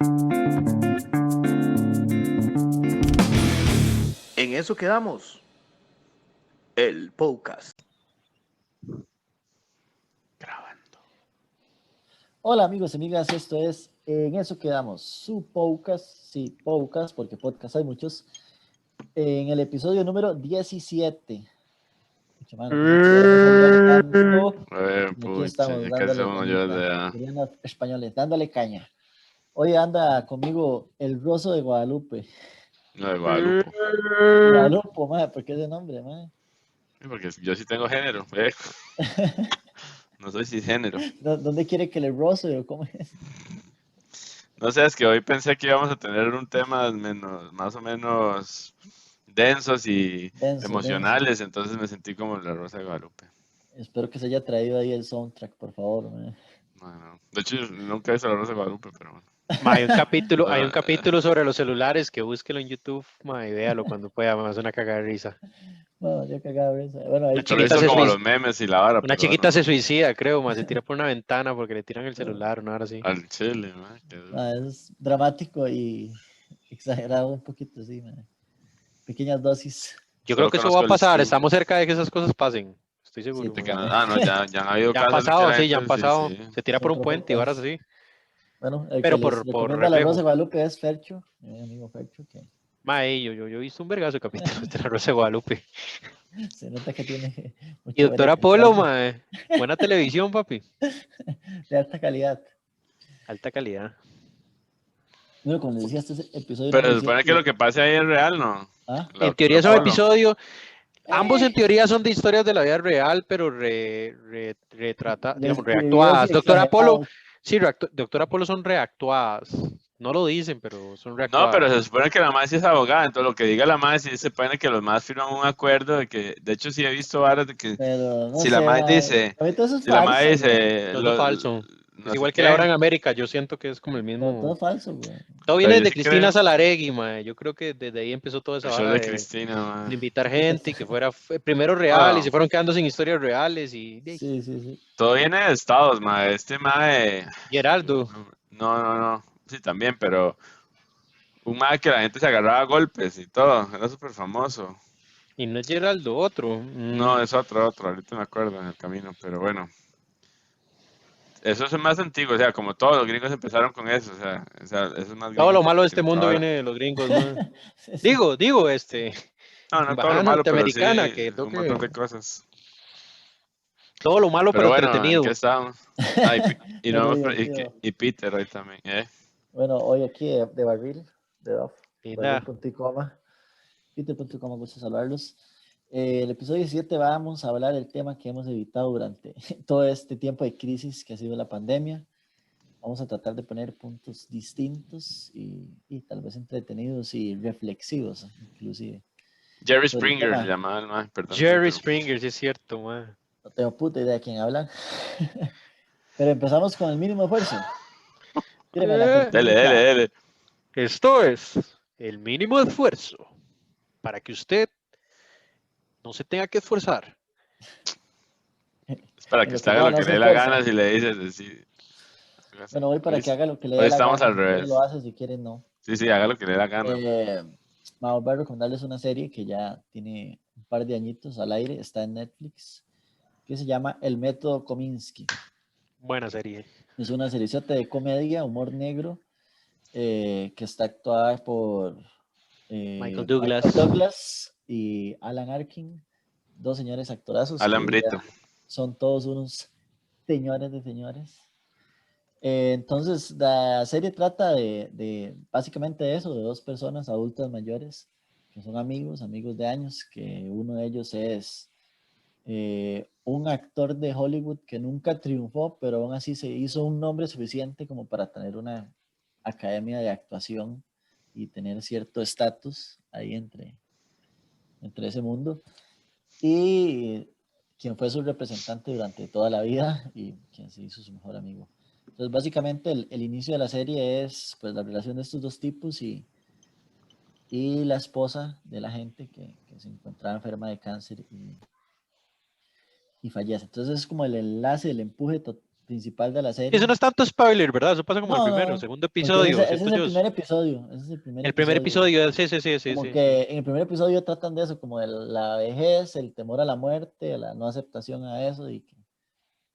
En eso quedamos. El podcast. Grabando. Hola amigos y amigas, esto es En eso quedamos, su podcast, sí, podcast, porque podcast hay muchos, en el episodio número 17. Mucha mano, pensé que ya no salía tanto. Y aquí Pucha, estamos ya casi dándole somos yo de... cañita, dirían los españoles, dándole caña. Hoy anda conmigo el Rosso de Guadalupe. No, de Guadalupe. Guadalupe, madre, ¿por qué ese nombre, madre? Porque yo sí tengo género, No soy cisgénero. ¿Dónde quiere que le roce o cómo es? No sé, es que hoy pensé que íbamos a tener un tema más o menos densos y Denso. emocionales, entonces me sentí como la Rosa de Guadalupe. Espero que se haya traído ahí el soundtrack, por favor, madre. No. De hecho, yo nunca he visto la Rosa de Guadalupe, pero bueno. Hay un capítulo sobre los celulares que búsquelo en YouTube, y véalo cuando pueda, me hace una cagada de risa. Bueno, yo cagaba risa. Bueno, ahí Una Pero chiquita eso se como suic- los memes y la vara. Una pero chiquita bueno, se suicida, creo, se tira por una ventana porque le tiran el celular, una hora así. al chile, qué duro. es dramático y exagerado un poquito, sí, man. Pequeñas dosis. Yo Solo creo que eso va conozco a el pasar, Steam. estamos cerca de que esas cosas pasen, estoy seguro. Sí, De que man. no, ya han habido Ya han casos de que pasado, la sí, ya han gente, pasado, sí. se tira por un Otro puente y podcast. horas así. Bueno, el Pero que por les recomienda la reflejo. Rosa de Guadalupe es Fercho, mi amigo Fercho, que Yo he visto un vergazo de capítulos de la Rosa de Guadalupe. se nota que tiene mucho Y doctora brete, Polo, algo buena televisión, papi. de alta calidad. Alta calidad. Bueno, como les decía, este es el episodio Pero número se supone 17. que lo que pase ahí es real, ¿no? ¿Ah? La En teoría doctora son Polo. episodios, ambos en teoría son de historias de la vida real, pero digamos, Describidos reactuadas. y Doctora Polo, exagerados. sí, Doctora Polo son reactuadas. No lo dicen, pero son No, pero reactuadas. se supone que la madre sí es abogada, entonces lo que diga la madre sí se supone que los más firman un acuerdo de que, de hecho sí he visto varas de que Pero no si la sé, madre man. dice, A mí todo eso es si la madre falso, güey. dice, Todo eso es falso. no Es sé igual que la hora qué, en América, yo siento que es como el Todo mismo. es falso, güey. Todo pero viene yo desde sí Cristina creo, Salaregui, mae. Yo creo que desde ahí empezó toda esa el show vara de de Cristina, de madre. invitar gente y que fue primero real y No, se fueron quedando sin historias reales y Sí, sí, sí. todo viene de Estados, madre, este madre, Geraldo. no, sí también, pero un madre que la gente se agarraba a golpes y todo, era súper famoso. Y no es Geraldo, otro. No, es otro, ahorita me acuerdo en el camino, pero bueno. Eso es más antiguo, o sea, como todos los gringos empezaron con eso, o sea, eso es más Todo gringo lo malo de que este mundo ahora. viene de los gringos, man. Sí, sí. Digo, No todo lo embajada malo, pero sí norteamericana, que un montón de cosas. todo lo malo Pero pero bueno, ¿en qué entretenido. estábamos? Ah, Medio divertido. y Peter ahí también, Bueno, hoy aquí de Barril, de Duff, Linda. Barril.com, Peter.com, gusto saludarlos. El episodio 17 vamos a hablar del tema que hemos evitado durante todo este tiempo de crisis que ha sido la pandemia. Vamos a tratar de poner puntos distintos y tal vez entretenidos y reflexivos, inclusive. Jerry Sobre el Springer se tema, llamaba el man, perdón. Jerry Springer, sí es cierto, man. no tengo puta idea de quién hablan. Pero empezamos con el mínimo esfuerzo. Tíreme la cortinilla. Dele. Esto es el mínimo esfuerzo para que usted no se tenga que esforzar. Es para En que lo usted que haga lo no que se le dé la esfuerza. gana si le dices, sí. Bueno, voy para que haga lo que le Hoy dé la estamos gana. al Si quiere lo revés. hace, si quiere no. Sí, haga lo que le dé la gana. Vamos a recomendarles una serie que ya tiene un par de añitos al aire, está en Netflix, que se llama El Método Kominsky. Buena serie. Es una seriezota de comedia, humor negro, que está actuada por Michael Douglas. Michael Douglas y Alan Arkin, dos señores actorazos que Alan Brito. son todos unos señores de señores. Entonces, la serie trata de básicamente eso, de dos personas adultas mayores que son amigos de años, que uno de ellos es un actor de Hollywood que nunca triunfó, pero aún así se hizo un nombre suficiente como para tener una academia de actuación y tener cierto estatus ahí entre ese mundo. Y quien fue su representante durante toda la vida y quien se hizo su mejor amigo. Entonces, básicamente, el inicio de la serie es pues, la relación de estos dos tipos y la esposa de la gente que se encontraba enferma de cáncer y fallece. Entonces, es como el enlace, el empuje principal de la serie. Eso no es tanto spoiler, ¿verdad? Eso pasa como el No, primero, no, segundo porque episodio, ese es siento el yo. primer episodio. Ese es el primer El primer episodio, sí, sí, sí, sí, Como sí. que en el primer episodio tratan de eso, como de la vejez, el temor a la muerte, la no aceptación a eso.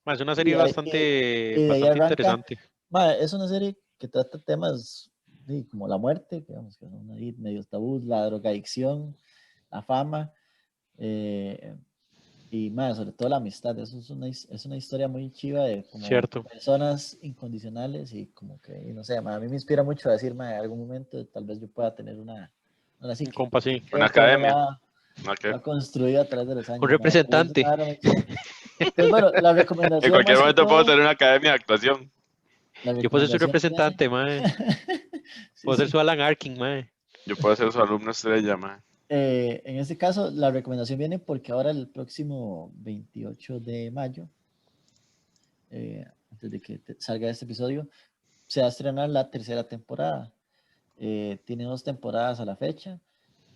Ma, es una Y serie de ahí, bastante, y de ahí bastante arranca. interesante. Es una serie que trata temas sí, como la muerte, digamos, que son ahí medio tabús, la drogadicción, la fama, y sobre todo la amistad. Eso es una historia muy chiva de como Cierto. personas incondicionales y como que, y no sé, a mí me inspira mucho a decir, en algún momento tal vez yo pueda tener una así Un compa así. Una creo que uno academia. la ha construido a través de los años. Un representante. Entonces, bueno, la En recomendación cualquier más que momento puedo todo, tener una academia de actuación. la Yo puedo ser su recomendación viene, representante, mae. sí, Puedo ser sí. su Alan Arkin, mae. Yo puedo ser su alumno estrella, mae. En este caso, la recomendación viene porque ahora el próximo 28 de mayo, antes de que salga este episodio, se va a estrenar la tercera temporada. Tiene 2 temporadas a la fecha.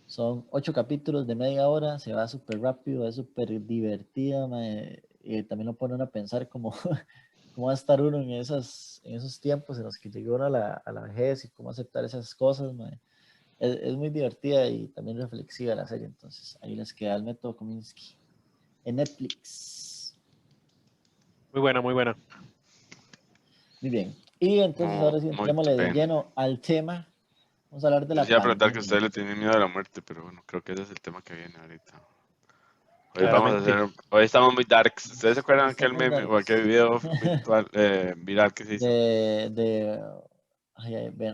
Son 8 capítulos de media hora, se va súper rápido, es súper divertida, mae, y también lo pone uno a pensar cómo, cómo va a estar uno en esos tiempos en los que llegó uno a la vejez y cómo aceptar esas cosas, mae. Es muy divertida y también reflexiva la serie, entonces ahí les queda el método Kominsky en Netflix. Muy buena, muy buena. Muy bien. Y entonces ahora sí Muy entrémosle de bien. lleno al tema. Vamos a hablar de Yo la les iba a preguntar que pandemia. ustedes le tienen miedo a la muerte, pero bueno, creo que ese es el tema que viene ahorita. Claramente. Hoy estamos muy darks. ¿Ustedes se acuerdan aquel Estamos meme o darks. aquel video virtual, viral que se hizo?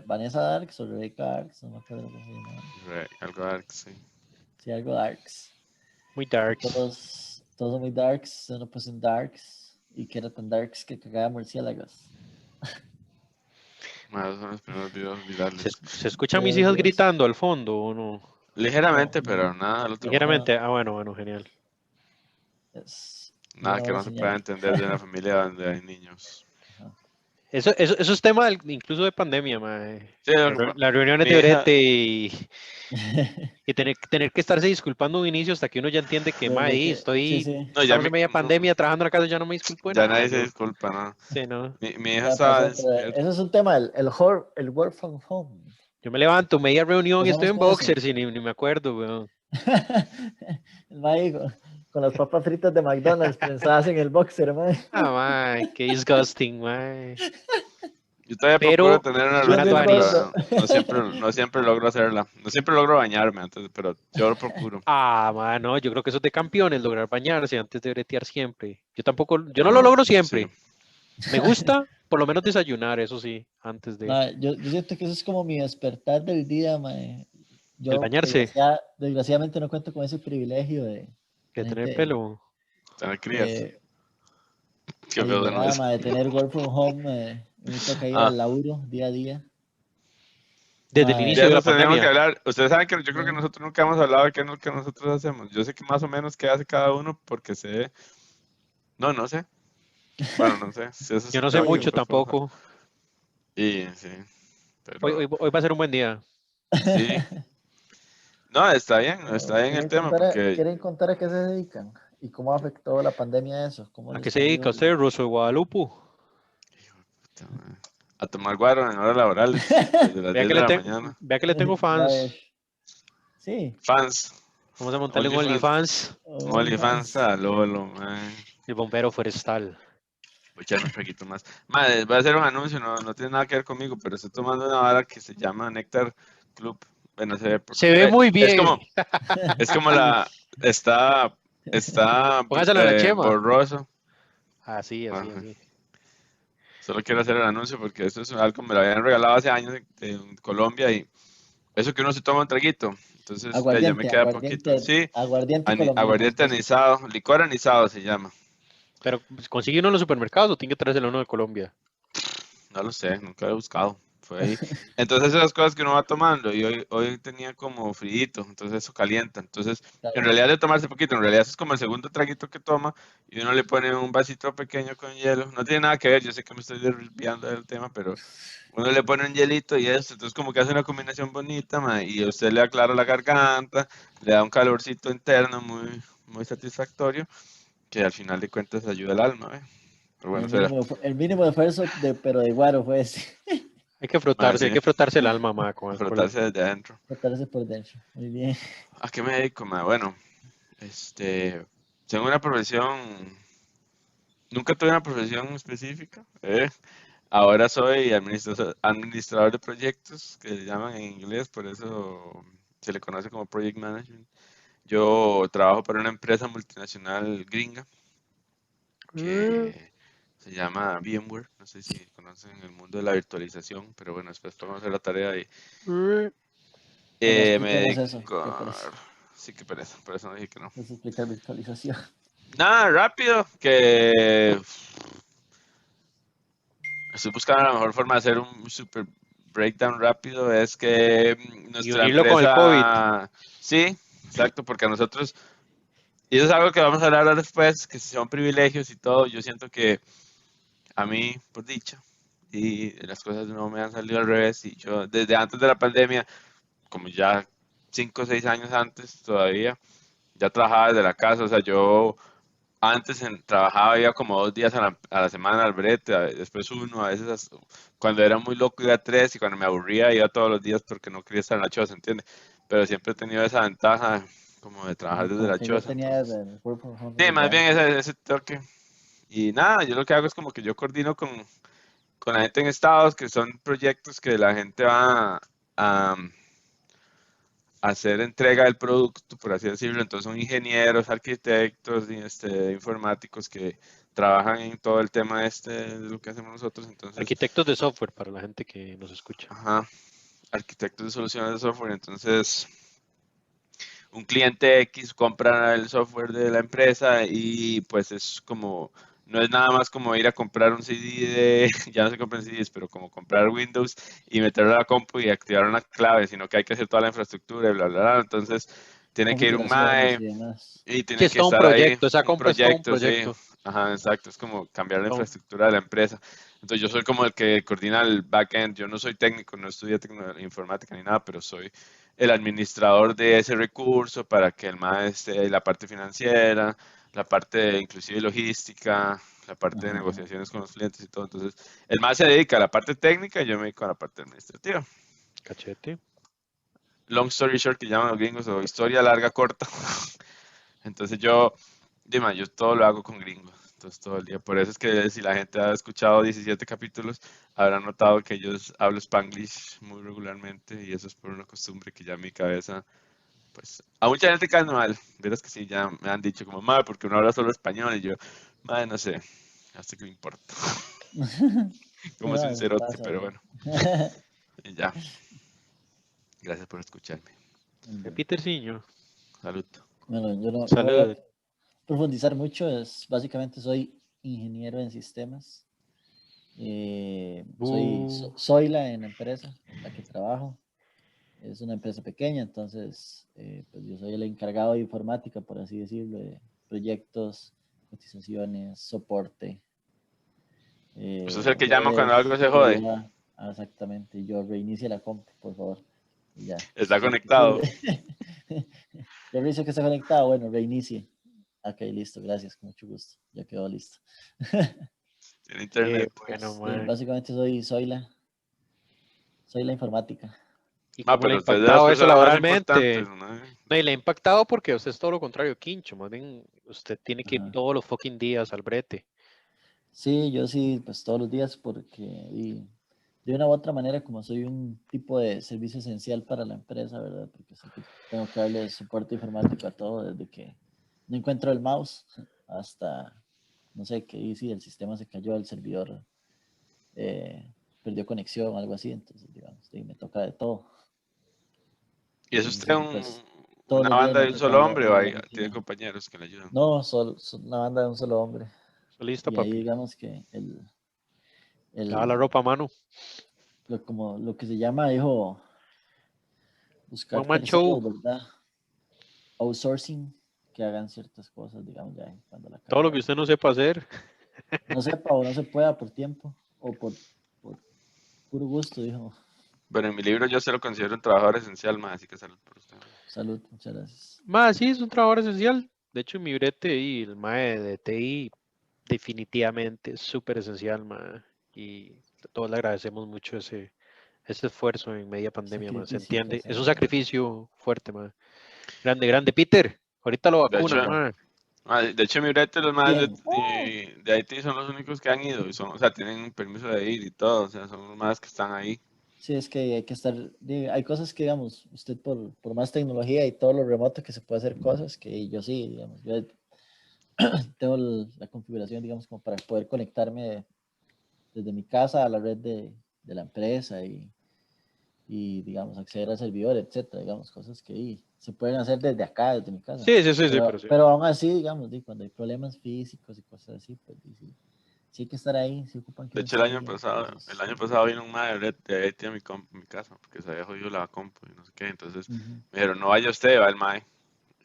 Vanessa Darks o Rebecca Darks, no me acuerdo cómo se llamaba. Algo darks, sí. Sí, algo Darks. Muy darks. Todos son muy Darks, se no pueden Darks. Y que era tan Darks que cagaba murciélagos. Esos son los primeros videos virales. ¿Se escuchan mis Dios, hijas Dios. gritando al fondo o no? Ligeramente, No, pero nada del otro mundo. Ligeramente. Ah, bueno, bueno, genial. es Nada una que buena no se pueda señal. entender de una familia donde hay niños. Ajá. Eso es tema incluso de pandemia, mae. Sí, Las reuniones mi de hija, brete y tener que estarse disculpando un inicio hasta que uno ya entiende que, mae, Sí, estoy, sí. no, estamos en media pandemia, trabajando en la casa, ya no me disculpo de ya nada. nadie se Yo, disculpa, ¿no? sí, no. Mi hija Ya estaba pasó, pero despierta. eso es un tema, el work from home. Yo me levanto, media reunión y estoy Empezamos en con eso. boxers y ni me acuerdo, weón. El mae con las papas fritas de McDonald's prensadas en el boxer, mae. Ah, mae, qué disgusting, mae. Yo todavía procuro Pero tener una Bien suena rutina, tuanis. gordo. pero no siempre logro hacerla. No siempre logro bañarme antes, pero yo lo procuro. Ah, mae, no, yo creo que eso es de campeones, lograr bañarse antes de bretear siempre. Yo tampoco, yo no lo No, logro sí. siempre. Me gusta, por lo menos desayunar, eso sí, antes de Mae, yo siento que eso es como mi despertar del día, mae. el Yo, bañarse, desgraciadamente, no cuento con ese privilegio de de tener gente pelo. Tener crías. de, Qué feo suena eso. de tener work from home. Me toca ir Ah, al laburo día a día. Desde el Mae, de inicio de la eso tenemos que pandemia. hablar. Ustedes saben que yo creo que sí. nosotros nunca hemos hablado de qué es lo que nosotros hacemos. Yo sé que más o menos qué hace cada uno porque sé. No sé. Bueno, no sé. Si eso es Yo un no sé tema que mucho después podemos hablar. tampoco. Y sí, pero Hoy va a ser un buen día. sí. No, está bien el tema porque ¿Quieren contar a qué se dedican? ¿Y cómo afectó la pandemia a eso? ¿Cómo ¿A les qué se cambió dedica usted, Rosso de Guadalupe? puta madre, a tomar guaro en horas laborales desde las 10 de la mañana. Vea que le tengo fans. Sí, Fans, Vamos a montarle un OnlyFans, OnlyFans. OnlyFans a Lolo, man. El bombero forestal. Voy a echarme un poquito más. Madre, voy a hacer un anuncio, no tiene nada que ver conmigo, pero estoy tomando una vara que se llama Nectar Club. Bueno, Se ve muy es bien. como está Póngaselo a la chema. borroso. Así, así, Ajá. así. Solo quiero hacer el anuncio porque esto es algo que me lo habían regalado hace años en Colombia y eso que uno se toma un traguito. Entonces ya me queda poquito. Sí, aguardiente colombiano. aguardiente anisado, licor anisado se llama. Pero ¿consigue uno en los supermercados o tiene que traérselo uno de Colombia? No lo sé, nunca lo he buscado. Fue ahí. Entonces esas cosas que uno va tomando y hoy tenía como frío, entonces eso calienta. Entonces, en realidad de tomarse poquito, en realidad eso es como el segundo traguito que toma y uno le pone un vasito pequeño con hielo. No tiene nada que ver, yo sé que me estoy desviando del tema, pero uno le pone un hielito y eso, entonces como que hace una combinación bonita, ma, y a usted le aclara la garganta, le da un calorcito interno muy, muy satisfactorio, que al final de cuentas ayuda al alma, ¿ve? Pero bueno, será. El mínimo esfuerzo, pero de guaro fue ese. Hay que frotarse, sí. hay que frotarse el alma, ma, con alcohol. Frotarse desde adentro. Frotarse por dentro. Muy bien. ¿A qué me dedico, ma? Bueno, tengo una profesión. Nunca tuve una profesión específica. Ahora soy administrador de proyectos, que se llaman en inglés, por eso se le conoce como Project Management. Yo trabajo para una empresa multinacional gringa que se llama VMware. No sé si conocen el mundo de la virtualización, pero bueno, después podemos hacer la tarea y Bueno, me explíquenos eso. dedico ¿Qué parece? Sí, que pereza, por eso no dije que no. Puedes explicar virtualización. Nada, rápido, que estoy buscando la mejor forma de hacer un super breakdown rápido. Es que Y nuestra unirlo con el COVID. empresa, sí, exacto, porque a nosotros, y eso es algo que vamos a hablar después, que son privilegios y todo. Yo siento que a mí, por dicha, y las cosas no me han salido al revés. Y yo, desde antes de la pandemia, como ya 5 o 6 años antes todavía, ya trabajaba desde la casa. O sea, yo antes trabajaba, iba como 2 días a la semana al brete, después uno, a veces cuando era muy loco iba 3 y cuando me aburría iba todos los días porque no quería estar en la choza, ¿entiendes? Pero siempre he tenido esa ventaja como de trabajar desde Como la que ya choza. tenía Entonces, el work from home sí, desde más bien antes. ese toque. Y nada, yo lo que hago es como que yo coordino con la gente en estados, que son proyectos que la gente va a hacer entrega del producto, por así decirlo. Entonces son ingenieros, arquitectos, informáticos que trabajan en todo el tema de lo que hacemos nosotros. Entonces, Arquitectos de software para la gente que nos escucha. ajá, arquitectos de soluciones de software. Entonces, un cliente X compra el software de la empresa y pues es como, no es nada más como ir a comprar un CD ya no se compran CDs, pero como comprar Windows y meterlo a la compu y activar una clave, sino que hay que hacer toda la infraestructura y bla, bla, bla. Entonces, tiene que ir un Configuraciones MAE y demás. y Sí, tiene es que todo un estar ahí proyecto, esa un compra es todo un proyecto, sí. proyecto. Ajá, exacto, es como cambiar la No, infraestructura de la empresa. Entonces yo soy como el que coordina el backend. Yo no soy técnico, no estudié informática ni nada, pero soy el administrador de ese recurso para que el MAE esté la parte financiera, la parte inclusive logística, la parte de Ajá. negociaciones con los clientes y todo. Entonces el MAE se dedica a la parte técnica y yo me dedico a la parte administrativa. cachete. Long story short, que llaman los gringos, o historia larga corta. Entonces yo todo lo hago con gringos, entonces todo el día. Por eso es que si la gente ha escuchado 17 capítulos, habrá notado que yo hablo Spanglish muy regularmente y eso es por una costumbre que ya en mi cabeza, pues, a mucha gente cae mal. Verás que sí, ya me han dicho como, madre, porque uno habla solo español y yo, madre, no sé, hasta que me importa. Como No, eso sincerote, pasa, pero bro. bueno, y ya. Gracias por escucharme. Peterciño, Bueno, Salud. yo no voy a salud. profundizar mucho. Básicamente soy ingeniero en sistemas. Bu. Soy en la empresa en la que trabajo. Es una empresa pequeña, entonces pues yo soy el encargado de informática, por así decirlo, de proyectos, cotizaciones, soporte. Usted es el que llama cuando algo Redes, se jode. seguridad. Exactamente. Yo reinicie la comp, por favor. Y ya. Está Si ocurre. conectado. Ya reviso que está conectado. Bueno, reinicie. Ok, listo. Gracias. Con mucho gusto. Ya quedó listo. Tiene Qué internet. bueno, Sí, man. básicamente soy la informática. ¿Y Ah, cómo le ha pero usted es de las impactado eso personas más laboralmente? importantes, ¿no? No, y le ha impactado porque usted es todo lo contrario, Quincho. Más bien, usted tiene que ir Ajá. todos los fucking días al brete. Sí, yo sí, pues todos los días, porque de una u otra manera, como soy un tipo de servicio esencial para la empresa, ¿verdad? Porque sé que tengo que darle soporte informático a todo, desde que no encuentro el mouse hasta, no sé, que y si el sistema se cayó, el servidor perdió conexión, algo así, entonces, digamos, sí, me toca de todo. ¿Y es usted Entonces, pues, todos una los días banda me de un toca solo darle hombre o duro a la tiene máquina. compañeros que le ayudan? No, solo, una banda de un solo hombre. Listo, Y ahí papi. digamos que Lava la el, ropa a mano. como lo que se llama, dijo, buscar One Man Show. terceros, ¿verdad? Outsourcing, que hagan ciertas cosas, digamos, ya cuando la Todo lo carga que usted no sepa hacer. no sepa o no se pueda por tiempo o por puro gusto, dijo. Bueno, en mi libro yo se lo considero un trabajador esencial, más, así que salud por usted. Salud, muchas gracias. Más, sí, es un trabajador esencial. De hecho, en mi brete y el MAE de TI definitivamente súper esencial, mae, y todos le agradecemos mucho ese esfuerzo en media pandemia, mae, se Sacrificio que entiende. hacen, Es un ¿verdad? sacrificio fuerte, mae. Grande, grande. Peter, ahorita lo De hecho, vacunan, mae. de hecho, mi brete, los más Bien. de Haití son los únicos que han ido, y son, o sea, tienen un permiso de ir y todo, o sea, son los más que están ahí. Sí, es que hay que estar, hay cosas que, digamos, usted por más tecnología y todo lo remoto que se puede hacer cosas, que yo sí, digamos, yo tengo la configuración, digamos, como para poder conectarme desde mi casa a la red de la empresa y, digamos, acceder al servidor, etcétera, digamos, cosas que se pueden hacer desde acá, desde mi casa. Sí, sí, sí, sí, Pero, pero sí. pero aún así, digamos, cuando hay problemas físicos y cosas así, pues sí hay que estar ahí, sí ocupan que De uno hecho, esté ahí. Entonces, el año pasado vino un madre de Haití a mi casa, porque se había jodido la compu y no sé qué, entonces ujú, me dijeron, no vaya usted, va el mae,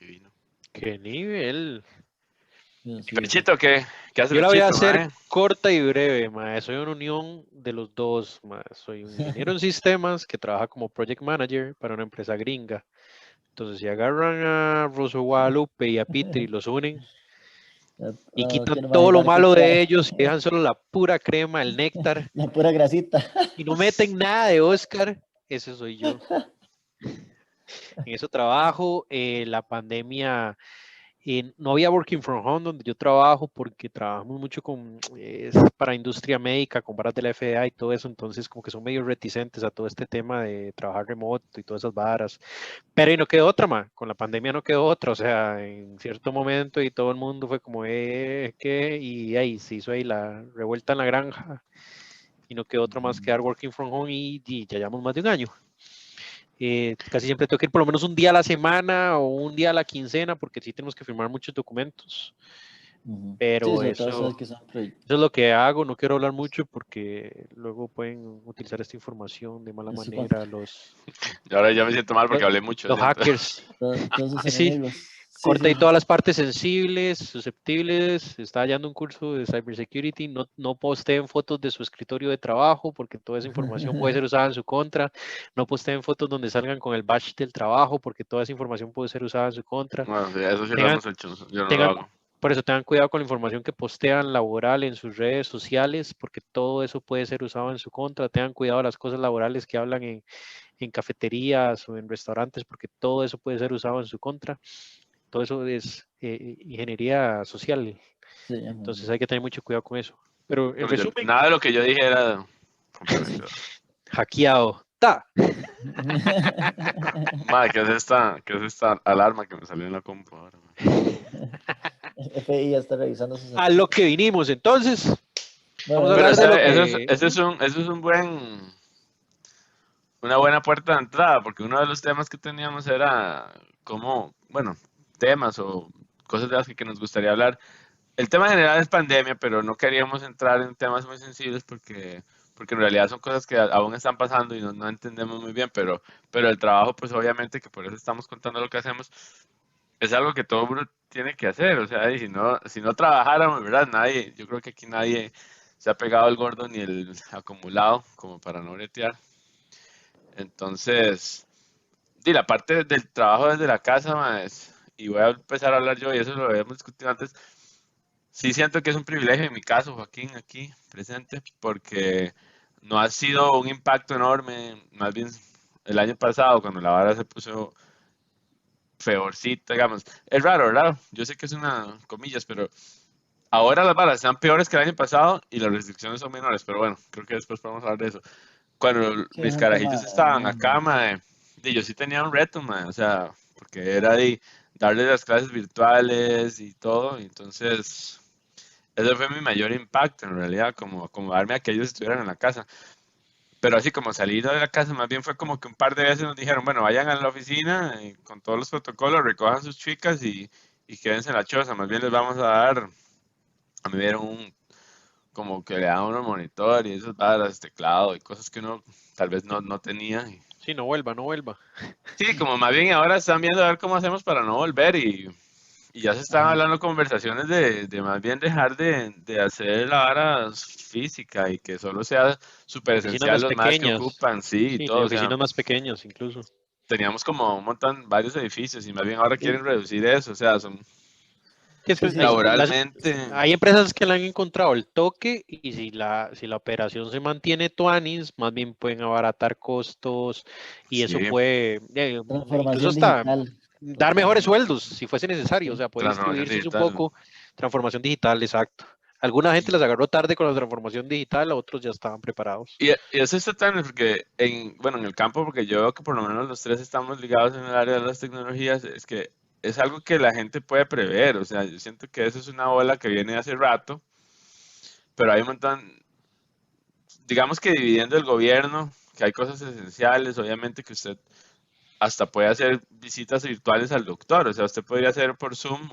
y vino. Qué nivel. ¿Y sí, Pechito exacto. qué hace Yo la voy a Pechito, hacer mae? corta y breve, mae. Soy una unión de los dos, mae. Soy un ingeniero en sistemas que trabaja como project manager para una empresa gringa. Entonces, si agarran a Rosso Guadalupe y a Peter y los unen y quitan Quiero todo lo imaginar qué malo de cae. ellos y dejan solo la pura crema, el néctar, La pura grasita. y no meten nada de Oscar, ese soy yo. En eso trabajo. La pandemia, no había working from home donde yo trabajo porque trabajamos mucho es para industria médica, con varas de la FDA y todo eso, entonces como que son medio reticentes a todo este tema de trabajar remoto y todas esas varas. Pero y no quedó otra, ma. Con la pandemia no quedó otra, o sea, en cierto momento y todo el mundo fue como, ¿qué? Y ahí se hizo ahí la revuelta en la granja y no quedó otra más que dar working from home y ya llevamos más de un año. Casi siempre tengo que ir por lo menos un día a la semana o un día a la quincena porque sí tenemos que firmar muchos documentos. Ujú. Sí, Pero sobre todo eso es eso que son es lo que hago. No quiero hablar mucho porque luego pueden utilizar esta información de mala en su manera contra. Y ahora ya me siento mal porque los, hablé mucho, los siento. hackers. Todos sus Sí, sí, enemigos. Sí, corta sí, ahí sí. todas las partes sensibles, susceptibles. Está hallando un curso de cybersecurity. No posteen fotos de su escritorio de trabajo porque toda esa información puede ser usada en su contra. No posteen fotos donde salgan con el badge del trabajo porque toda esa información puede ser usada en su contra. Bueno, sí, eso sí lo Tengan, hemos hecho, yo no lo tengan, hago. por eso tengan cuidado con la información que postean laboral en sus redes sociales porque todo eso puede ser usado en su contra. Tengan cuidado de las cosas laborales que hablan en cafeterías o en restaurantes porque todo eso puede ser usado en su contra. Todo eso es ingeniería social, Sí, entonces hay que tener mucho cuidado con eso. Pero en resumen, Nada de lo que yo dije era comprometedor. hackeado. ¡Ta! Madre, qué es esta alarma que me salió en la compu ahora, madre? El FBI ya está revisando sus A lo archivos. que vinimos, entonces, vamos Bueno, a Pero hablar de lo que... eso es una buena puerta de entrada, porque uno de los temas que teníamos era cómo, bueno, temas o cosas de las que nos gustaría hablar. El tema general es pandemia, pero no queríamos entrar en temas muy sensibles porque en realidad son cosas que aún están pasando y no entendemos muy bien, pero el trabajo, pues obviamente que por eso estamos contando lo que hacemos, es algo que todo uno tiene que hacer, o sea, y si no trabajáramos, ¿verdad? Nadie, yo creo que aquí nadie se ha pegado el gordo ni el acumulado como para no bretear. Entonces, la parte del trabajo desde la casa, más, y voy a empezar a hablar yo, y eso lo habíamos discutido antes, sí siento que es un privilegio en mi caso, Joaquín, aquí presente, porque no ha sido un impacto enorme, más bien el año pasado, cuando la vara se puso peorcita, digamos. Es raro, ¿verdad? Yo sé que es una comillas, pero ahora las balas están peores que el año pasado y las restricciones son menores, pero bueno, creo que después podemos hablar de eso. Cuando sí, es mis un tema carajillos estaban acá, mundo. mae, yo sí tenía un reto, mae, o sea, porque era de darles las clases virtuales y todo, y entonces ese fue mi mayor impacto en realidad, como acomodarme a que ellos estuvieran en la casa. Pero así como salir de la casa, más bien fue como que un par de veces nos dijeron, bueno, vayan a la oficina con todos los protocolos, recojan sus chicas y quédense en la choza. Más bien les vamos a dar, a mí me dieron como que le daban unos monitor y esos varas, teclado y cosas que uno tal vez no tenía. Sí, no vuelva, no vuelva. Sí, como más bien ahora están viendo a ver cómo hacemos para no volver y ya se están Ajá. hablando conversaciones de más bien dejar de hacer la vara física y que solo sea súper Oficinas esencial más los más que pequeñas. ocupan, sí, y Sí, de todo, o sea, oficinas más pequeñas incluso. teníamos como un montón, varios edificios y más bien ahora Sí, quieren reducir eso, o sea, son, Que es que Sí, sí, laboralmente, hay empresas que le han encontrado el toque y si la operación se mantiene tuanis, más bien pueden abaratar costos y eso sí, puede, incluso transformación hasta digital. dar mejores Totalmente. sueldos si fuese necesario, o Sí, sea, puede transformación distribuirse un digital. poco, transformación digital, exacto. Alguna gente las agarró tarde con la transformación digital, otros ya estaban preparados. Y eso está tan, porque bueno, en el campo, porque yo veo que por lo menos los tres estamos ligados en el área de las tecnologías, es que es algo que la gente puede prever, o sea, yo siento que eso es una ola que viene hace rato, pero hay un montón, digamos que dividiendo el gobierno, que hay cosas esenciales, obviamente que usted hasta puede hacer visitas virtuales al doctor, o sea, usted podría hacer por Zoom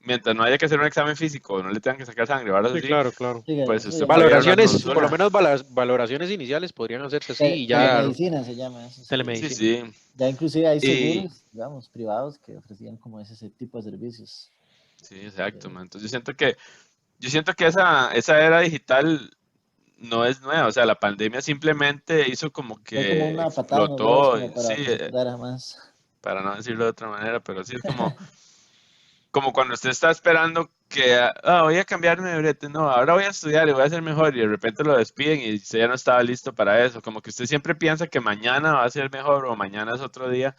mientras no haya que hacer un examen físico, no le tengan que sacar sangre, ahora Sí, sí, claro, claro. sí, pues eso usted ya podría ir a una Valoraciones, por lo consulta. menos valoraciones iniciales podrían hacerse así y ya telemedicina se llama eso, sí. Sí, telemedicina. sí, Ya inclusive hay y seguros, digamos, privados que ofrecían como ese tipo de servicios. sí, exacto, Eh, man. Entonces yo siento que esa era digital no es nueva, o sea, la pandemia simplemente hizo como Fue como que una patada en los huevos explotó, como sí, para que se curara más. para no decirlo de otra manera, pero sí es como cuando usted está esperando que, voy a cambiarme de brete, no, ahora voy a estudiar y voy a ser mejor y de repente lo despiden y usted ya no estaba listo para eso, como que usted siempre piensa que mañana va a ser mejor o mañana es otro día,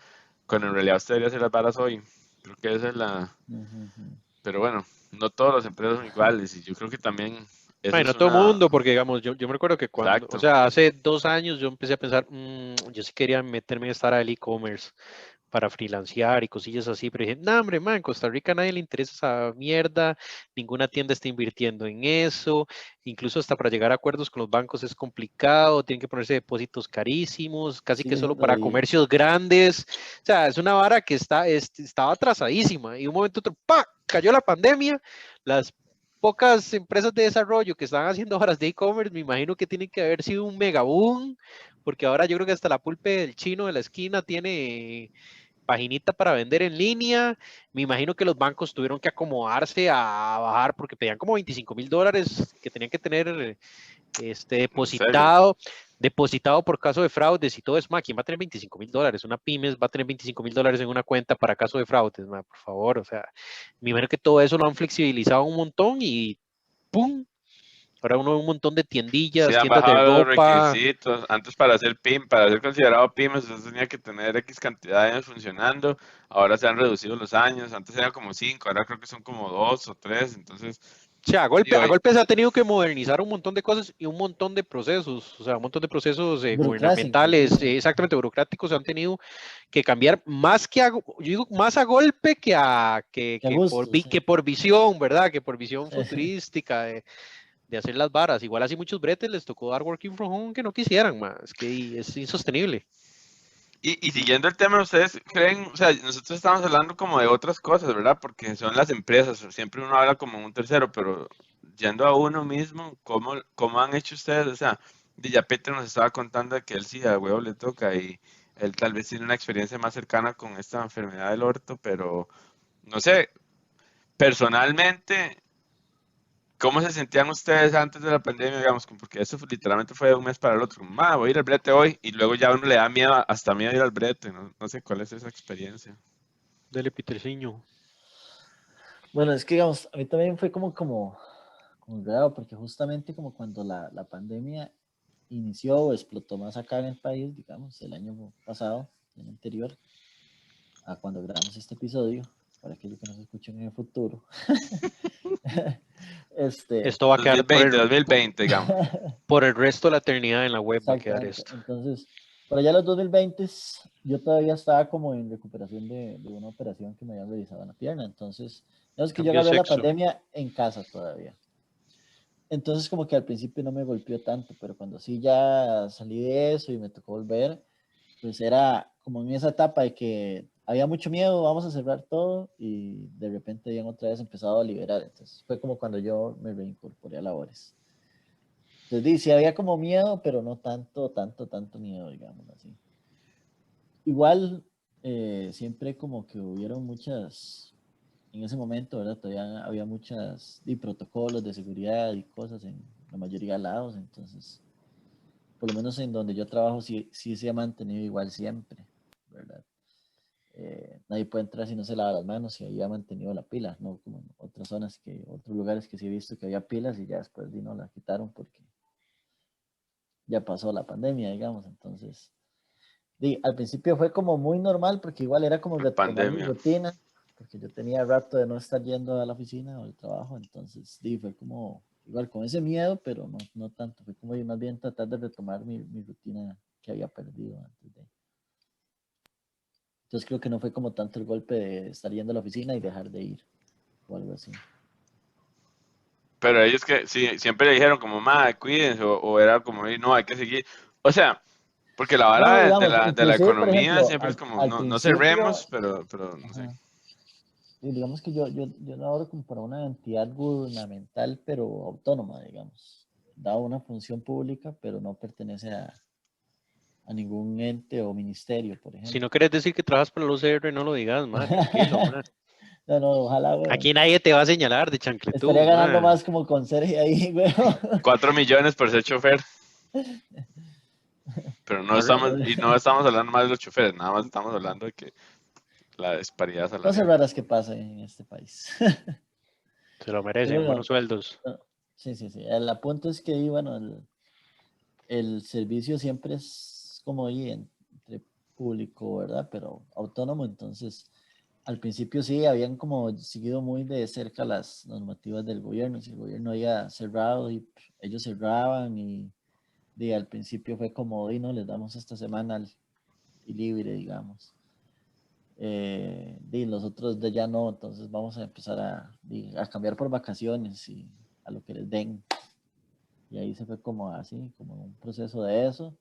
cuando en realidad usted debería hacer las varas hoy. Creo que esa es Ujú, ujú. pero bueno, no todas las empresas son iguales y yo creo que también eso Bueno, es todo una, mundo, porque digamos, yo me recuerdo que cuando, o exacto, sea, hace 2 años yo empecé a pensar, yo sí quería meterme en esta área del e-commerce para freelancear y cosillas así, pero dije, no, hombre, man, en Costa Rica a nadie le interesa esa mierda, ninguna tienda está invirtiendo en eso, incluso hasta para llegar a acuerdos con los bancos es complicado, tienen que ponerse depósitos carísimos, casi que Sigue solo siendo para ahí. comercios grandes, o sea, es una vara que estaba atrasadísima y de un momento a otro, ¡pa! Cayó la pandemia, las pocas empresas de desarrollo que están haciendo horas de e-commerce, me imagino que tienen que haber sido un mega boom, porque ahora yo creo que hasta la pulpe del chino de la esquina tiene paginita para vender en línea. Me imagino que los bancos tuvieron que acomodarse a bajar porque pedían como $25,000 que tenían que tener en serio. depositado por caso de fraudes y todo eso. ¿Quién va a tener $25,000? Una pymes va a tener $25,000 en una cuenta para caso de fraudes, por favor. O sea, me imagino que todo eso lo han flexibilizado un montón y ¡pum! Ahora uno ve un montón de Sí tiendillas, han tiendas de bajado los ropa. requisitos. Antes para ser PIM, para ser considerado PYME, usted tenía que tener X cantidad de años funcionando. Ahora se han reducido los años. Antes eran como 5, ahora creo que son como 2 o 3. Entonces, O sea, y a hoy, golpe se ha tenido que modernizar un montón de cosas y un montón de procesos, o sea, un montón de procesos Burocracia gubernamentales, inclusive. exactamente burocráticos, se han tenido que cambiar más yo digo, más a golpe Qué gusto, sí. que por visión, ¿verdad? Que por visión Sí. futurística de hacer las varas. Igual así muchos bretes les tocó dar working from home que no quisieran, más, es que es insostenible. y siguiendo el tema, ¿ustedes creen? O sea, nosotros estamos hablando como de otras cosas, ¿verdad? Porque son las empresas. Siempre uno habla como un tercero, pero yendo a uno mismo, ¿cómo han hecho ustedes? O sea, ya Peter nos estaba contando de que él sí, a huevo le toca y él tal vez tiene una experiencia más cercana con esta enfermedad del orto, pero no sé, personalmente, ¿cómo se sentían ustedes antes de la pandemia, digamos? Porque eso literalmente fue de un mes para el otro. Como, voy a ir al brete hoy y luego ya uno le da miedo, hasta miedo ir al brete, ¿no? No sé cuál es esa experiencia. Dele, Peterciño. Bueno, es que digamos, a mí también fue como raro, porque justamente como cuando la pandemia inició o explotó más acá en el país, digamos, el año pasado, el año anterior, a cuando grabamos este episodio, para aquellos que nos escuchen en el futuro. este, Esto va a quedar 2020, 2020, digamos. por el resto de la eternidad en la web, va a quedar Exactamente. esto. Entonces, por allá los 2020 yo todavía estaba como en recuperación de una operación que me habían realizado en la pierna. Entonces, es que yo Cambio de agarré la sexo. pandemia en casa todavía. Entonces, como que al principio no me golpeó tanto, pero cuando sí ya salí de eso y me tocó volver, pues era como en esa etapa de que había mucho miedo, vamos a cerrar todo y de repente habían otra vez empezado a liberar. Entonces, fue como cuando yo me reincorporé a labores. Entonces, sí, había como miedo, pero no tanto miedo, digamos así. Igual, siempre como que hubieron en ese momento, ¿verdad? Todavía había muchas protocolos de seguridad y cosas en la mayoría de lados, entonces, por lo menos en donde yo trabajo, sí se ha mantenido igual siempre, ¿verdad? nadie puede entrar si no se lava las manos y había mantenido la pila, no como en otras zonas, otros lugares que sí he visto que había pilas y ya después no la quitaron porque ya pasó la pandemia, digamos. Entonces, al principio fue como muy normal porque igual era como retomar mi Pandemia. rutina, porque yo tenía rato de no estar yendo a la oficina o al trabajo, entonces fue como igual con ese miedo, pero no tanto, fue como más bien tratar de retomar mi rutina que había perdido antes de. Entonces creo que no fue como tanto el golpe de estar yendo a la oficina y dejar de ir o algo así. Pero ellos que sí, siempre le dijeron como, madre, cuídense, o era como, no, hay que seguir. O sea, porque la No, vara de digamos, la inclusive, por economía ejemplo, siempre es como, al no principio, cerremos, pero no sé. ajá, y digamos que yo laboro como para una entidad gubernamental, pero autónoma, digamos. Da una función pública, pero no pertenece a ningún ente o ministerio, por Si ejemplo. no quieres decir que trabajas para la UCR, no lo digas, ma, tranquilo, ma. No, ojalá, güey. Aquí nadie te va a señalar de chancletú, Estaría ganando ma. más como conserje ahí, güey. 4 millones por ser chofer. Pero no estamos hablando más de los choferes, nada más estamos hablando de que la disparidad Cosas salarial. raras que pasan en este país. Se lo Pero merecen, bueno, buenos sueldos. sí. El punto es que, bueno, el servicio siempre es como ahí entre público, ¿verdad? Pero autónomo, entonces al principio sí, habían como seguido muy de cerca las normativas del gobierno. Si el gobierno había cerrado y ellos cerraban y al principio fue como, no, les damos esta semana y libre, digamos. Los otros de ya no, entonces vamos a empezar a cambiar por vacaciones y a lo que les den. Y ahí se fue como así, como un proceso de eso,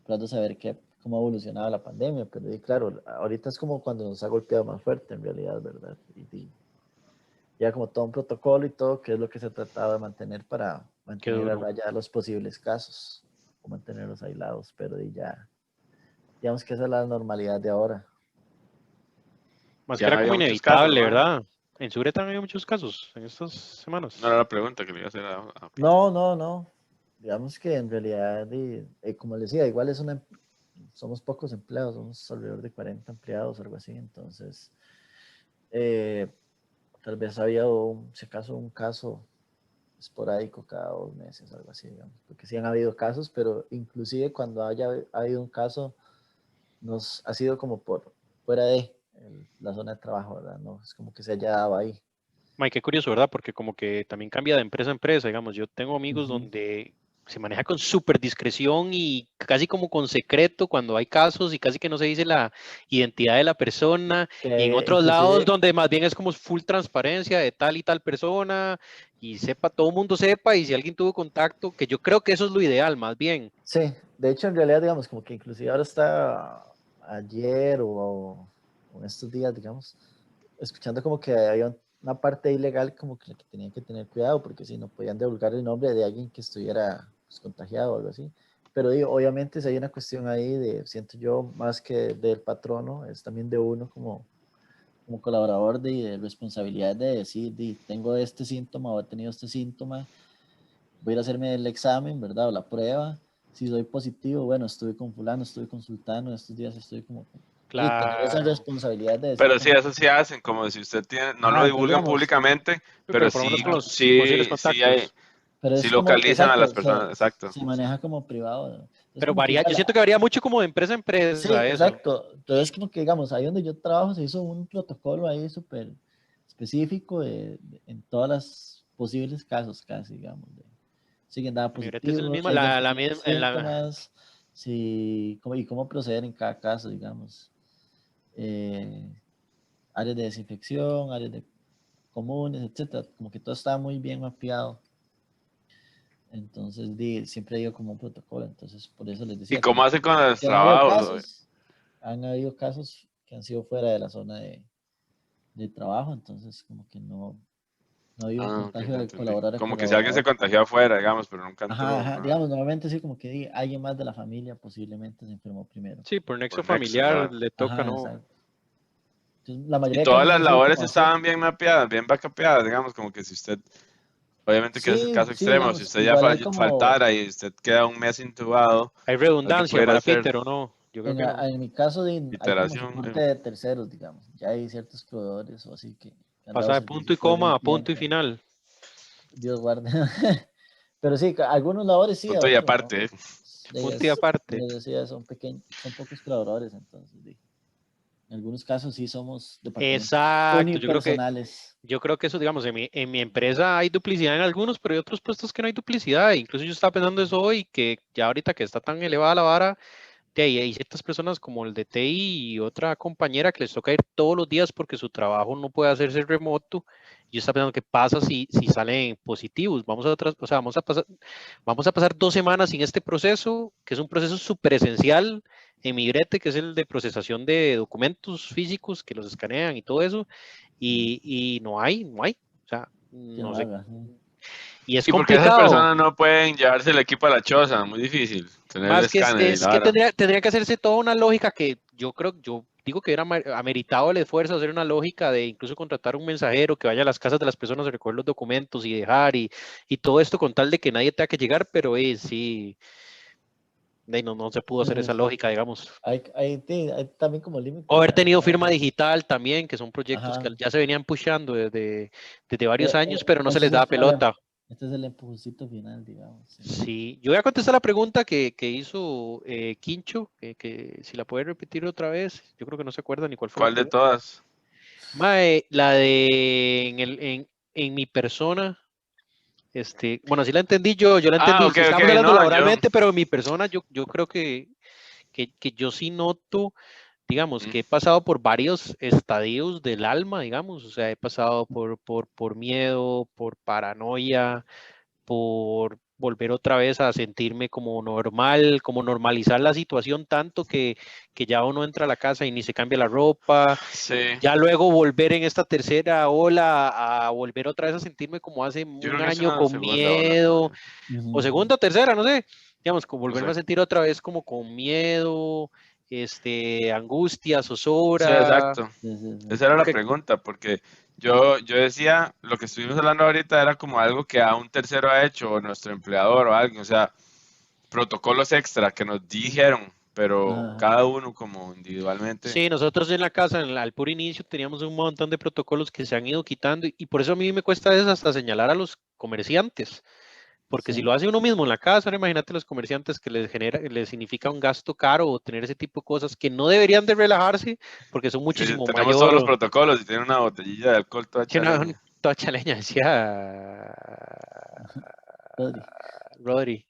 tratando de saber cómo ha evolucionado la pandemia, pero claro, ahorita es como cuando nos ha golpeado más fuerte en realidad, ¿verdad? Ya como todo un protocolo y todo, que es lo que se trataba de mantener para mantener a duro. raya los posibles casos, o mantenerlos aislados, pero ya, digamos que esa es la normalidad de ahora. Más que Ya no era como había muchos casos, inevitable, ¿no? ¿verdad? En Sure también había muchos casos en estas semanas. No era la pregunta que le iba a hacer a Peter. No. Digamos que en realidad, como les decía, igual somos pocos empleados, somos alrededor de 40 empleados, algo así, entonces tal vez había si acaso un caso esporádico cada 2 meses, algo así, digamos, porque sí han habido casos, pero inclusive cuando haya habido un caso, nos ha sido como por fuera de la zona de trabajo, ¿verdad? No es como que se haya dado ahí. Mike, qué curioso, ¿verdad? Porque como que también cambia de empresa a empresa, digamos, yo tengo amigos donde se maneja con súper discreción y casi como con secreto cuando hay casos y casi que no se dice la identidad de la persona, y en otros lados Inclusive, donde más bien es como full transparencia de tal y tal persona y todo el mundo sepa, y si alguien tuvo contacto, que yo creo que eso es lo ideal más bien. sí, de hecho en realidad digamos como que inclusive ahora está ayer o en estos días, digamos, escuchando como que había una parte ilegal como que tenían que tener cuidado porque si no podían divulgar el nombre de alguien que estuviera pues, contagiado o algo así. Pero obviamente si hay una cuestión ahí siento yo, más que del patrono, es también de uno como colaborador de responsabilidad de decir, tengo este síntoma o he tenido este síntoma, voy a ir a hacerme el examen, ¿verdad? O la prueba. Si soy positivo, bueno, estuve con fulano, estuve consultando, estos días estoy como. Y tener esa Claro, responsabilidad de decir Pero sí, como. eso sí hacen, como si usted tiene, no lo Entonces divulgan digamos, públicamente, pero pero por lo menos sí, con los posibles contactos. pero sí es como, localizan a las exacto, personas, exacto. se maneja como privado, ¿no? Es Pero como que varía, yo igual, siento que varía mucho como de empresa a sí, empresa eso. exacto. Entonces como que digamos, ahí donde yo trabajo se hizo un protocolo ahí súper específico en todas las posibles casos casi, digamos, si alguien daba Mi brete es el positivo, si mismo, alguien la tenía misma, síntomas, y cómo proceder en cada caso, digamos. Áreas de desinfección, áreas comunes, etcétera. Como que todo estaba muy bien mapeado. Entonces, siempre digo como un protocolo. Entonces, por eso les ¿Y decía, cómo como hacen con los que han habido trabajos? casos, que han sido fuera de la zona de trabajo, entonces como que no ha habido un Ah, ok, contagio ya de entendí. colaborador a Como que si alguien se colaborador. contagió afuera, digamos, pero nunca entró, Ajá, ¿no? digamos, normalmente sí como que alguien más de la familia posiblemente se enfermó primero. sí, por nexo Por nexo, familiar ¿no? le toca, Ajá, ¿no? exacto. Entonces, la Y mayoría de todas casos las han sido labores como así. estaban bien mapeadas, bien backupeadas, digamos, como que si usted, obviamente que ese es el Sí, caso sí, extremo, si digamos, usted ya igual hay como, faltara y usted queda un mes intubado, Hay alguien redundancia pudiera para hacer, Peter, ¿o no? Yo creo que no. En mi caso, hay como Iteración, soporte de terceros, digamos. Ya hay ciertos proveedores o así que han dado Pasa de servicio punto y después de un coma a punto y tiempo. final. Dios guarde. Pero sí, algunos labores sí, punto y otros no. aparte. Punto y aparte. Les decía, son pequeños, son pocos colaboradores, entonces, en algunos casos sí somos departamentos Exacto, unipersonales. yo creo que eso, digamos, en mi empresa hay duplicidad en algunos, pero hay otros puestos que no hay duplicidad. Incluso yo estaba pensando eso hoy, que ya ahorita que está tan elevada la vara, hay ciertas personas como el de TI y otra compañera que les toca ir todos los días porque su trabajo no puede hacerse remoto. Yo estaba pensando qué pasa si salen positivos. O sea, vamos a pasar 2 semanas sin este proceso, que es un proceso súper esencial en mi brete, que es el de procesación de documentos físicos que los escanean y todo eso, y no hay. O sea, Que no lo sé. haga. Sí. Y es Y porque esas complicado. personas no pueden llevarse el equipo a la choza, muy difícil. Tener el Más que escáner y es la que vara. tendría que hacerse toda una lógica que yo digo que hubiera ameritado el esfuerzo de hacer una lógica de incluso contratar un mensajero que vaya a las casas de las personas a recoger los documentos y dejar y todo esto con tal de que nadie tenga que llegar, pero sí, no se pudo Sí, hacer sí, esa sí. lógica, digamos. Hay también como O límites, haber ¿verdad? tenido firma digital también, que son proyectos que Ajá. ya se venían pushando desde varios años, pero no se Ese les es el daba problema. pelota. Este es el empujoncito final, digamos. Sí. Sí, yo voy a contestar la pregunta que hizo Quincho, que si la puede repetir otra vez, yo creo que no se acuerda ni cuál fue la ¿Cuál de pregunta. todas? Mae, la de en mi persona, bueno, sí la entendí yo la Ah, entendí, ok, si ok, estamos hablando no, yo. laboralmente, pero en mi persona yo creo que yo sí noto, digamos, Mm, que he pasado por varios estadios del alma, digamos, o sea, he pasado por miedo, por paranoia, por volver otra vez a sentirme como normal, como normalizar la situación tanto que ya uno entra a la casa y ni se cambia la ropa, sí, ya luego volver en esta tercera ola a volver otra vez a sentirme como hace yo un creo que es año una con segunda ola miedo, todavía. o Ujú. segunda o tercera, no sé, digamos, como No volverme sé. a sentir otra vez como con miedo, angustia, Sí, zozobra, exacto. Sí, sí, sí. Esa era la porque pregunta, porque yo decía, lo que estuvimos hablando ahorita era como algo que a un tercero ha hecho, o nuestro empleador o alguien, o sea, protocolos extra que nos dijeron, pero Ajá. cada uno como individualmente. sí, nosotros en la casa, al puro inicio, teníamos un montón de protocolos que se han ido quitando y por eso a mí me cuesta es hasta señalar a los comerciantes, porque si Sí. lo hace uno mismo en la casa, ahora imagínate los comerciantes que les significa un gasto caro o tener ese tipo de cosas que no deberían de relajarse porque son Sí, sí, muchísimo tenemos todos los mayor. protocolos y tiene una botellilla de alcohol toda Que una chaleña. toda chaleña decía Rodri. Rodri.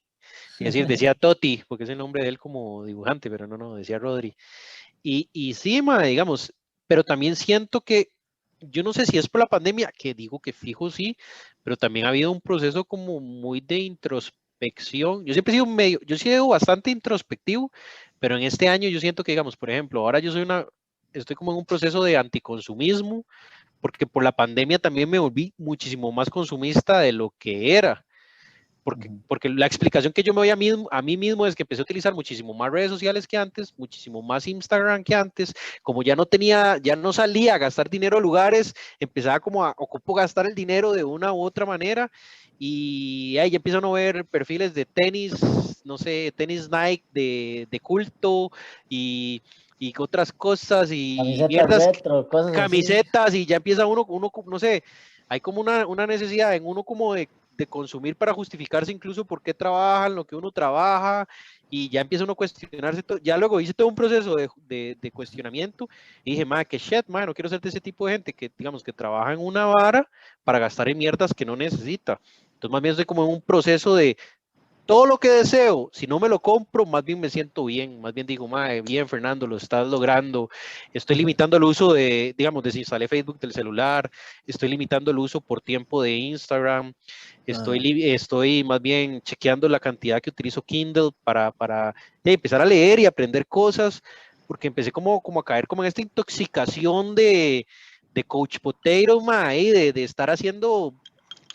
Es decir, decía Toti, porque es el nombre de él como dibujante, pero no, decía Rodri. Y sí, digamos, pero también siento que, yo no sé si es por la pandemia, que digo que fijo sí, pero también ha habido un proceso como muy de introspección. Yo siempre he sido yo he sido bastante introspectivo, pero en este año yo siento que, digamos, por ejemplo, ahora estoy como en un proceso de anticonsumismo, porque por la pandemia también me volví muchísimo más consumista de lo que era. Ujú. Porque la explicación que yo me doy a mí mismo es que empecé a utilizar muchísimo más redes sociales que antes, muchísimo más Instagram que antes, como ya no salía a gastar dinero a lugares, empezaba como ocupo gastar el dinero de una u otra manera y ahí ya empiezo a no ver perfiles de tenis, no sé, tenis Nike de culto y otras cosas y Camisetas mierdas, retro, cosas así. camisetas y ya empieza uno no sé, hay como una necesidad en uno como de consumir para justificarse incluso por qué trabajan, lo que uno trabaja, y ya empieza uno a cuestionarse, ya luego hice todo un proceso de cuestionamiento, y dije, que shit, no quiero ser de ese tipo de gente que, digamos, que trabaja en una vara para gastar en mierdas que no necesita. Entonces, más bien estoy como en un proceso de todo lo que deseo, si no me lo compro, más bien me siento bien, más bien digo, bien Fernando, lo estás logrando, estoy limitando el uso digamos, desinstalé Facebook del celular, estoy limitando el uso por tiempo de Instagram, Ajá. estoy más bien chequeando la cantidad que utilizo Kindle para empezar a leer y aprender cosas, porque empecé como a caer como en esta intoxicación de coach potato, de estar haciendo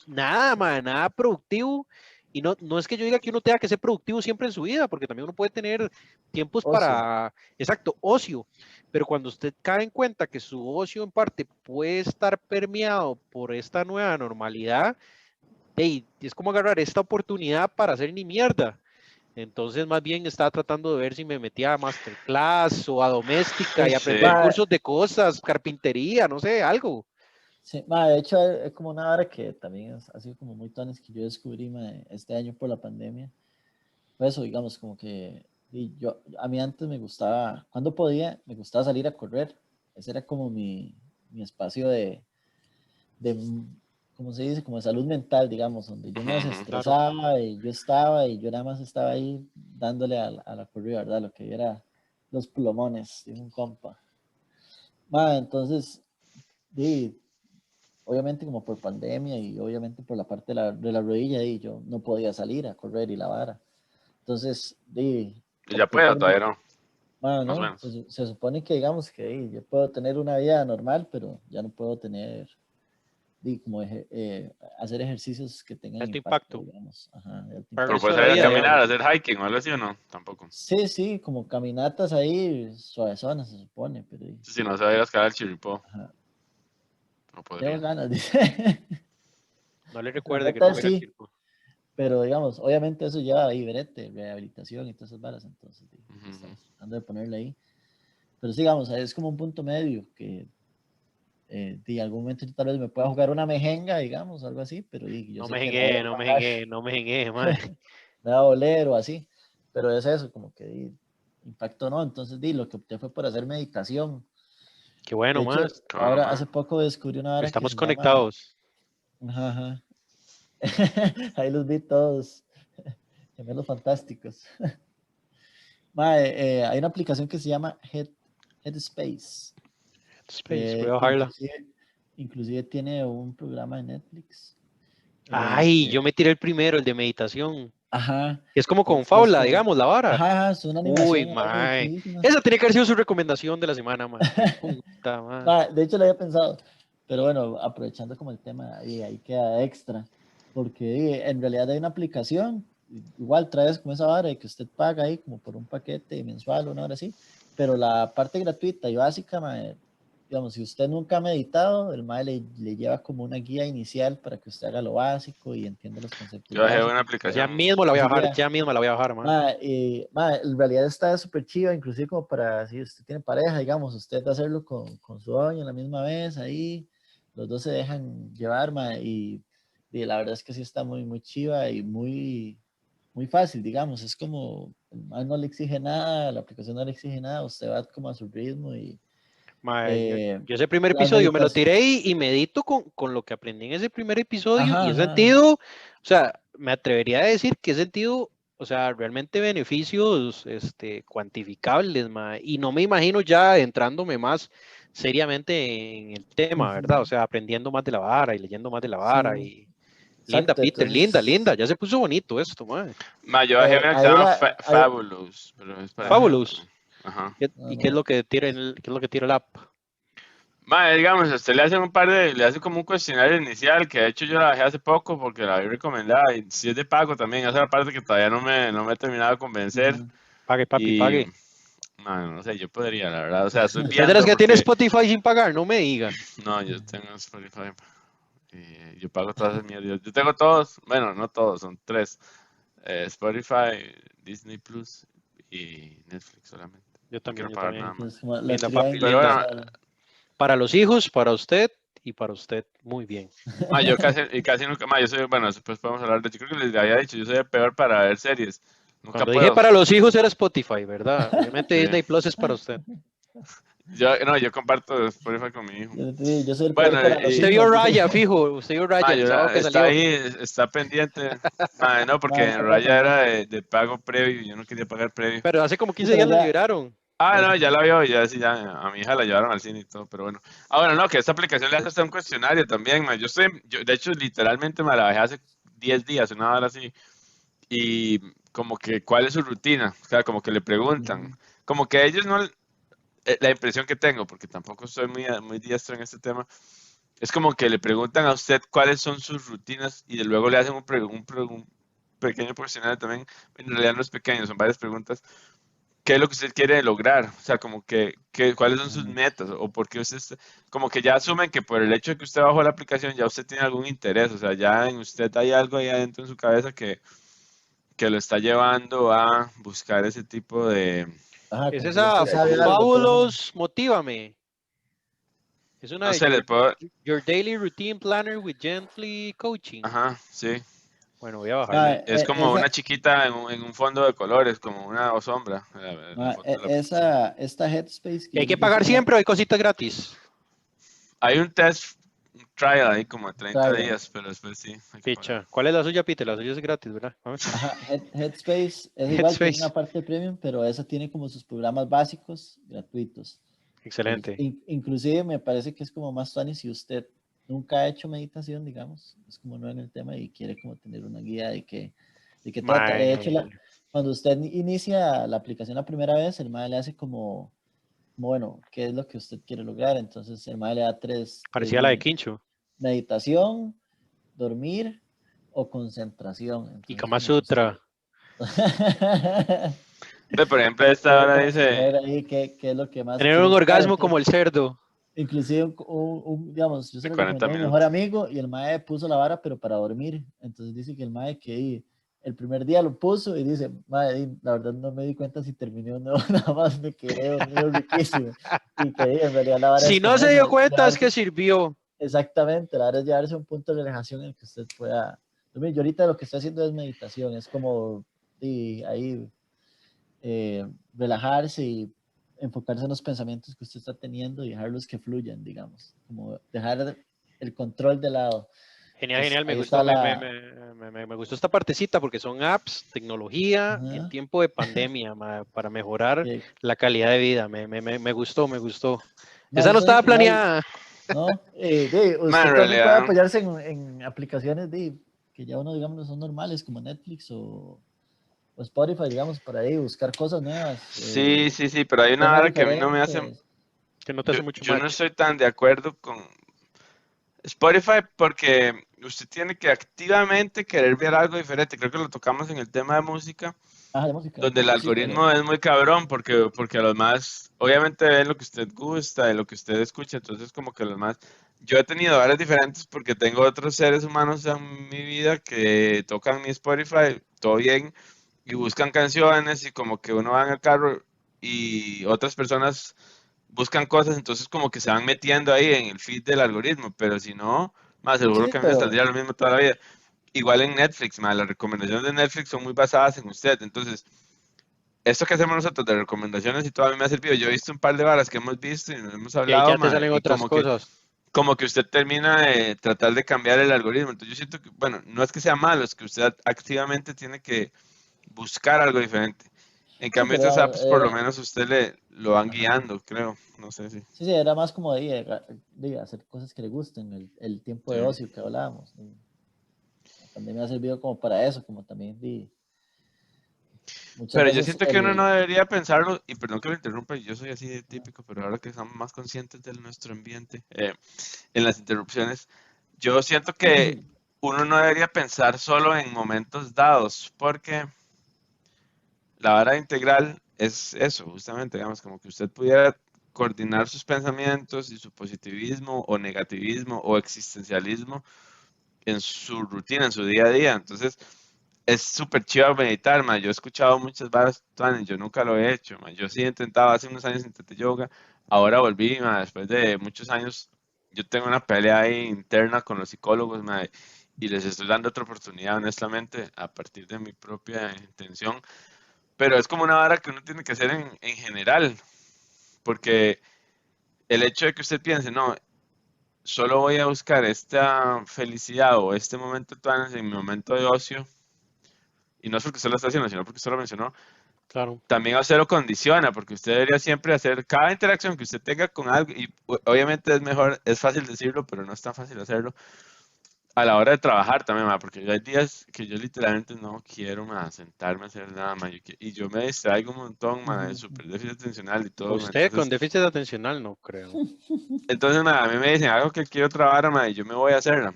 nada productivo. Y no es que yo diga que uno tenga que ser productivo siempre en su vida, porque también uno puede tener tiempos Ocio. exacto, ocio. Pero cuando usted cae en cuenta que su ocio en parte puede estar permeado por esta nueva normalidad, es como agarrar esta oportunidad para hacer ni mierda. Entonces, más bien estaba tratando de ver si me metía a Masterclass o a Doméstica y Sí. aprender cursos de cosas, carpintería, no sé, algo. Sí, de hecho es como una hora que también ha sido como muy tones que yo descubrí este año por la pandemia. Por eso, digamos, como que a mí antes me gustaba, cuando podía, me gustaba salir a correr. Ese era como mi espacio de, ¿cómo se dice? Como de salud mental, digamos, donde yo me Ujú, Claro. desestresaba y yo estaba y yo nada más estaba ahí dándole a la corrida, ¿verdad? Lo que era los plomones de un compa. Entonces, di, obviamente como por pandemia y obviamente por la parte de la rodilla, y yo no podía salir a correr y la vara. Entonces, Ya opté puedo, por, todavía no, más o no, menos. se supone que digamos que yo puedo tener una vida normal, pero ya no puedo tener, como hacer ejercicios que tengan Alto impacto, impacto digamos. Ajá, de alto para el Pero impacto. resto puedes de la salir a vida, caminar, a digamos. hacer hiking o algo así o no, tampoco. Sí, sí, como caminatas ahí suavezonas se supone, pero Si no se va a ir a escalar el Chirripó, ajá, no tengo podría. ganas, dice. No le La recuerde que no meta va a ir al sí, circo. pero digamos, obviamente eso lleva ahí brete, rehabilitación y todas esas varas, entonces Ujú. estamos tratando de ponerle ahí. Pero sí, digamos, es como un punto medio que en algún momento yo tal vez me pueda jugar una mejenga, digamos, algo así, pero yo No sé me que la voy jengué, a no me pagar, jengué, no me jengué, madre. me va a doler o así, pero es eso, como que impacto no, entonces lo que opté fue por hacer meditación. Qué De bueno, hecho, más. Qué bueno, ahora man. hace poco descubrí una hora que Estamos se llama, conectados. ajá, ajá. Ahí los vi todos, gemelos fantásticos. Hay una aplicación que se llama Headspace, Space, voy a que bajarla. inclusive tiene un programa de Netflix. Ay, Que, yo me tiré el primero, el de meditación. ajá, Es como que con es fábula, como, digamos, la vara. ajá, es una Uy, animación ahí mae. chidísima. Esa tiene que haber sido su recomendación de la semana, mae. Qué puta, mae. De hecho, lo había pensado, pero bueno, aprovechando como el tema, y ahí queda extra, porque en realidad hay una aplicación, igual traes como esa vara de que usted paga ahí como por un paquete mensual, una hora así, pero la parte gratuita y básica, digamos, si usted nunca ha meditado, el mae le lleva como una guía inicial para que usted haga lo básico y entienda los conceptos Yo bajé una básicos. Ya aplicación. mismo la voy a Así bajar, que ya mismo la voy a bajar, mae. en realidad está súper chiva, inclusive como para si usted tiene pareja, digamos, usted hacerlo con su doña a la misma vez, ahí los dos se dejan llevar, y la verdad es que sí está muy, muy chiva y muy, muy fácil, digamos, es como, el man no le exige nada, la aplicación no le exige nada, usted va como a su ritmo y Mae, eh, yo ese primer las episodio me lo meditaciones, tiré y medito con lo que aprendí en ese primer episodio ajá, y he ajá, sentido, o sea, me atrevería a decir que he sentido, o sea, realmente beneficios cuantificables, mae, y no me imagino ya entrándome más seriamente en el tema, ¿verdad? O ujú, sea, aprendiendo más de la vara y leyendo más de la vara sí, y linda, exacto, Peter, linda, entonces, linda, ya se puso bonito esto, mae. Ma, yo bajé una que se ahí llama la, ahí, Fabulous, pero es parecida, ajá, pero... Fabulous. Ajá. no, ¿Y qué es no, lo que tira qué es lo que tira el app? Ma, digamos, a usted le hacen le hace como un cuestionario inicial, que de hecho yo la bajé hace poco porque la vi recomendada, y si es de pago también, esa es la parte que todavía no me he terminado de convencer, ujú. Pague, papi, y... pague. Ma, no sé, yo podría, la verdad, o sea, estoy Usted es de las viendo que tiene porque... Spotify sin pagar, no me diga. No, yo tengo Spotify, y yo pago todas esas mierdas. Yo tengo todos, bueno, no todos, son tres. Spotify, Disney Plus y Netflix solamente. Yo No quiero también, yo pagar también. nada más. Entonces, como la Linda, papi, triángulo Pero bueno, linda. universal. Para los hijos, para usted y para usted. Muy bien. ma, yo casi nunca, ma, yo soy, bueno, después podemos hablar de, yo creo que les había dicho, yo soy el peor para ver series. Nunca Cuando dije puedo. para los hijos era Spotify, ¿verdad? Obviamente Sí. Disney Plus es para usted. Yo, no, yo comparto Spotify con mi hijo. Yo soy el peor Bueno, para los Usted y, vio hijos, Raya, dice. fijo. Usted vio Raya ma, el sábado que está salió. ahí, está pendiente. Ma, no, porque en No pasa Raya era nada. de pago previo, yo no quería pagar previo. Pero hace como Sí, 15 pero días lo ya, liberaron. Ah, ya no, se ya puede. la vio, ya sí, ya a mi hija la llevaron al cine y todo, pero bueno. Ah, bueno, no, que esta aplicación le hace hasta un cuestionario también, man. Yo de hecho literalmente me la bajé hace 10 días, una hora así, y como que cuál es su rutina, o sea, como que le preguntan, Ujú, como que ellos no, la impresión que tengo, porque tampoco soy muy diestro en este tema, es como que le preguntan a usted cuáles son sus rutinas y de luego le hacen un pequeño cuestionario también, en realidad no es pequeño, son varias preguntas qué es lo que usted quiere lograr, o sea, como cuáles son sus ujú. metas, o por qué como que ya asumen que por el hecho de que usted bajó la aplicación ya usted tiene algún interés, o sea, ya en usted hay algo ahí adentro en su cabeza que lo está llevando a buscar ese tipo de... Ajá, Es como que ya esa usted sabe algo, por lo menos. Fabulous Motívame. Es una No de sé, les puedo... Your Daily Routine Planner with Gently Coaching. Ajá, sí. Bueno, voy a bajarla. Ma, Es como una chiquita en un fondo de colores, como una sombra. La foto de la aplicación. esta Headspace Y hay yo que creo pagar es una siempre o hay cositas gratis. Hay un un trial ahí como de 30 trial. días, pero después sí, hay que pagar. Ficha. ¿Cuál es la suya, Peter? La suya es gratis, ¿verdad? A ver. Ajá, Headspace es igual, tiene una Headspace. parte premium, pero esa tiene como sus programas básicos gratuitos. Excelente. Inclusive me parece que es como más funny si usted nunca ha hecho meditación, digamos, es como no en el tema y quiere como tener una guía de qué trata. De hecho, Mae, cuando usted inicia la aplicación la primera vez, el MAE le hace como, bueno, ¿qué es lo que usted quiere lograr? Entonces el MAE le da tres parecía la de líneas: Quincho. meditación, dormir o concentración. Y Entonces, Kama como que usted... Sutra. Ve, por ejemplo, Usted esta puede hora como dice escoger ahí qué es lo que más Tener quiere un enfocar. orgasmo Entonces, como el cerdo. inclusive, digamos, yo se de lo 40 recomendé a mi mejor minutos. amigo y el mae puso la vara, pero para dormir. Entonces dice que el mae que el primer día lo puso y dice, mae, la verdad no me di cuenta si terminé o no, nada más me quedé dormido riquísimo. Y que en realidad la vara Si es no como se eso, dio cuenta es que llevarse, sirvió. exactamente, la vara es llevarse a un punto de relajación en el que usted pueda dormir. Yo ahorita lo que estoy haciendo es meditación, es como ahí relajarse y enfocarse en los pensamientos que usted está teniendo y dejarlos que fluyan, digamos, como dejar el control de lado. Genial, Entonces, genial, me ahí está gustó, la... me gustó esta partecita porque son apps, tecnología en Ajá, tiempo de pandemia para mejorar que, la calidad de vida. Me gustó, me gustó. ma, Esa no eso estaba igual, planeada. ¿no? Ma, Usted en también puede realidad, apoyarse en aplicaciones que ya uno, digamos, no son normales, como Netflix o Spotify, digamos, para ahí buscar cosas nuevas, sí, sí, sí, pero hay una temas hora que a mí no me hace... diferentes. Que no te hace mucho Yo no match. estoy tan de acuerdo con Spotify porque usted tiene que activamente querer ver algo diferente. Creo que lo tocamos en el tema de música, Ah, de música, donde el sí, pero... algoritmo es muy cabrón porque a los más, obviamente ven lo que usted gusta y lo que usted escucha, entonces como que los más, yo he tenido áreas diferentes porque tengo otros seres humanos en mi vida que tocan mi Spotify, todo bien, y buscan canciones y como que uno va en el carro y otras personas buscan cosas, entonces como que se van metiendo ahí en el feed del algoritmo, pero si no, más seguro Sí, que a mí me pero... saldría lo mismo toda la vida. Igual en Netflix, más las recomendaciones de Netflix son muy basadas en usted, entonces esto que hacemos nosotros de recomendaciones y todo a mí me ha servido. Yo he visto un par de varas que hemos visto y nos hemos Y ahí hablado, ya te mae, salen y otras cosas. como que usted termina de tratar de cambiar el algoritmo. Entonces yo siento que, bueno, no es que sea malo, es que usted activamente tiene que buscar algo diferente. En Sí, cambio, pero estas apps por lo era, menos usted lo van ajá. guiando, creo. No sé si. Sí, sí, era más como de hacer cosas que le gusten, el tiempo Sí. de ocio que hablábamos. La pandemia ha servido como para eso, como también muchas Pero yo veces siento que uno no debería pensarlo, y perdón que lo interrumpa, yo soy así de típico, pero ahora que estamos más conscientes de nuestro ambiente, en las interrupciones, yo siento que uno no debería pensar solo en momentos dados, porque la vara integral es eso, justamente, digamos, como que usted pudiera coordinar sus pensamientos y su positivismo o negativismo o existencialismo en su rutina, en su día a día. Entonces, es súper chido meditar, man. Yo he escuchado muchas varas, tuanes, yo nunca lo he hecho, man. Yo sí intentaba, hace unos años intenté yoga, ahora volví, man, después de muchos años, yo tengo una pelea ahí interna con los psicólogos, man, y les estoy dando otra oportunidad, honestamente, a partir de mi propia intención. Pero es como una vara que uno tiene que hacer en general, porque el hecho de que usted piense, no, solo voy a buscar esta felicidad o este momento tuanes en mi momento de ocio, y no es porque usted lo está haciendo, sino porque usted lo mencionó, Claro. también a usted lo condiciona, porque usted debería siempre hacer cada interacción que usted tenga con algo, y obviamente es mejor, es fácil decirlo, pero no es tan fácil hacerlo, a la hora de trabajar también, ma, porque hay días que yo literalmente no quiero sentarme a hacer nada, ma, y yo me distraigo un montón, de súper déficit atencional y todo, ma, Usted con entonces, déficit atencional, no creo. a mí me dicen algo que quiero trabajar, ma, y yo me voy a hacerla.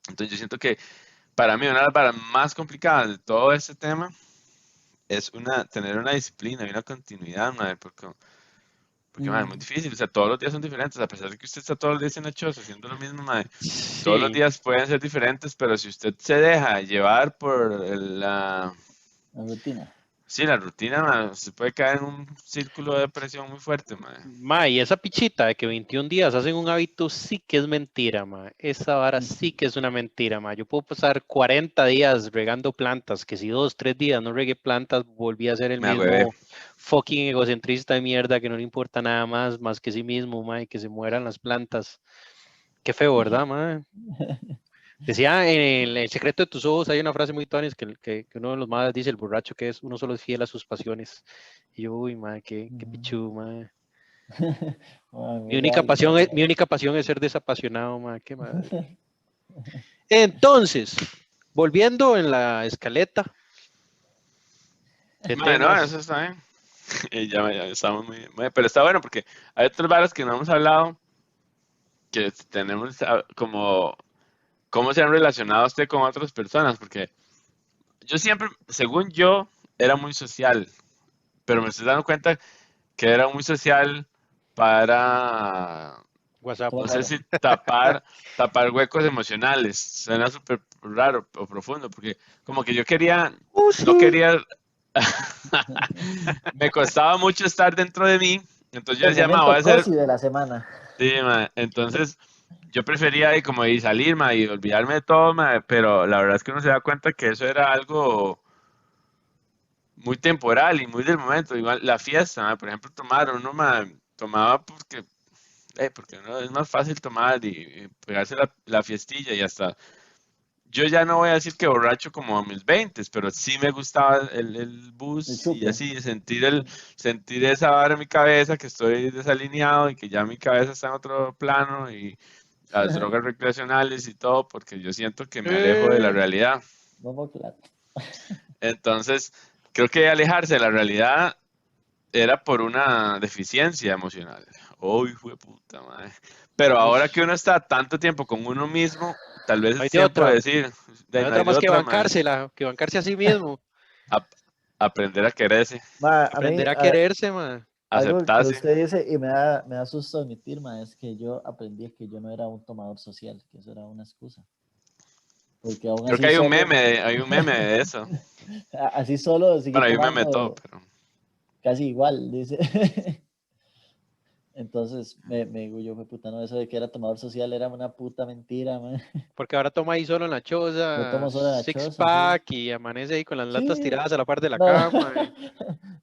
Entonces yo siento que para mí una de las varas más complicadas de todo este tema es tener una disciplina y una continuidad, madre, Porque, mae, es muy difícil, o sea, todos los días son diferentes, a pesar de que usted está todos los días en la choza haciendo lo mismo, mae, todos los Sí. días pueden ser diferentes, pero si usted se deja llevar por la rutina. Sí, la rutina, mae, se puede caer en un círculo de depresión muy fuerte, mae. Ma, y esa pichita de que 21 días hacen un hábito sí que es mentira, ma. Esa vara sí que es una mentira, ma. Yo puedo pasar 40 días regando plantas, que si 2, 3 días no regué plantas, volví a ser el Me agüevé. mismo fucking egocentrista de mierda que no le importa nada más que sí mismo, ma, y que se mueran las plantas. Qué feo, ¿verdad, ma? Decía en el secreto de tus ojos, hay una frase muy tonis que uno de los más dice, el borracho, que es uno solo es fiel a sus pasiones. Y yo, uy, ma, qué pichu, ma. Mi única pasión es ser desapasionado, ma, qué madre. Entonces, volviendo en la escaleta de Mae, no, temas, eso está bien. Y ya estamos muy bien. Mae, pero está bueno porque hay otras varas que no hemos hablado, que tenemos como cómo se han relacionado usted con otras personas, porque yo siempre, según yo, era muy social, pero me estoy dando cuenta que era muy social para, WhatsApp. no sé si tapar huecos emocionales. Suena súper raro o profundo, porque como que yo quería, no quería, me costaba mucho estar dentro de mí, entonces yo El decía, ma, momento voy a hacer, cozy de la semana. sí, ma, entonces yo prefería como ir salir, ma, y olvidarme de todo, ma, pero la verdad es que uno se da cuenta que eso era algo muy temporal y muy del momento. Igual la fiesta, ma, por ejemplo, tomar, uno ma, tomaba porque no, es más fácil tomar y pegarse la fiestilla y hasta. Yo ya no voy a decir que borracho como a mis 20, pero sí me gustaba el El bus y chupe. así, sentir esa vara en mi cabeza, que estoy desalineado y que ya mi cabeza está en otro plano y las drogas recreacionales y todo, porque yo siento que me alejo de la realidad. Vamos, claro. Entonces, creo que alejarse de la realidad era por una deficiencia emocional. Uy, fue puta madre. Pero ahora que uno está tanto tiempo con uno mismo, tal vez No hay es de tiempo de otra. decir, No hay no hay otra de más otra, man. que bancarse a sí mismo. Ap- Aprender a quererse, A mí, Aprender a quererse, ma. algo que aceptarse. usted dice y me da susto admitir, ma, es que yo aprendí que yo no era un tomador social, que eso era una excusa. Porque aún Creo que así solo, hay un meme de eso. así solo seguí Bueno, hay un meme de todo, tomando pero. casi igual, dice. Entonces me digo yo, puta, no, eso de que era tomador social era una puta mentira, man. Porque ahora toma ahí solo en la Yo choza, tomo solo en la six choza, sí. pack y amanece ahí con las latas Sí, tiradas a la parte de la no, cama.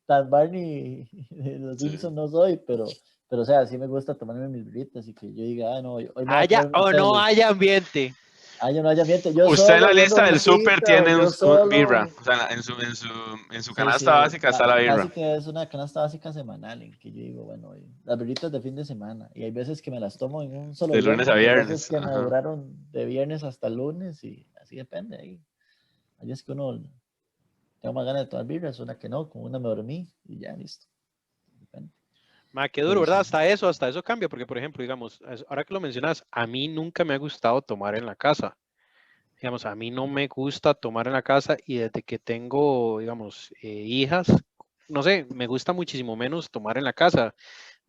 tan Barney de los Sí. Simpsons no soy, pero o sea, sí me gusta tomarme mis birritas y que yo diga, ah, no, hoy me voy a Haya tomar una o no chela. haya ambiente. Ah, yo no haya miente, yo Usted en la solo lista viendo del súper risita, o tiene yo un birra. solo. O sea, en su Sí, canasta sí, básica está la birra. casi que es una canasta básica semanal en que yo digo, bueno, las birritas de fin de semana. Y hay veces que me las tomo en un solo De lunes a bloque, hay veces viernes. que me Ajá. duraron de viernes hasta el lunes y así depende. Ahí es que uno tengo más ganas de tomar birras, una que no, con una me dormí y ya listo. Depende. Ma, qué duro, Pero ¿verdad? sí. Hasta eso cambia, porque por ejemplo, digamos, ahora que lo mencionas, a mí nunca me ha gustado tomar en la casa. Digamos, a mí no me gusta tomar en la casa y desde que tengo, digamos, hijas, no sé, me gusta muchísimo menos tomar en la casa.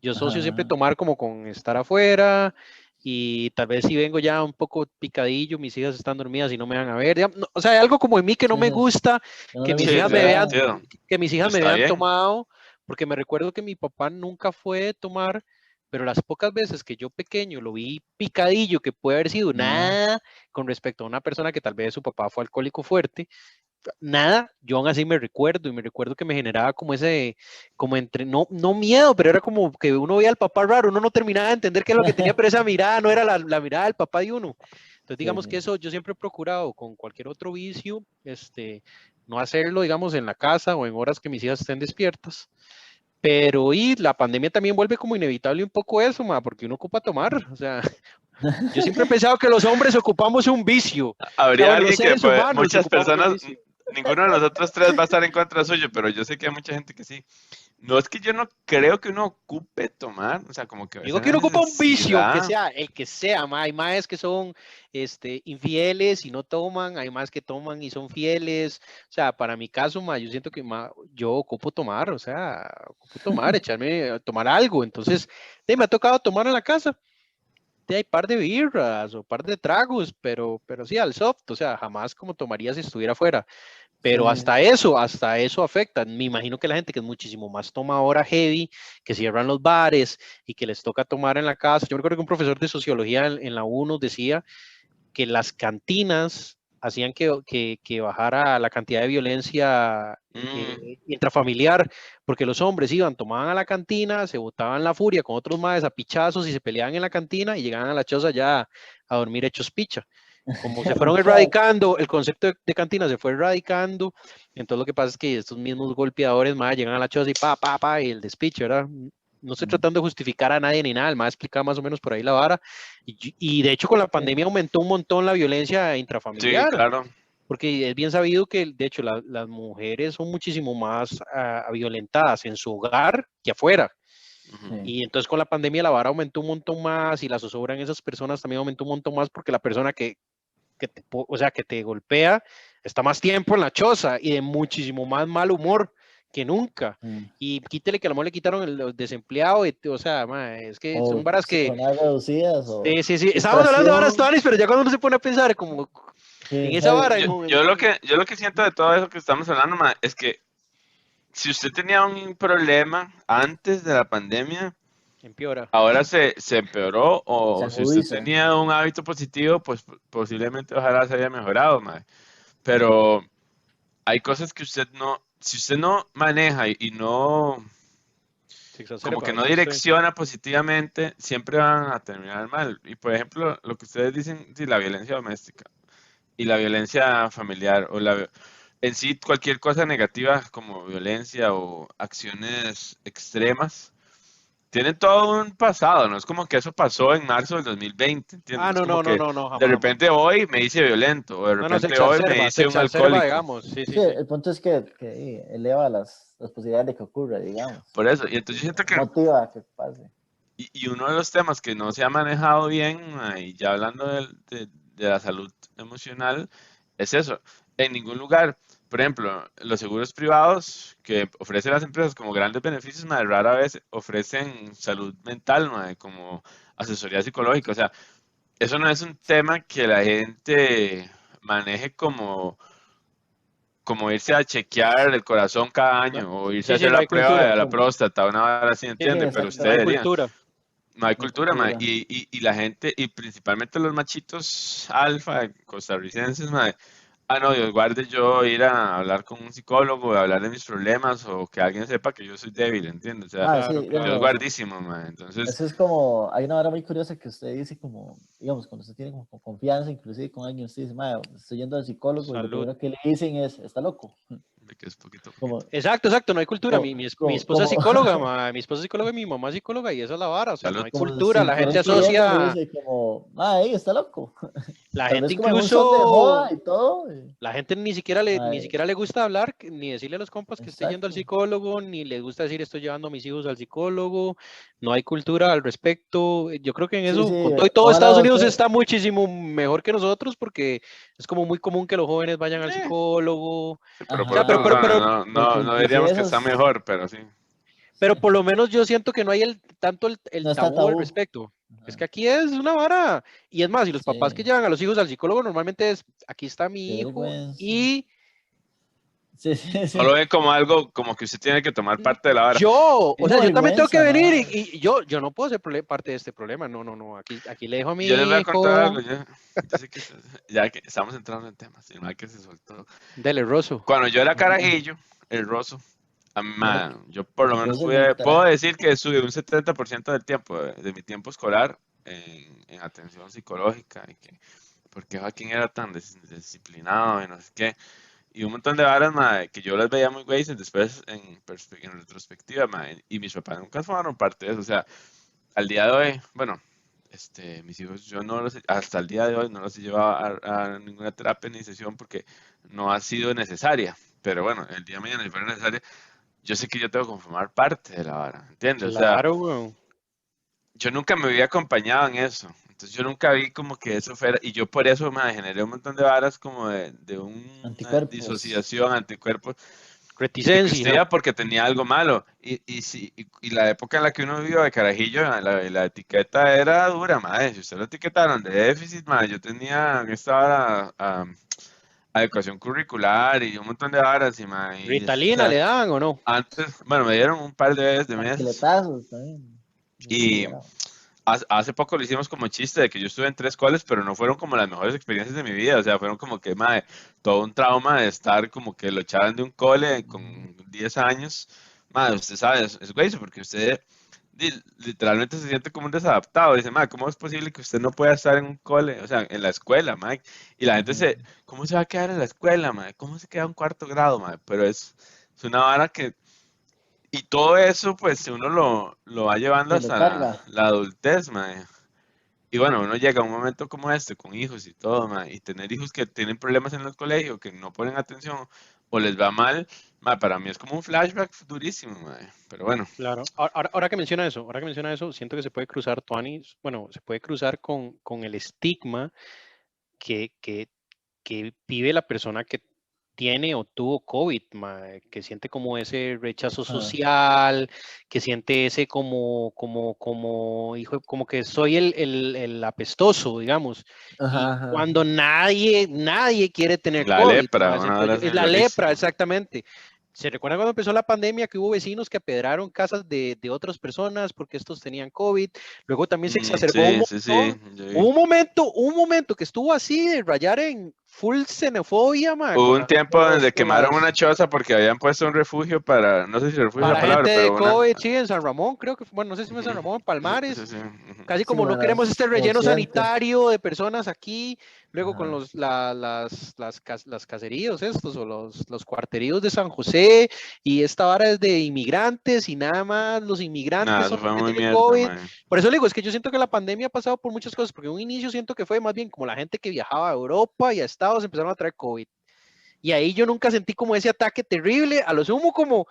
Yo asocio siempre Ajá. tomar como con estar afuera y tal vez si vengo ya un poco picadillo, mis hijas están dormidas y no me van a ver. O sea, hay algo como en mí que no Sí, me sí, sí. gusta No que le mis Sí, gusta hijas que tiene le hagan. sentido. que mis hijas me Está vean bien. tomado, porque me recuerdo que mi papá nunca fue de tomar, pero las pocas veces que yo pequeño lo vi picadillo, que puede haber sido Ajá. nada con respecto a una persona que tal vez su papá fue alcohólico fuerte, nada, yo aún así me recuerdo y me recuerdo que me generaba como ese, como entre, no miedo, pero era como que uno veía al papá raro, uno no terminaba de entender qué es lo que tenía, pero esa mirada no era la mirada del papá de uno. Entonces, Sí, digamos que sí. eso yo siempre he procurado con cualquier otro vicio, no hacerlo, digamos, en la casa o en horas que mis hijas estén despiertas. Pero y la pandemia también vuelve como inevitable un poco eso, ma, porque uno ocupa tomar. O sea, yo siempre he pensado que los hombres ocupamos un vicio. O sea, Habría bueno, los alguien que, seres humanos muchas ocupamos un personas, vicio. ninguno de nosotros tres va a estar en contra suyo, pero yo sé que hay mucha gente que sí. No es que yo no creo que uno ocupe tomar, o sea, como que Digo es que una uno ocupa un vicio, que necesidad. sea el que sea, ma. Hay más que son infieles y no toman, hay más que toman y son fieles. O sea, para mi caso, ma, yo siento que yo ocupo tomar, o sea, ocupo tomar, tomar algo. Entonces, me ha tocado tomar en la casa. Hay par de birras o par de tragos, pero sí al soft, o sea, jamás como tomaría si estuviera afuera. Pero Sí, hasta eso afecta. Me imagino que la gente que es muchísimo más toma ahora heavy, que cierran los bares y que les toca tomar en la casa. Yo recuerdo que un profesor de sociología en la U nos decía que las cantinas hacían que bajara la cantidad de violencia Mm, intrafamiliar, porque los hombres iban, tomaban a la cantina, se botaban la furia con otros maes a pichazos y se peleaban en la cantina y llegaban a la choza ya a dormir hechos picha. Como se fueron Chao. erradicando, el concepto de cantina se fue erradicando, entonces lo que pasa es que estos mismos golpeadores más llegan a la choza y pa, y el despiche, ¿verdad? No estoy tratando de justificar a nadie ni nada, el más explica más o menos por ahí la vara. Y de hecho con la Sí, pandemia aumentó un montón la violencia sí, intrafamiliar, claro. porque es bien sabido que de hecho las mujeres son muchísimo más violentadas en su hogar que afuera. Ujú. sí. Y entonces con la pandemia la vara aumentó un montón más y la zozobra en esas personas también aumentó un montón más porque la persona o sea, que te golpea está más tiempo en la choza y de muchísimo más mal humor que nunca. Mm. Y quítele que a lo mejor le quitaron el desempleado, o sea, es que son O varas que jornadas reducidas o sí. Estábamos hablando de horas, frustración. Tonis, pero ya cuando uno se pone a pensar como en Sí, esa heavy. vara, Yo lo que siento de todo eso que estamos hablando, ma, es que si usted tenía un problema antes de la pandemia, empeora. ahora se empeoró, Se o si usted agudiza. tenía un hábito positivo, pues posiblemente ojalá se haya mejorado, ma. Pero hay cosas que usted no, si usted no maneja y no, Se como que exacerba, no sí, sí. direcciona positivamente, siempre van a terminar mal. Y por ejemplo, lo que ustedes dicen, sí, la violencia doméstica y la violencia familiar, en sí cualquier cosa negativa como violencia o acciones extremas, tienen todo un pasado, no es como que eso pasó en marzo del 2020, ¿entiendes? Ah, No es no, como no, no, que no, no, de jamás, man. repente hoy me hice violento, o de No, no, repente hoy me se hice un exacerba, alcohólico. digamos, sí, Sí, sí, sí. el punto es que eleva las posibilidades de que ocurra, digamos. Por eso, y entonces yo siento que, Motiva a que pase. y uno de los temas que no se ha manejado bien, y ya hablando de la salud emocional, es eso. En ningún lugar, por ejemplo, los seguros privados que ofrecen las empresas como grandes beneficios, rara vez ofrecen salud mental, como asesoría psicológica. O sea, eso no es un tema que la gente maneje como irse a chequear el corazón cada No, año o irse a sí, sí, hacer no la hay prueba cultura. de la Como, próstata, una hora así, sí, entiende, pero No usted hay exactamente. debería. cultura. No hay No hay cultura, cultura. y la gente, y principalmente los machitos alfa costarricenses, no, Dios guarde yo ir a hablar con un psicólogo, a hablar de mis problemas, o que alguien sepa que yo soy débil, ¿entiendes? O sea, Ah, sí, Claro, Dios claro. digamos, guardísimo, entonces, eso es como, hay una hora muy curiosa que usted dice como, digamos, cuando usted tiene como confianza, inclusive con alguien, usted dice, "Mae, estoy yendo al psicólogo y lo Salud. primero que le dicen es, está loco. de que es poquito a poquito. Como, Exacto, no hay cultura. como, Mi como, esposa es como, psicóloga, mi esposa es psicóloga y mi mamá es psicóloga y esa es la vara, o sea, no Salud. hay como cultura, si fuera un cliente, le dice como, ay, está loco. la Tal gente vez como en un son de moda incluso, y todo. la gente ni Mae, siquiera le gusta hablar, ni decirle a los compas que esté yendo al exacto. psicólogo, ni les gusta decir estoy llevando a mis hijos al psicólogo, no hay cultura al respecto. Yo creo que en Sí, eso, sí, con todo y todo, ojalá Estados Unidos doctor. está muchísimo mejor que nosotros porque es como muy común que los jóvenes vayan al Eh, psicólogo. O sí, pero por sea, otro Ajá, lado, no, porque no inclusive diríamos que está esos, mejor, pero sí. pero por lo menos yo siento que no hay tanto el no está tabú al tabú. respecto. Es Ajá, que aquí es una vara. Y es más, y los papás que sí, llevan a los hijos al psicólogo normalmente es, aquí está qué mi hijo vergüenza. y Sí, sí, No lo sí. ven como algo, como que usted tiene que tomar parte de la vara. Y o sea, no yo también tengo que vergüenza, venir mae. y yo no puedo ser parte de este problema. No. Aquí le dejo a Y yo les voy mi a contar hijo. algo, yo sé que ya que estamos entrando en temas, sino que se soltó. Dele, Rosso. Cuando yo era Ajá. carajillo, el roso, Bueno, yo por lo el menos rosa es mi puedo traje. decir que estuve un 70% del tiempo, de mi tiempo escolar, en atención psicológica, porque Joaquín era tan disciplinado y no sé qué. Y un montón de varas, que yo las veía muy güeyes después en retrospectiva, y mis papás nunca formaron parte de eso. O sea, al día de hoy, bueno, mis hijos, yo no los, hasta el día de hoy no los he llevado a ninguna terapia ni sesión porque no ha sido necesaria. Pero bueno, el día de mañana, si fuera necesaria, yo sé que yo tengo que formar parte de la vara, ¿entiendes? O sea, Claro, weón. yo nunca me había acompañado en eso. Entonces yo nunca vi como que eso fuera, y yo por eso me generé un montón de varas como de una Anticuerpos. disociación, anticuerpos, de que usted Reticencia. iba porque tenía algo malo. Y la época en la que uno vivió de carajillo, la etiqueta era dura, madre. Si usted lo etiquetaron de déficit, madre, yo tenía esta vara, adecuación curricular y un montón de varas, y, madre, o ¿Ritalina le sea, dan o no? antes, bueno, me dieron un par de veces de meses. Marqueletazos también. Sí, Y bravo. hace poco lo hicimos como chiste de que yo estuve en 3 coles, pero no fueron como las mejores experiencias de mi vida. O sea, fueron como que, madre, todo un trauma de estar como que lo echaran de un cole con 10 años. Madre, usted sabe, es güey, porque usted literalmente se siente como un desadaptado. Dice, madre, ¿cómo es posible que usted no pueda estar en un cole, o sea, en la escuela, madre? Y la gente Ujú. ¿cómo se va a quedar en la escuela, madre? ¿Cómo se queda en 4º grado, madre? Pero es una vara que y todo eso, pues uno lo va llevando Se lo hasta carga. la adultez, mae. Y bueno, uno llega a un momento como este, con hijos y todo, mae, y tener hijos que tienen problemas en el colegio, que no ponen atención o les va mal, mae, para mí es como un flashback durísimo, mae. Pero bueno, Claro. Ahora que menciona eso, siento que se puede cruzar, Tuanis, bueno, se puede cruzar con el estigma que, que, que vive la persona que tiene o tuvo COVID, mae, que siente como ese rechazo Ajá. social, que siente ese hijo, como que soy el apestoso, digamos. Ajá, Y ajá. cuando nadie quiere tener la COVID, lepra, mae, una siento hora yo, así es la lepra, rarísima. exactamente. ¿Se recuerda cuando empezó la pandemia que hubo vecinos que apedraron casas de otras personas porque estos tenían COVID? Luego también se exacerbó un Sí, sí, sí, montón. yo vi. Un momento que estuvo así de rayar en full xenofobia, ma, Hubo con, un las, con, tiempo los, donde con quemaron una las, choza porque habían puesto un refugio para, no sé si refugio es la para palabra, gente de pero una... COVID, sí, en San Ramón, creo que, bueno, no sé si fue en San Ujú. Ramón, en Sí, Palmares. sí, ujú. Casi Sí, como como no en queremos este en relleno Occidente. sanitario de personas aquí, luego con Ajá. las caseríos estos o los cuarteríos de San José y esta vara es de inmigrantes y nada más los Nada, inmigrantes eso son los fue que muy tienen mierda, COVID. man. Por eso le digo, es que yo siento que la pandemia ha pasado por muchas cosas, porque en un inicio siento que fue más bien como la gente que viajaba a Europa y a Estados empezaron a traer COVID. Y ahí yo nunca sentí como ese ataque terrible, a lo sumo como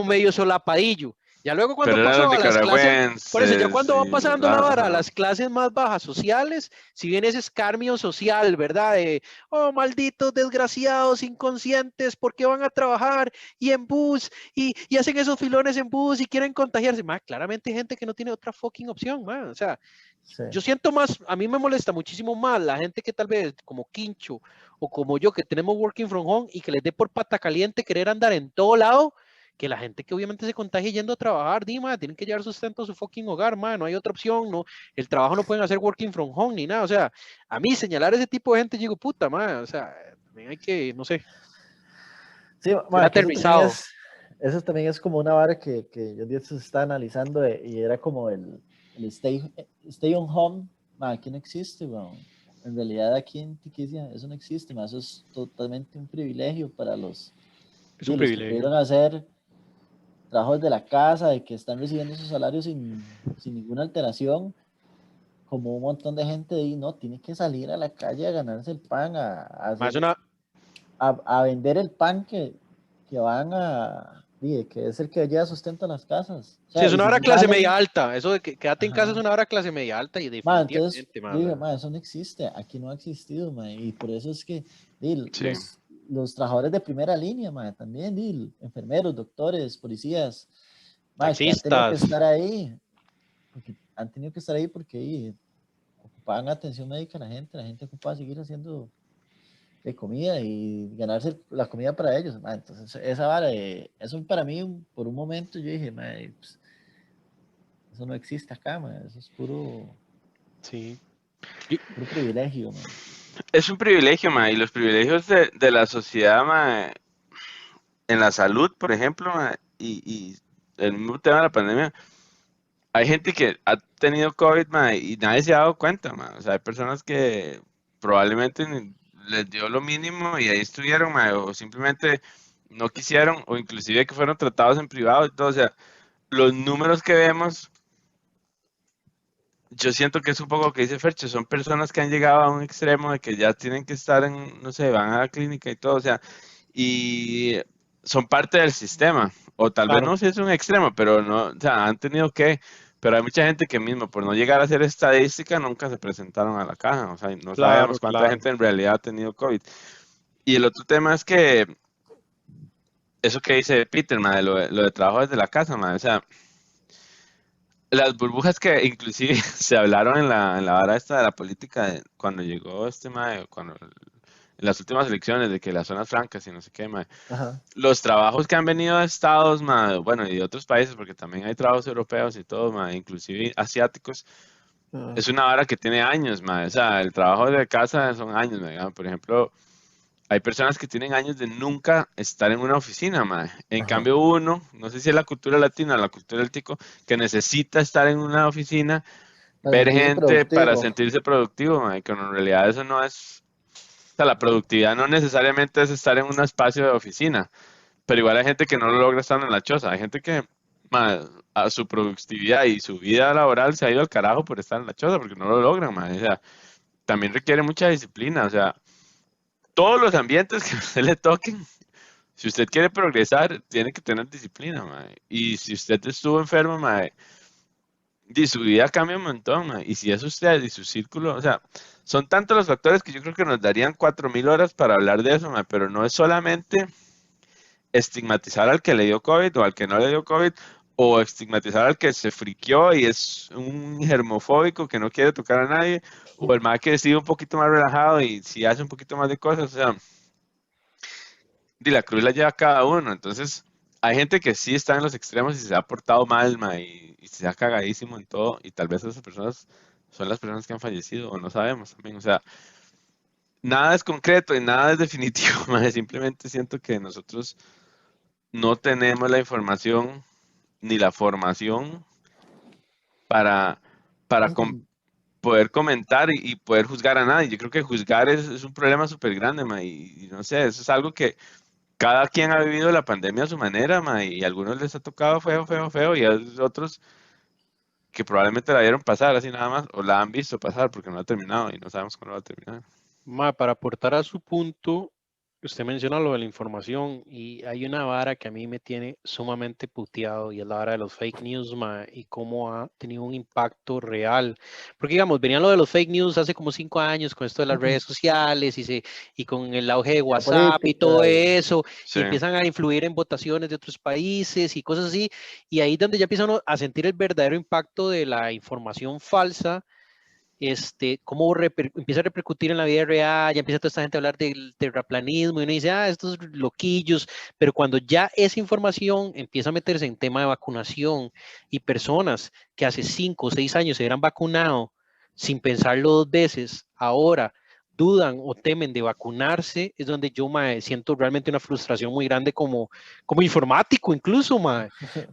medio solapadillo. Ya luego cuando Pero eran los pasó a las clases, por eso ya nicaragüenses cuando va y los... pasando la vara a Ajá. las clases más bajas sociales, si bien ese escarmio social, ¿verdad? De, oh, malditos desgraciados, inconscientes, ¿por qué van a trabajar y en bus y hacen esos filones en bus y quieren contagiarse? Más claramente hay gente que no tiene otra fucking opción, man. O sea, Sí. yo siento más, a mí me molesta muchísimo más la gente que tal vez como Quincho o como yo que tenemos working from home y que les dé por pata caliente querer andar en todo lado, que la gente que obviamente se contagie yendo a trabajar, Dima, tienen que llevar sustento a su fucking hogar, man, no hay otra opción, no, el trabajo no pueden hacer working from home ni nada, o sea, a mí señalar ese tipo de gente, yo digo, puta, man, o sea, también hay que, no sé, Sí, ser ma, que aterrizado. eso también es como una vara que yo día se está analizando y era como el stay on home, ma, aquí no existe, weón. En realidad aquí en Tiquicia eso no existe, ma, eso es totalmente un privilegio para Es un los que privilegio. pudieron hacer trabajos de la casa, de que están recibiendo sus salarios sin ninguna alteración, como un montón de gente y no, tiene que salir a la calle a ganarse el pan, a Más hacer una, a vender el pan que van que es el que lleva sustento a las casas. O sí, sea, es y una si hora no clase media salen, alta, eso de que quédate en casa es ajá. una hora clase media alta y Entonces, definitivamente, yo más, digo, eso no existe, aquí no ha existido, ma, y por eso es que Sí. los trabajadores de primera línea, ma, también, enfermeros, doctores, policías, ma, que han tenido que taxistas. estar ahí, porque han tenido que estar ahí porque ocupaban atención médica a la gente ocupaba seguir haciendo de comida y ganarse la comida para ellos. Ma, entonces, esa vara, eso para mí, por un momento, yo dije, ma, pues, eso no existe acá, ma, eso es Sí. puro privilegio. Ma. Es un privilegio, ma, y los privilegios de la sociedad, ma, en la salud, por ejemplo, ma, y el mismo tema de la pandemia, hay gente que ha tenido COVID, ma, y nadie se ha dado cuenta, ma. O sea, hay personas que probablemente les dio lo mínimo y ahí estuvieron, ma, o simplemente no quisieron, o inclusive que fueron tratados en privado y todo. O sea, los números que vemos yo siento que es un poco lo que dice Fercho, son personas que han llegado a un extremo de que ya tienen que estar en, no sé, van a la clínica y todo, o sea, y son parte del sistema, o tal vez Claro, no sé si es un extremo, pero no, o sea, han tenido que, pero hay mucha gente que mismo por no llegar a ser estadística nunca se presentaron a la caja, o sea, no claro, sabemos cuánta claro. gente en realidad ha tenido COVID. Y el otro tema es que, eso que dice Peter, madre, lo de trabajo desde la casa, madre, o sea, las burbujas que inclusive se hablaron en la vara esta de la política cuando llegó este mae, cuando en las últimas elecciones de que las zonas francas y no sé qué, mae. Ajá. Los trabajos que han venido de estados, mae, bueno, y de otros países, porque también hay trabajos europeos y todo, mae, inclusive asiáticos, Ah, es una vara que tiene años, mae. O sea, el trabajo de casa son años, mae. Digamos, por ejemplo, hay personas que tienen años de nunca estar en una oficina, mae. En ajá. cambio, uno, no sé si es la cultura latina o la cultura del tico, que necesita estar en una oficina, Para ver sentirse gente para productivo. sentirse productivo, mae, que en realidad eso no es, o sea, la productividad no necesariamente es estar en un espacio de oficina, pero igual hay gente que no lo logra estando en la choza, hay gente que, mae, a su productividad y su vida laboral se ha ido al carajo por estar en la choza, porque no lo logran, mae. O sea, también requiere mucha disciplina, o sea, todos los ambientes que a usted le toquen, si usted quiere progresar, tiene que tener disciplina, mae. Y si usted estuvo enfermo, mae, y su vida cambia un montón, mae. Y si es usted y su círculo, o sea, son tantos los factores que yo creo que nos darían 4000 horas para hablar de eso, mae, pero no es solamente estigmatizar al que le dio COVID o al que no le dio COVID, o estigmatizar al que se friqueó y es un germofóbico que no quiere tocar a nadie, o el más que sigue un poquito más relajado y si hace un poquito más de cosas, o sea, y la cruz la lleva cada uno, entonces hay gente que sí está en los extremos y se ha portado mal, ma, y se ha cagadísimo en todo, y tal vez esas personas son las personas que han fallecido, o no sabemos también, o sea, nada es concreto y nada es definitivo, ma, simplemente siento que nosotros no tenemos la información ni la formación para, para poder comentar y poder juzgar a nadie. Yo creo que juzgar es un problema súper grande, ma, y no sé, eso es algo que cada quien ha vivido la pandemia a su manera, ma, y a algunos les ha tocado feo, feo, feo, y a otros que probablemente la vieron pasar así nada más, o la han visto pasar porque no ha terminado y no sabemos cuándo va a terminar. Ma, para aportar a su punto, usted menciona lo de la información y hay una vara que a mí me tiene sumamente puteado y es la vara de los fake news, ma, y cómo ha tenido un impacto real. Porque digamos, venían lo de los fake news hace como 5 años con esto de las redes sociales y con el auge de La WhatsApp y todo política y... eso, Sí. y empiezan a influir en votaciones de otros países y cosas así, y ahí es donde ya empiezan a sentir el verdadero impacto de la información falsa, cómo empieza a repercutir en la vida real, ya empieza toda esta gente a hablar del terraplanismo y uno dice, estos loquillos, pero cuando ya esa información empieza a meterse en tema de vacunación y personas que hace 5 o 6 años se hubieran vacunado sin pensarlo 2 veces, ahora dudan o temen de vacunarse, es donde yo siento realmente una frustración muy grande como informático incluso,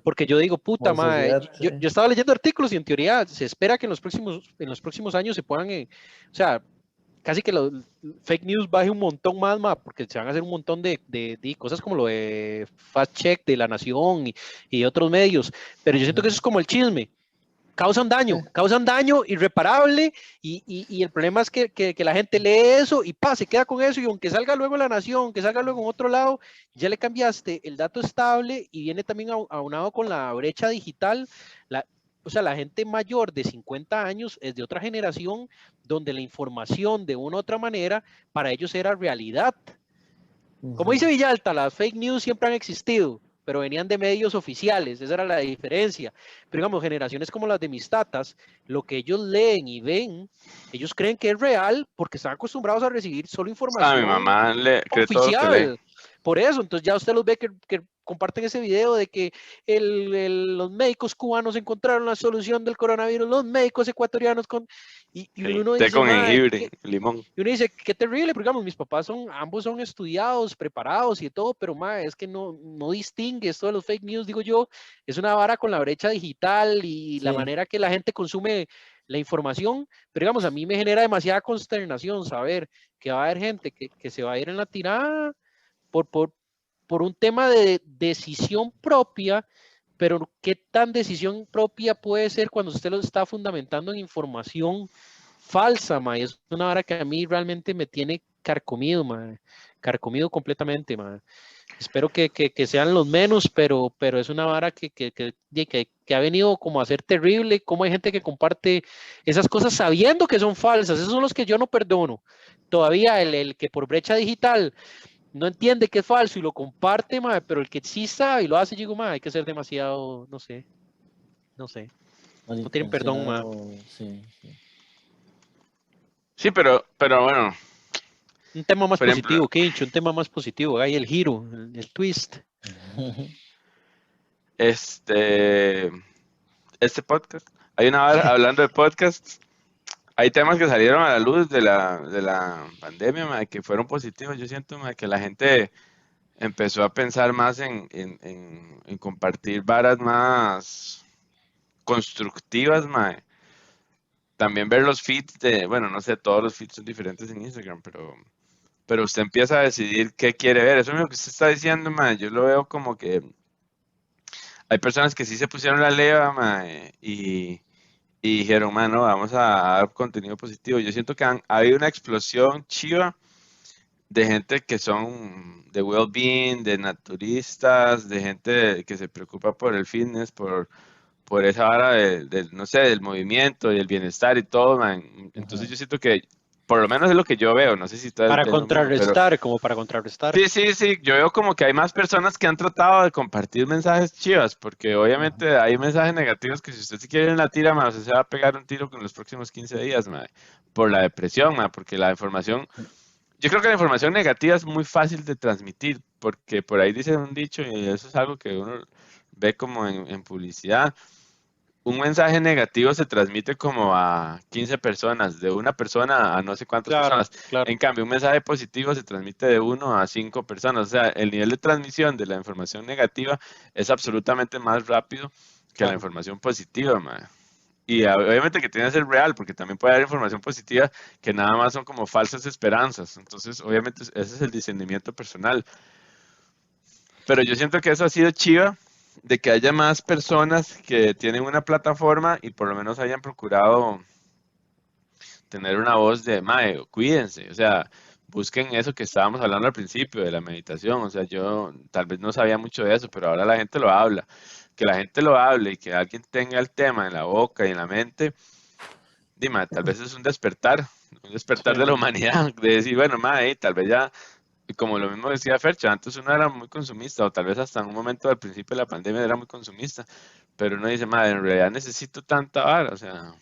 porque yo digo, puta, Como sociedad, sí. yo estaba leyendo artículos y en teoría se espera que en los próximos años se puedan, o sea, casi que los fake news baje un montón más, porque se van a hacer un montón de cosas como lo de Fact Check de La Nación y otros medios, pero yo siento que eso es como el chisme. Causan daño irreparable y el problema es que la gente lee eso y se queda con eso y aunque salga luego en La Nación, que salga luego en otro lado, ya le cambiaste el dato estable y viene también aunado con la brecha digital. O sea, la gente mayor de 50 años es de otra generación donde la información de una u otra manera para ellos era realidad. Como dice Villalta, las fake news siempre han existido, pero venían de medios oficiales, esa era la diferencia. Pero digamos, generaciones como las de mis tatas, lo que ellos leen y ven, ellos creen que es real porque están acostumbrados a recibir solo Mi información mamá le cree todo lo que lee. oficial. Por eso, entonces ya usted los ve que comparten ese video de que los médicos cubanos encontraron la solución del coronavirus, los médicos ecuatorianos y Sí, uno té dice, con mae, jengibre, limón. y uno dice, qué terrible, porque digamos, mis papás ambos son estudiados, preparados y todo, pero es que no distingue esto de los fake news, digo yo, es una vara con la brecha digital y la Sí. manera que la gente consume la información, pero digamos, a mí me genera demasiada consternación saber que va a haber gente que se va a ir en la tirada por un tema de decisión propia pero ¿qué tan decisión propia puede ser cuando usted lo está fundamentando en información falsa, mae? Es una vara que a mí realmente me tiene carcomido, mae. Carcomido completamente, mae. Espero que sean los menos, pero es una vara que ha venido como a ser terrible, como hay gente que comparte esas cosas sabiendo que son falsas. Esos son los que yo no perdono. Todavía el que por brecha digital no entiende que es falso y lo comparte, mae, pero el que sí sabe y lo hace, digo, mae, hay que ser demasiado, no sé, no tienen perdón, mae. Malintencionado, sí, sí. Sí, pero bueno, Un tema más por ejemplo, positivo, Kencho, un tema más positivo, hay el giro, el twist. este, este podcast, hay una hora hablando de podcasts, hay temas que salieron a la luz de la pandemia, mae, que fueron positivos. Yo siento, mae, que la gente empezó a pensar más en compartir varas más constructivas, mae. También ver los feeds bueno, no sé, todos los feeds son diferentes en Instagram, pero usted empieza a decidir qué quiere ver. Eso mismo que usted está diciendo, mae, yo lo veo como que hay personas que sí se pusieron la leva, mae, y dijeron, mano, vamos a dar contenido positivo. Yo siento que ha habido una explosión chiva de gente que son de well-being, de naturistas, de gente que se preocupa por el fitness, por esa vara no sé, del movimiento y el bienestar y todo, man. Entonces Ajá. yo siento que, por lo menos es lo que yo veo, no sé si ustedes Para ven lo mismo, pero contrarrestar, como para contrarrestar. sí, sí, sí, yo veo como que hay más personas que han tratado de compartir mensajes chivas, porque Ajá. obviamente hay mensajes negativos que si usted se quiere ir en la tira, man, usted se va a pegar un tiro con los próximos 15 días, man, por la depresión, man, porque la información, yo creo que la información negativa es muy fácil de transmitir, porque por ahí dice un dicho, y eso es algo que uno ve como en publicidad, un mensaje negativo se transmite como a 15 personas, de una persona a no sé cuántas Claro, personas. claro. En cambio, un mensaje positivo se transmite de 1 a 5 personas. O sea, el nivel de transmisión de la información negativa es absolutamente más rápido que la Claro. información positiva, mae. Y obviamente que tiene que ser real, porque también puede haber información positiva que nada más son como falsas esperanzas. Entonces, obviamente, ese es el discernimiento personal. Pero yo siento que eso ha sido chiva, de que haya más personas que tienen una plataforma y por lo menos hayan procurado tener una voz de, mae, cuídense, o sea, busquen eso que estábamos hablando al principio de la meditación, o sea, yo tal vez no sabía mucho de eso, pero ahora la gente lo habla, que la gente lo hable y que alguien tenga el tema en la boca y en la mente, dime, tal vez es un despertar Sí, de la humanidad, de decir, bueno, mae, tal vez ya y como lo mismo decía Fercha, antes uno era muy consumista, o tal vez hasta en un momento al principio de la pandemia era muy consumista, pero uno dice, madre, en realidad necesito tanta vara, o sea,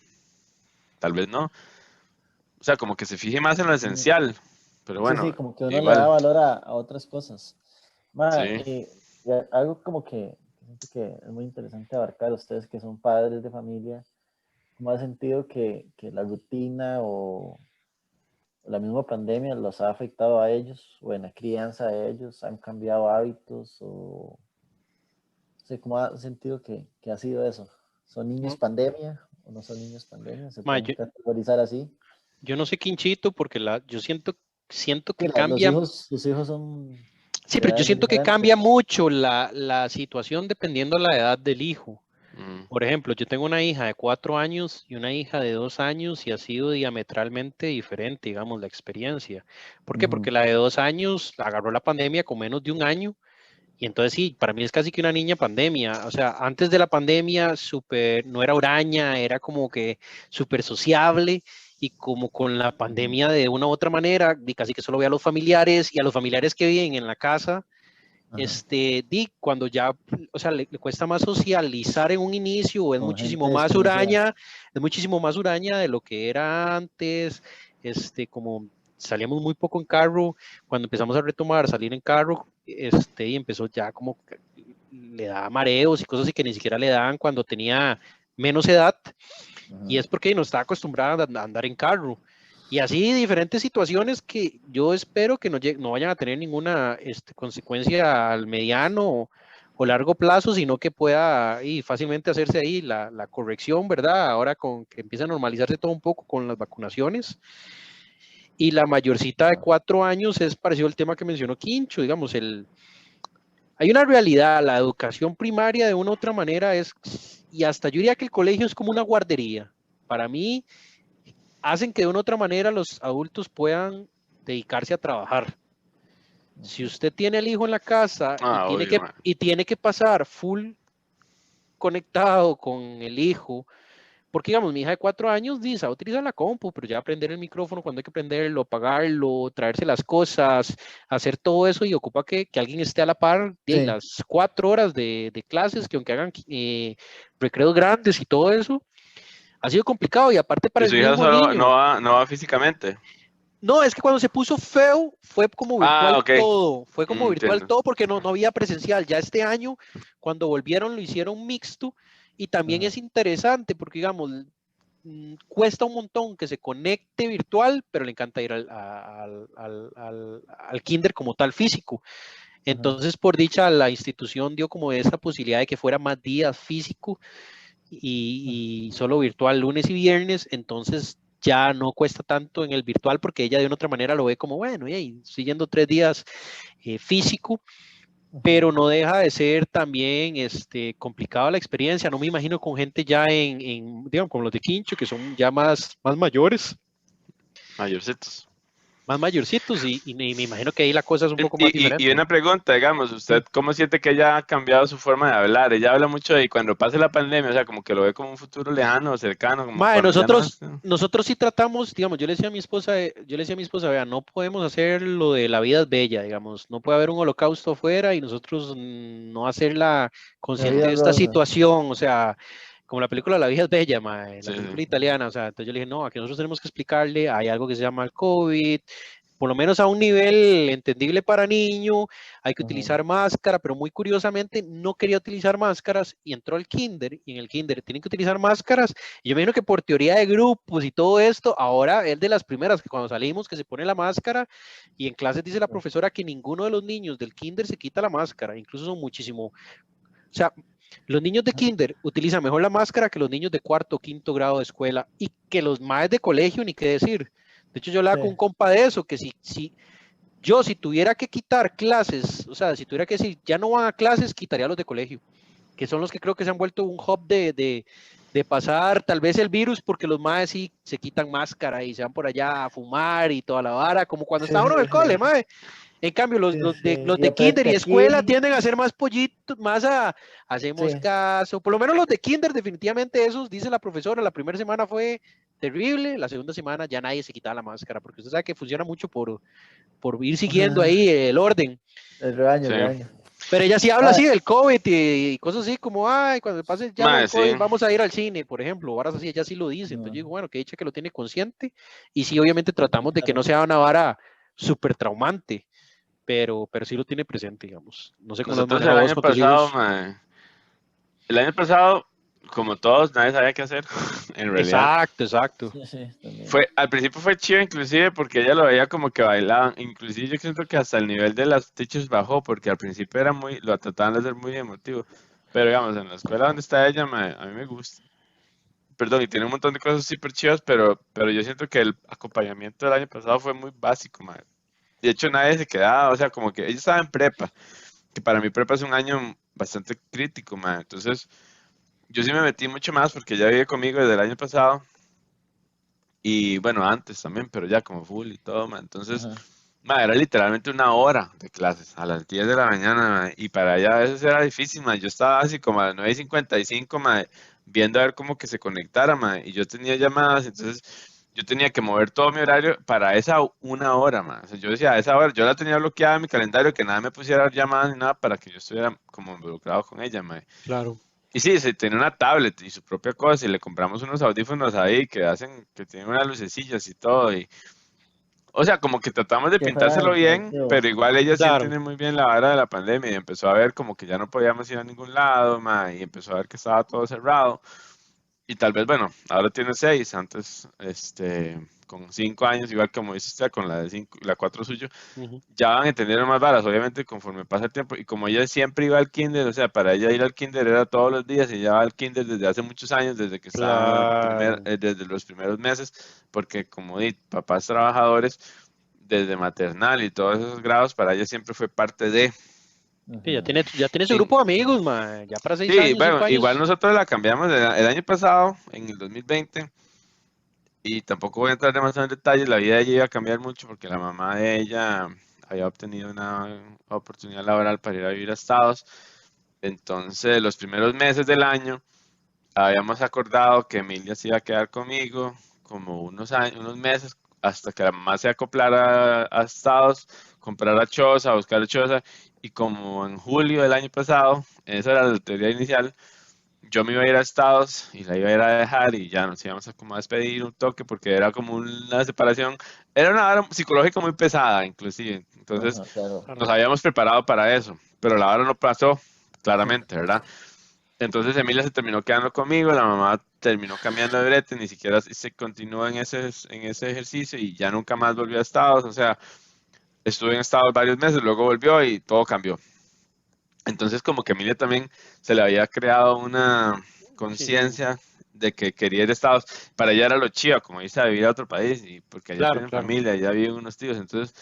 tal vez no. O sea, como que se fije más en lo Sí, esencial, pero sí, bueno, sí, como que uno le da igual, valor a otras cosas. Ma, sí. algo como que siento que es muy interesante abarcar ustedes que son padres de familia, ¿cómo ha sentido que la rutina o la misma pandemia los ha afectado a ellos o en la crianza de ellos? ¿Han cambiado hábitos o no sé cómo ha sentido que ha sido eso? ¿Son niños Mm, pandemia o no son niños pandemia? ¿Se ma, pueden categorizar así? yo no sé Quinchito porque yo siento Sí, que los cambia. hijos, sus hijos son Sí, de pero yo edades muy siento que cambia diferentes. mucho la situación dependiendo de la edad del hijo. Mm, Por ejemplo, yo tengo una hija de 4 años y una hija de 2 años y ha sido diametralmente diferente, digamos, la experiencia. ¿Por qué? Porque Ujú, la de 2 años agarró la pandemia con menos de un año y entonces sí, para mí es casi que una niña pandemia. O sea, antes de la pandemia, no era huraña, era como que súper sociable y como con la ujú, pandemia de una u otra manera, casi que solo ve a los familiares y a los familiares que viven en la casa ajá. cuando ya, o sea, le cuesta más socializar en un inicio, Con gente desconocida. es muchísimo más huraña de lo que era antes, como salíamos muy poco en carro, cuando empezamos a retomar salir en carro, y empezó ya como que le da mareos y cosas así que ni siquiera le daban cuando tenía menos edad, y Ajá. es porque no está acostumbrada a andar en carro. Y así diferentes situaciones que yo espero que no vayan a tener ninguna consecuencia al mediano o largo plazo, sino que pueda y fácilmente hacerse ahí la corrección, ¿verdad? Ahora con que empieza a normalizarse todo un poco con las vacunaciones. Y la mayorcita de 4 años es parecido al tema que mencionó Quincho, digamos, hay una realidad, la educación primaria de una u otra manera es, y hasta yo diría que el colegio es como una guardería. Para mí, hacen que de una u otra manera los adultos puedan dedicarse a trabajar. Si usted tiene el hijo en la casa Obvio, man. y tiene que pasar full conectado con el hijo, porque digamos, mi hija de 4 años dice, sabe utilizar la compu, pero ya aprender el micrófono cuando hay que prenderlo, apagarlo, traerse las cosas, hacer todo eso y ocupa que alguien esté a la par de Sí. las 4 horas de clases, que aunque hagan recreos grandes y todo eso, ha sido complicado y aparte para ¿Y el su hija mismo solo niño. no va físicamente? No, es que cuando se puso feo fue como virtual Ok. todo, fue como virtual Entiendo. todo porque no había presencial. Ya este año, cuando volvieron, lo hicieron mixto y también Ajá. es interesante porque, digamos, cuesta un montón que se conecte virtual, pero le encanta ir al kinder como tal físico. Ajá. Entonces, por dicha, la institución dio como esa posibilidad de que fuera más días físico y solo virtual lunes y viernes, entonces ya no cuesta tanto en el virtual porque ella de una otra manera lo ve como, bueno, y estoy yendo 3 días físico, pero no deja de ser también complicada la experiencia. No me imagino con gente ya digamos, como los de Quincho, que son ya más mayores, Mayorcitos. más mayorcitos, y me imagino que ahí la cosa es un poco más Y diferente. una pregunta, digamos, ¿usted cómo siente que ella ha cambiado su forma de hablar? Ella habla mucho de cuando pase la pandemia, o sea, como que lo ve como un futuro lejano o cercano, como Mae, cuando ya no es... nosotros sí tratamos, digamos, yo le decía a mi esposa, vea, no podemos hacer lo de la vida es bella, digamos, no puede haber un holocausto afuera y nosotros no hacerla La consciente vida de esta rosa. situación, o sea, como la película La vida es bella, mae, la Sí, película sí. italiana, o sea, entonces yo le dije, no, aquí nosotros tenemos que explicarle, hay algo que se llama el COVID, por lo menos a un nivel entendible para niño, hay que Ajá. utilizar máscara, pero muy curiosamente no quería utilizar máscaras y entró al kinder y en el kinder tienen que utilizar máscaras y yo me imagino que por teoría de grupos y todo esto, ahora es de las primeras que cuando salimos que se pone la máscara y en clases dice la profesora que ninguno de los niños del kinder se quita la máscara, incluso son muchísimo, o sea, los niños de kinder utilizan mejor la máscara que los niños de cuarto o quinto grado de escuela y que los maes de colegio, ni qué decir. De hecho, yo le hago con Sí. un compa de eso, que si tuviera que quitar clases, o sea, si tuviera que decir, ya no van a clases, quitaría los de colegio, que son los que creo que se han vuelto un hub de pasar tal vez el virus, porque los maes sí se quitan máscara y se van por allá a fumar y toda la vara, como cuando estaba uno en el cole, mae. En cambio, Sí, los sí. de, los Y de kinder aprende y escuela aquí. tienden a ser más pollitos, más hacemos Sí. caso. Por lo menos los de kinder, definitivamente esos, dice la profesora, la primera semana fue terrible, la segunda semana ya nadie se quitaba la máscara, porque usted sabe que funciona mucho por ir siguiendo ahí el orden. El rebaño, Sí. el rebaño. Pero ella sí habla Ah, así del COVID y cosas así como, ay, cuando pase ya lo del Mae, sí. COVID, vamos a ir al cine, por ejemplo, varas así, ella sí lo dice. Entonces yo digo, bueno, que dicha que lo tiene consciente y sí, obviamente tratamos de que no claro. sea una vara súper traumante, pero sí lo tiene presente, digamos. No sé cómo lo has Nosotros manejado vos con tus hijos. el año pasado, como todos, nadie sabía qué hacer, en realidad. Exacto, exacto. Sí, sí, también. Al principio fue chido inclusive porque ella lo veía como que bailaban, inclusive yo siento que hasta el nivel de las teachers bajó porque al principio era lo trataban de hacer muy emotivo, pero digamos, en la escuela donde está ella, a mí me gusta, perdón, y tiene un montón de cosas súper chidas, pero yo siento que el acompañamiento del año pasado fue muy básico, mae. De hecho nadie se quedaba, o sea, como que ella estaba en prepa, que para mí prepa es un año bastante crítico, mae. Entonces yo sí me metí mucho más porque ella vive conmigo desde el año pasado. Y bueno, antes también, pero ya como full y todo, ma. Entonces, Ajá. ma, era literalmente una hora de clases a las 10 de la mañana, ma, y para ella a veces era difícil, ma. Yo estaba así como a las 9:55, ma, viendo a ver cómo que se conectara, ma, y yo tenía llamadas, entonces yo tenía que mover todo mi horario para esa una hora, ma. O sea, yo decía, a esa hora, yo la tenía bloqueada en mi calendario, que nada me pusiera llamadas ni nada para que yo estuviera como involucrado con ella, ma. Claro. Y sí, se tiene una tablet y su propia cosa y le compramos unos audífonos ahí que hacen, que tienen unas lucecillas y todo. O sea, como que tratamos de Que fuera pintárselo bien, interactivo. pero igual ella sí Claro. entiende muy bien la vara de la pandemia y empezó a ver como que ya no podíamos ir a ningún lado, ma, y empezó a ver que estaba todo cerrado. Y tal vez, bueno, ahora tiene 6, antes, con 5 años, igual como dice usted, con la de 5, la 4 suyo, Ujú. ya van entendiendo más varas, obviamente conforme pasa el tiempo, y como ella siempre iba al kinder, o sea, para ella ir al kinder era todos los días, y ella va al kinder desde hace muchos años, desde que estaba Claro. desde los primeros meses, porque como di, papás trabajadores, desde maternal y todos esos grados, para ella siempre fue parte de. Sí, ya Ajá. tiene su En- grupo de amigos, mae. Ya para 6 sí, años, 5 bueno, años. igual nosotros la cambiamos el año pasado, en el 2020, y tampoco voy a entrar demasiado en detalles, la vida de ella iba a cambiar mucho porque la mamá de ella había obtenido una oportunidad laboral para ir a vivir a Estados. Entonces, los primeros meses del año habíamos acordado que Emilia se iba a quedar conmigo como unos años, unos meses, hasta que la mamá se acoplara a Estados, comprara choza, buscar choza, y como en julio del año pasado, esa era la teoría inicial, yo me iba a ir a Estados y la iba a ir a dejar y ya nos íbamos a como a despedir un toque porque era como una separación, era una vara psicológica muy pesada inclusive, entonces Ajá, claro. Claro. nos habíamos preparado para eso, pero la vara no pasó, claramente, ¿verdad? Entonces Emilia se terminó quedando conmigo, la mamá terminó cambiando de brete, ni siquiera se continuó en ese ejercicio y ya nunca más volvió a Estados, o sea, estuve en Estados varios meses, luego volvió y todo cambió. Entonces como que a Emilia también se le había creado una Sí, sí. conciencia de que quería ir a Estados, para ella era lo chiva, como irse a vivir a otro país, y porque allá Claro, tienen claro. familia, allá viven unos tíos, entonces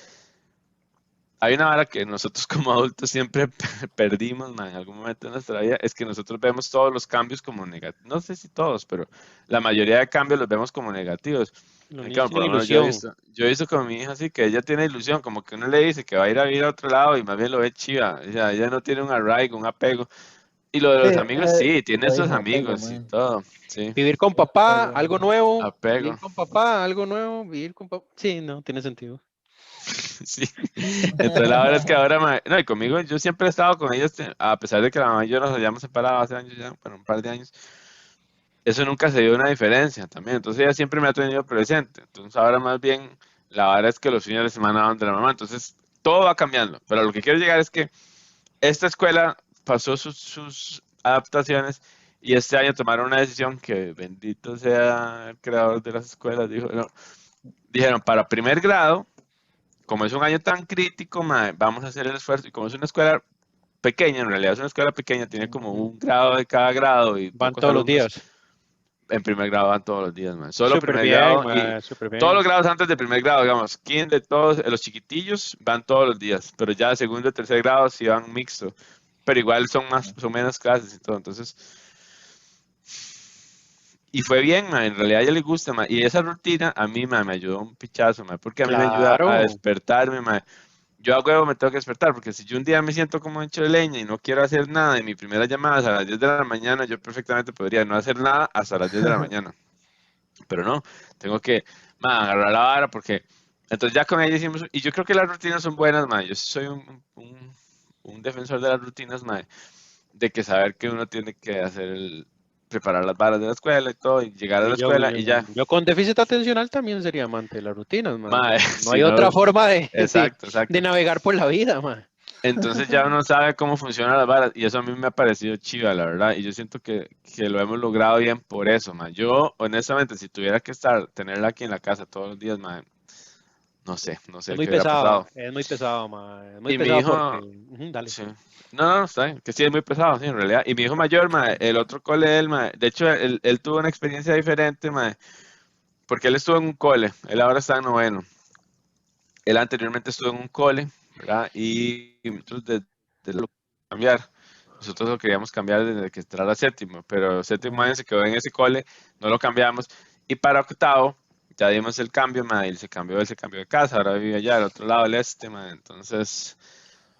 hay una vara que nosotros como adultos siempre perdimos, man, en algún momento de nuestra vida, es que nosotros vemos todos los cambios como negativos. No sé si todos, pero la mayoría de cambios los vemos como negativos. Los En niños cambio, por tienen lo menos ilusión. yo he visto con mi hija así que ella tiene ilusión, como que uno le dice que va a ir a otro lado y más bien lo ve chiva. O sea, ella no tiene un arraigo, un apego. Y lo de Sí, los amigos, sí, tiene lo sus dijo, apego, amigos y man. todo, sí, Vivir con papá, Apego, algo man. nuevo. apego. Vivir con papá, algo nuevo. Vivir con papá. Sí, no, tiene sentido. Sí, entonces la verdad es que ahora, no, y conmigo yo siempre he estado con ellos, a pesar de que la mamá y yo nos hayamos separado hace años ya, bueno, un par de años, eso nunca se dio una diferencia también, entonces ella siempre me ha tenido presente, entonces ahora más bien la verdad es que los fines de semana van de la mamá, entonces todo va cambiando, pero lo que quiero llegar es que esta escuela pasó sus adaptaciones y este año tomaron una decisión que bendito sea el creador de las escuelas, dijo, no, dijeron para primer grado, como es un año tan crítico, mae, vamos a hacer el esfuerzo. Y como es una escuela pequeña, en realidad es una escuela pequeña, tiene como Ujú. un grado de cada grado y Van pocos todos los alumnos. días. En primer grado van todos los días, mae. Solo Súper primer bien, grado y ma, súper todos bien. los grados antes de primer grado, digamos, de todos, los chiquitillos van todos los días, pero ya de segundo y tercer grado sí van mixto. Pero igual son menos clases y todo, entonces. Y fue bien, ma, en realidad a ella le gusta, ma, y esa rutina a mí, ma, me ayudó un pichazo, ma, porque a mí me ayuda a Claro. despertarme, ma. Yo a huevo me tengo que despertar, porque si yo un día me siento como hecho de leña y no quiero hacer nada, y mi primera llamada es a las 10 de la mañana, yo perfectamente podría no hacer nada hasta las 10 de la mañana. Pero no, tengo que, ma, agarrar la vara, porque entonces ya con ella hicimos, y yo creo que las rutinas son buenas, ma. Yo soy un defensor de las rutinas, ma, de que saber que uno tiene que hacer preparar las varas de la escuela y todo, y llegar a la Y yo, escuela yo, y ya. yo con déficit atencional también sería amante de las rutinas, ma. Ma, No si hay no, otra forma exacto, de exacto. navegar por la vida, ma. Entonces ya uno sabe cómo funcionan las varas y eso a mí me ha parecido chiva, la verdad. Y yo siento que lo hemos logrado bien por eso, man. Yo, honestamente, si tuviera que tenerla aquí en la casa todos los días, man, no Es sé muy qué hubiera pesado, pasado. es muy pesado, ma. Es muy Y mi pesado porque. hijo, Ujú, dale. sí. No, no, está bien, que sí es muy pesado, sí, en realidad. Y mi hijo mayor, man, el otro cole de él, man, de hecho, él tuvo una experiencia diferente, man, porque él estuvo en un cole, él ahora está en noveno. Él anteriormente estuvo en un cole, ¿verdad? Y nosotros desde lo cambiar. Nosotros lo queríamos cambiar desde que entrara a séptimo, pero séptimo Ujú. año se quedó en ese cole, no lo cambiamos. Y para octavo, ya dimos el cambio, ma, y él se cambió de casa, ahora vive allá al otro lado del este, ma, entonces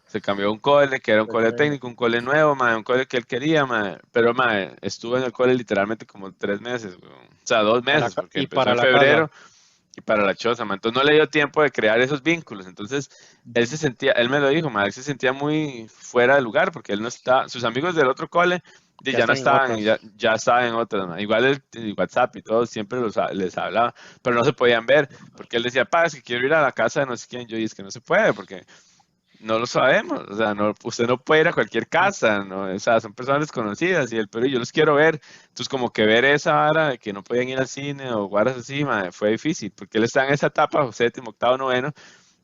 se cambió a un cole, que era un cole Perfecto. técnico, un cole nuevo, ma, un cole que él quería, ma, pero ma, estuvo en el cole literalmente como 3 meses, weón. O sea, 2 meses, porque Y empezó para en la casa. febrero y para la choza, ma. Entonces no le dio tiempo de crear esos vínculos. Entonces él me lo dijo, ma, él se sentía muy fuera de lugar porque él no está, sus amigos del otro cole Ya ya no están en estaban, otras. ya estaban en otras, ma. Igual el WhatsApp y todo, siempre les hablaba, pero no se podían ver porque él decía, pa, es que quiero ir a la casa de no sé quién. Yo, y es que no se puede porque no lo sabemos, o sea, no, usted no puede ir a cualquier casa, ¿no? O sea, son personas desconocidas y pero yo los quiero ver. Entonces, como que ver esa vara de que no podían ir al cine o guaras así, mae, fue difícil, porque él está en esa etapa, séptimo, octavo, noveno,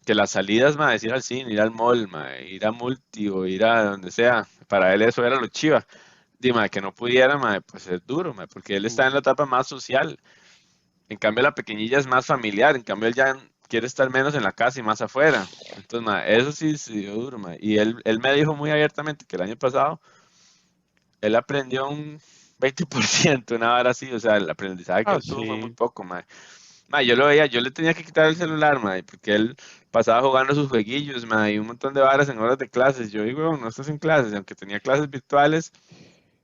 que las salidas, mae, es ir al cine, ir al mall, mae, ir a multi o ir a donde sea, para él eso era lo chiva. Dime, que no pudiera, mae, pues es duro, mae, porque él está en la Ujú. etapa más social. En cambio, la pequeñilla es más familiar. En cambio, él ya quiere estar menos en la casa y más afuera. Entonces, ma, eso sí dio duro, ma. Y él me dijo muy abiertamente que el año pasado él aprendió un 20%, una hora así, o sea, el aprendizaje que Ah, él tuvo fue muy sí. poco, ma. Ma, yo lo veía, yo le tenía que quitar el celular, ma, porque él pasaba jugando sus jueguillos, ma, y un montón de varas en horas de clases. Yo digo, no estás en clases, aunque tenía clases virtuales,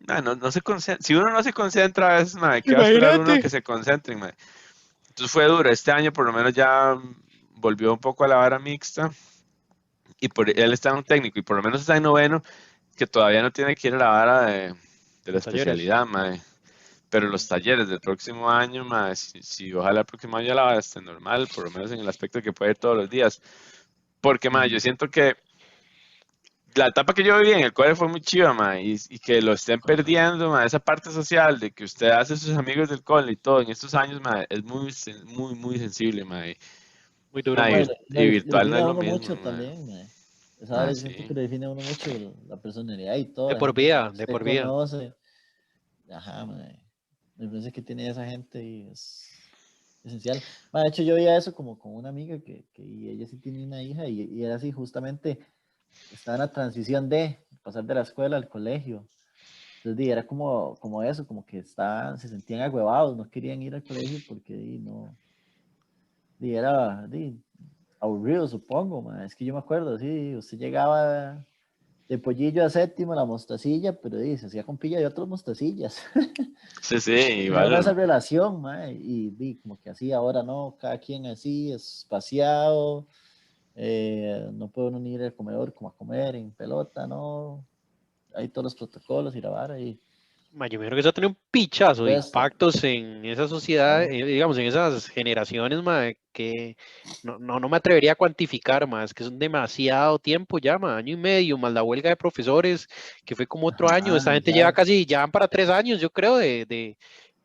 no se concentra. Si uno no se concentra a veces, ma, ¿qué va a esperar uno que Imagínate. se concentren, ma? Entonces fue duro. Este año por lo menos ya volvió un poco a la vara mixta y él está en un técnico y por lo menos está en noveno, que todavía no tiene que ir a la vara de la Los talleres. especialidad, ma. Pero los talleres del próximo año, ma, si ojalá el próximo año la vara esté normal, por lo menos en el aspecto de que puede ir todos los días. Porque, ma, yo siento que la etapa que yo viví en el cole fue muy chiva, ma, y que lo estén perdiendo, ma, esa parte social de que usted hace sus amigos del cole y todo en estos años, ma, es muy sensible, ma, Muy duro, ma, No, ma. y le virtual no define es a lo uno mismo, mucho ma. también, mae. Esa hora yo siento Sí. que le define a uno mucho la personalidad y todo, De la por gente que vida, de usted por vida. conoce. Ajá, mae. La influencia que tiene esa gente y es esencial. Mae, de hecho, yo veía eso como con una amiga y ella sí tiene una hija y era así, justamente estaba en la transición de pasar de la escuela al colegio. Entonces, era como eso, como que se sentían agüevados, no querían ir al colegio porque no, era aburrido, supongo, ma. Es que yo me acuerdo, sí, usted llegaba de pollillo a séptimo, la mostacilla, pero se hacía con pilla de otras mostacillas. Sí, sí, Tenía una esa igual. relación, ma, y como que así, ahora no, cada quien así, espaciado, no puede uno ni ir al comedor como a comer en pelota, no, hay todos los protocolos y la vara, y Ma, yo me creo que eso tiene un pichazo de cuesta, impactos en esa sociedad, claro. digamos, en esas generaciones, ma, que no me atrevería a cuantificar, más que son demasiado tiempo ya, ma, año y medio, más la huelga de profesores, que fue como otro año. Esta Ajá, gente lleva ya, casi, ya van para 3 años, yo creo, de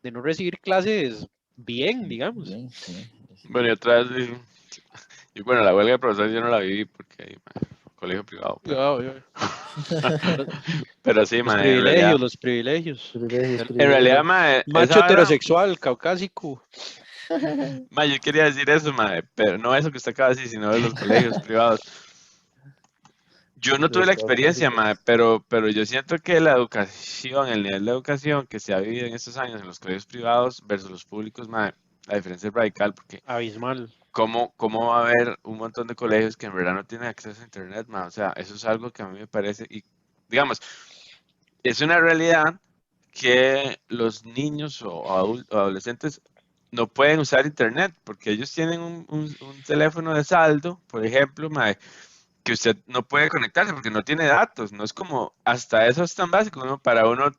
no recibir clases bien, digamos. bien, sí, sí. Bueno, y otra vez, y bueno, la huelga de profesores yo no la viví porque colegio privado, Los, pero sí, los ma, en realidad, privilegios, los privilegios. Privilegios, en realidad, privilegios. ma, esa Macho vara, heterosexual, caucásico. ma, yo quería decir eso, ma, pero no eso que usted acaba de decir, sino de los colegios privados. Yo no De tuve los la experiencia, ma, caucásicos. pero yo siento que la educación, el nivel de educación que se ha vivido en estos años en los colegios privados versus los públicos, ma, la diferencia es radical, porque Abismal. ¿cómo va a haber un montón de colegios que en verdad no tienen acceso a internet, ma? O sea, eso es algo que a mí me parece, y digamos, es una realidad que los niños o adolescentes no pueden usar internet porque ellos tienen un teléfono de saldo, por ejemplo, ma, que usted no puede conectarse porque no tiene datos. No es como, hasta eso es tan básico, ¿no? Para uno,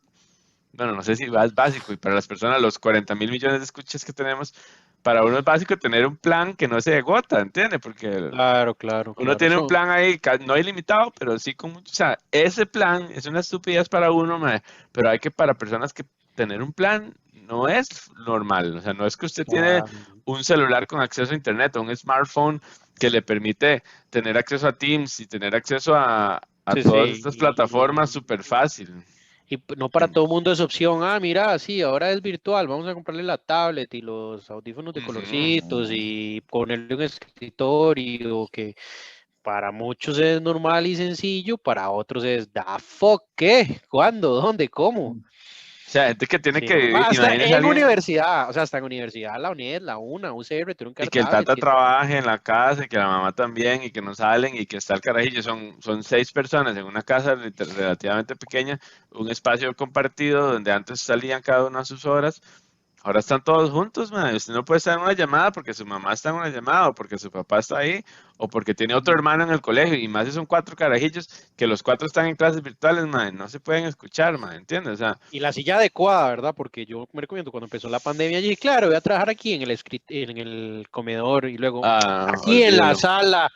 bueno, no sé si es básico, y para las personas, los 40.000 millones de escuchas que tenemos, para uno es básico tener un plan que no se agota, ¿entiende? Porque Claro, claro, uno claro. tiene un Eso, plan ahí, no ilimitado, pero sí con mucho, o sea, ese plan es una estupidez para uno, mae, pero hay que para personas que tener un plan no es normal, o sea, no es que usted tiene claro. un celular con acceso a internet o un smartphone que le permite tener acceso a Teams y tener acceso a Sí, todas sí. estas plataformas súper fácil. No para todo el mundo es opción. Ah, mira, sí, ahora es virtual. Vamos a comprarle la tablet y los audífonos de Ujú. colorcitos Ajá. y ponerle un escritorio que para muchos es normal y sencillo, para otros es da fuck, ¿qué? ¿Cuándo? ¿Dónde? ¿Cómo? O sea, gente que tiene Sí, que no. vivir, Hasta imagínese a en alguien. universidad, o sea, hasta en universidad, la UNED, la UNA, UCR, tuvieron que Y dar que el tablets. tata trabaje en la casa y que la mamá también y que no salen y que está el carajillo. Son 6 personas en una casa relativamente pequeña, un espacio compartido donde antes salían cada uno a sus horas. Ahora están todos juntos, man. Usted no puede estar en una llamada porque su mamá está en una llamada o porque su papá está ahí o porque tiene otro hermano en el colegio. Y más si son 4 carajillos que los 4 están en clases virtuales, man. No se pueden escuchar, man. ¿Entiendes? O sea, Y la silla adecuada, ¿verdad? Porque yo me recomiendo cuando empezó la pandemia, yo dije, claro, voy a trabajar aquí en el comedor y luego aquí en la olvídelo. sala,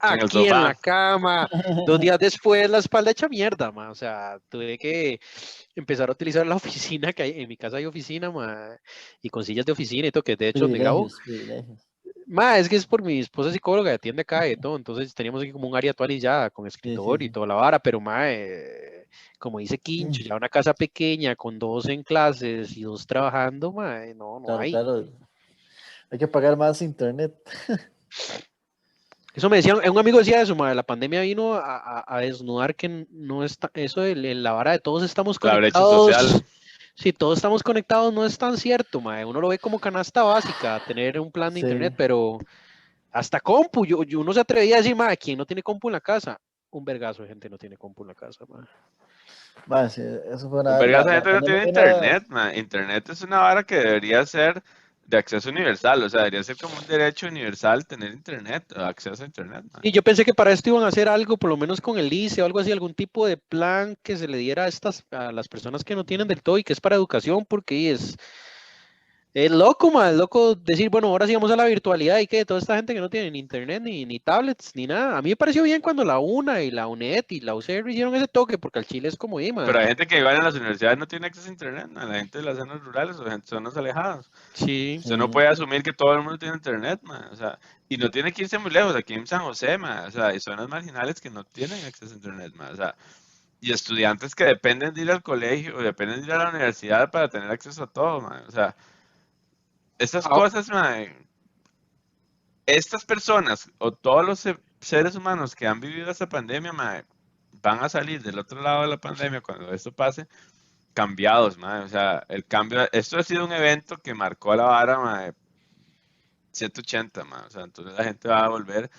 En el aquí en sofá. la cama. 2 días después, la espalda hecha mierda, ma. O sea, tuve que empezar a utilizar la oficina que hay. En mi casa hay oficina, ma, y con sillas de oficina y todo, que es de hecho donde grabo. Privilegios, privilegios. Ma, es que es por mi esposa psicóloga, atiende acá y todo. Entonces teníamos aquí como un área tuanis ya con Sí, sí, escritorio y sí. toda la vara, pero ma, como dice Quincho, ya una casa pequeña con 2 en clases y 2 trabajando, ma, no Claro, hay. claro. Hay que pagar más internet. Eso me decía, un amigo decía eso, la pandemia vino a desnudar que no está, eso de la vara de todos estamos La brecha conectados. social. Si todos estamos conectados no es tan cierto, mae. Uno lo ve como canasta básica, tener un plan de internet, Sí. pero hasta compu, uno se atrevía a decir, mae, ¿quién no tiene compu en la casa? Un vergazo de gente no tiene compu en la casa, mae. Bueno, sí, eso fue Un vergazo de la gente no pandemia tiene vino a- internet, man. Internet es una vara que debería ser de acceso universal, o sea, debería ser como un derecho universal tener internet, acceso a internet, man. Y yo pensé que para esto iban a hacer algo, por lo menos con el ICE o algo así, algún tipo de plan que se le diera a las personas que no tienen del todo y que es para educación, porque es loco, man, es loco decir, bueno, ahora sí vamos a la virtualidad y que toda esta gente que no tiene ni internet, ni tablets, ni nada. A mí me pareció bien cuando la UNA y la UNED y la UCR hicieron ese toque, porque al Chile es como, Pero man. hay gente que igual en las universidades no tiene acceso a internet, man. La gente de las zonas rurales o gente de zonas alejadas. Sí, Usted no Sí, puede asumir que todo el mundo tiene internet, man. O sea, y no tiene que irse muy lejos, aquí en San José, man. O sea, hay zonas marginales que no tienen acceso a internet, man. O sea, y estudiantes que dependen de ir al colegio o dependen de ir a la universidad para tener acceso a todo, man. O sea, estas ah, cosas, man, estas personas o todos los seres humanos que han vivido esta pandemia, man, van a salir del otro lado de la pandemia cuando esto pase cambiados, man. O sea, el cambio, esto ha sido un evento que marcó la vara, man, 180, man. O sea, entonces la gente va a volver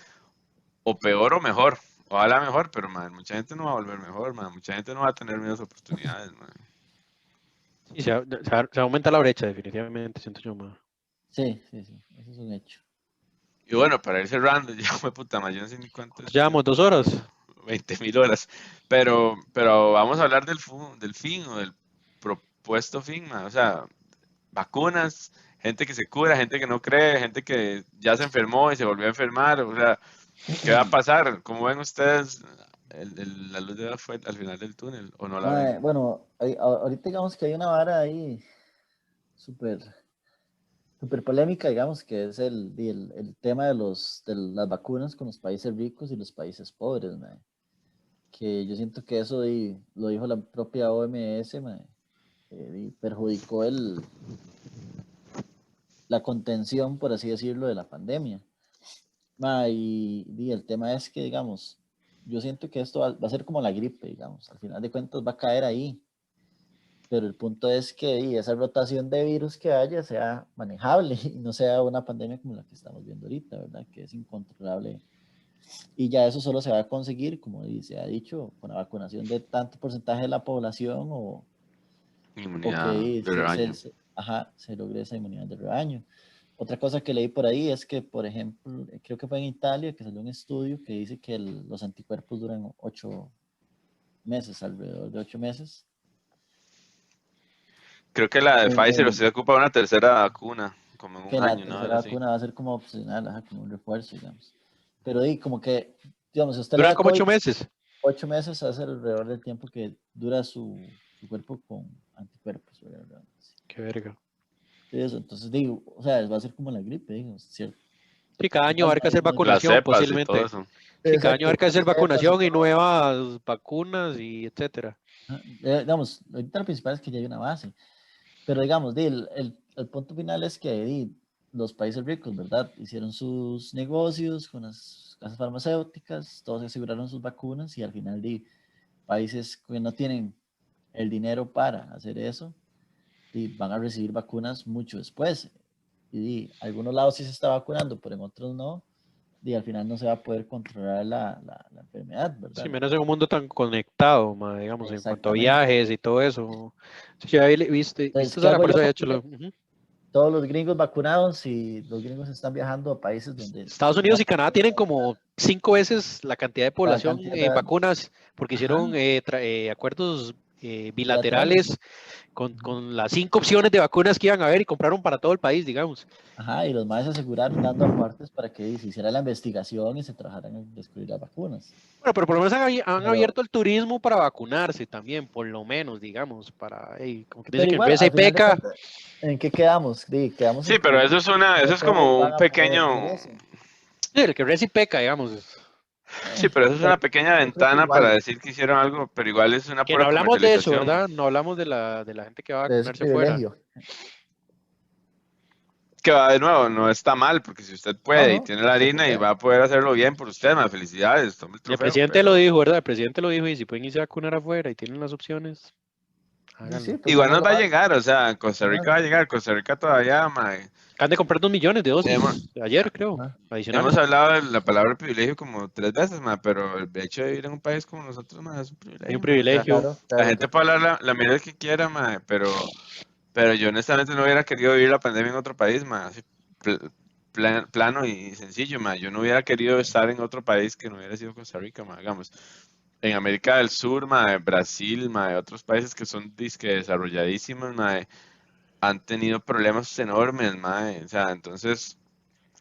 o peor o mejor. Ojalá mejor, pero man, mucha gente no va a volver mejor, man. Mucha gente no va a tener mismas oportunidades, man. sí, se aumenta la brecha, definitivamente, siento yo, man. sí, eso es un hecho. Y bueno, para ir cerrando, ya fue puta, man, yo no sé ni cuánto es Llevamos tiempo. 2 horas. 20.000 horas. Pero vamos a hablar del fin o del propuesto fin, man. O sea, vacunas, gente que se cura, gente que no cree, gente que ya se enfermó y se volvió a enfermar. O sea, ¿qué va a pasar? ¿Cómo ven ustedes la luz al final del túnel? ¿O no la Mae, ven? bueno, ahorita digamos que hay una vara ahí súper súper polémica, digamos, que es el tema de las vacunas con los países ricos y los países pobres, mae. Que yo siento que eso lo dijo la propia OMS, mae, perjudicó la contención, por así decirlo, de la pandemia. Mae, y el tema es que, digamos, yo siento que esto va a ser como la gripe, digamos, al final de cuentas va a caer ahí, pero el punto es que esa rotación de virus que haya sea manejable y no sea una pandemia como la que estamos viendo ahorita, ¿verdad? Que es incontrolable. Y ya eso solo se va a conseguir, como se ha dicho, con la vacunación de tanto porcentaje de la población o Inmunidad que de rebaño. se logre esa inmunidad de rebaño. Otra cosa que leí por ahí es que, por ejemplo, creo que fue en Italia que salió un estudio que dice que los anticuerpos duran 8 meses, alrededor de 8 meses. Creo que la de Pfizer Eh, se ocupa una tercera vacuna, como en que un la año, ¿no? Algo tercera así. vacuna va a ser como opcional, como un refuerzo, digamos. Pero como que, digamos, si usted le Duran da como COVID, 8 meses. 8 meses va a ser alrededor del tiempo que dura su cuerpo con anticuerpos, ¿verdad? Qué verga. Sí, eso, entonces digo, o sea, va a ser como la gripe, digo, ¿cierto? Sí, cada año va a Igual haber que hacer Las vacunación, cepas y todo posiblemente. eso. Sí, cada año va a Exacto, haber que con hacer las cepas y vacunación y todo. nuevas vacunas y etcétera. Digamos, ahorita lo principal es que ya hay una base, pero digamos, el punto final es que los países ricos, ¿verdad? Hicieron sus negocios con las casas farmacéuticas, todos aseguraron sus vacunas y al final países que no tienen el dinero para hacer eso, van a recibir vacunas mucho después. Y algunos lados sí se está vacunando, pero en otros no, y al final no se va a poder controlar la enfermedad, Sí, ¿verdad? menos en un mundo tan conectado, digamos, en cuanto a Exactamente. viajes y todo eso. Sí, ya viste, Entonces, viste ¿qué a la hago yo persona, de con hecho, ujú. todos los gringos vacunados y los gringos están viajando a países donde Estados no Unidos y Canadá tienen como 5 veces la cantidad de la población cantidad en vacunas porque ajá, hicieron acuerdos bilaterales? bilaterales con las 5 opciones de vacunas que iban a haber y compraron para todo el país, digamos. Ajá, y los más se aseguraron dando aportes para que se hiciera la investigación y se trabajaran en descubrir las vacunas. Bueno, pero por lo menos han Pero, abierto el turismo para vacunarse también, por lo menos, digamos, para, como que dice pero que igual, empieza y al final de peca. cuentas, ¿en qué quedamos? Quedamos Sí, en pero que eso no es todos como un van a poder pequeño, hacer eso. Sí, el que reza y peca, digamos. sí, pero eso es Pero una pequeña yo creo que ventana para igual, decir que hicieron algo, pero igual es una Que no pura hablamos de eso, comercialización. ¿verdad? No hablamos de la gente que va a de ese vacunarse afuera. privilegio. Que va de nuevo, no está mal, porque si usted No, puede y no, tiene la usted harina y puede. va a poder hacerlo bien por usted, más felicidades, tome el El trofeo, presidente lo pero dijo, ¿verdad? El presidente lo dijo y si pueden irse a vacunar afuera y tienen las opciones, Sí, sí, háganlo. todo el igual mundo nos lo va a hace. llegar, o sea, Costa Rica va a Ajá, llegar, Costa Rica todavía, mae, Acaban de comprar 2 millones de hemos, dosis ayer, creo, ajá. hemos adicionales. hablado de la palabra privilegio como 3 veces, mae, pero el hecho de vivir en un país como nosotros, mae, es un Hay un privilegio, mae, o sea, privilegio. Claro, la claro, gente puede totalmente. hablar la mierda que quiera, mae, pero yo honestamente no hubiera querido vivir la pandemia en otro país, mae, así plano y sencillo, mae. Yo no hubiera querido estar en otro país que no hubiera sido Costa Rica, mae, digamos. En América del Sur, mae, Brasil, mae, otros países que son disque desarrolladísimos, mae, han tenido problemas enormes, mae. O sea, entonces,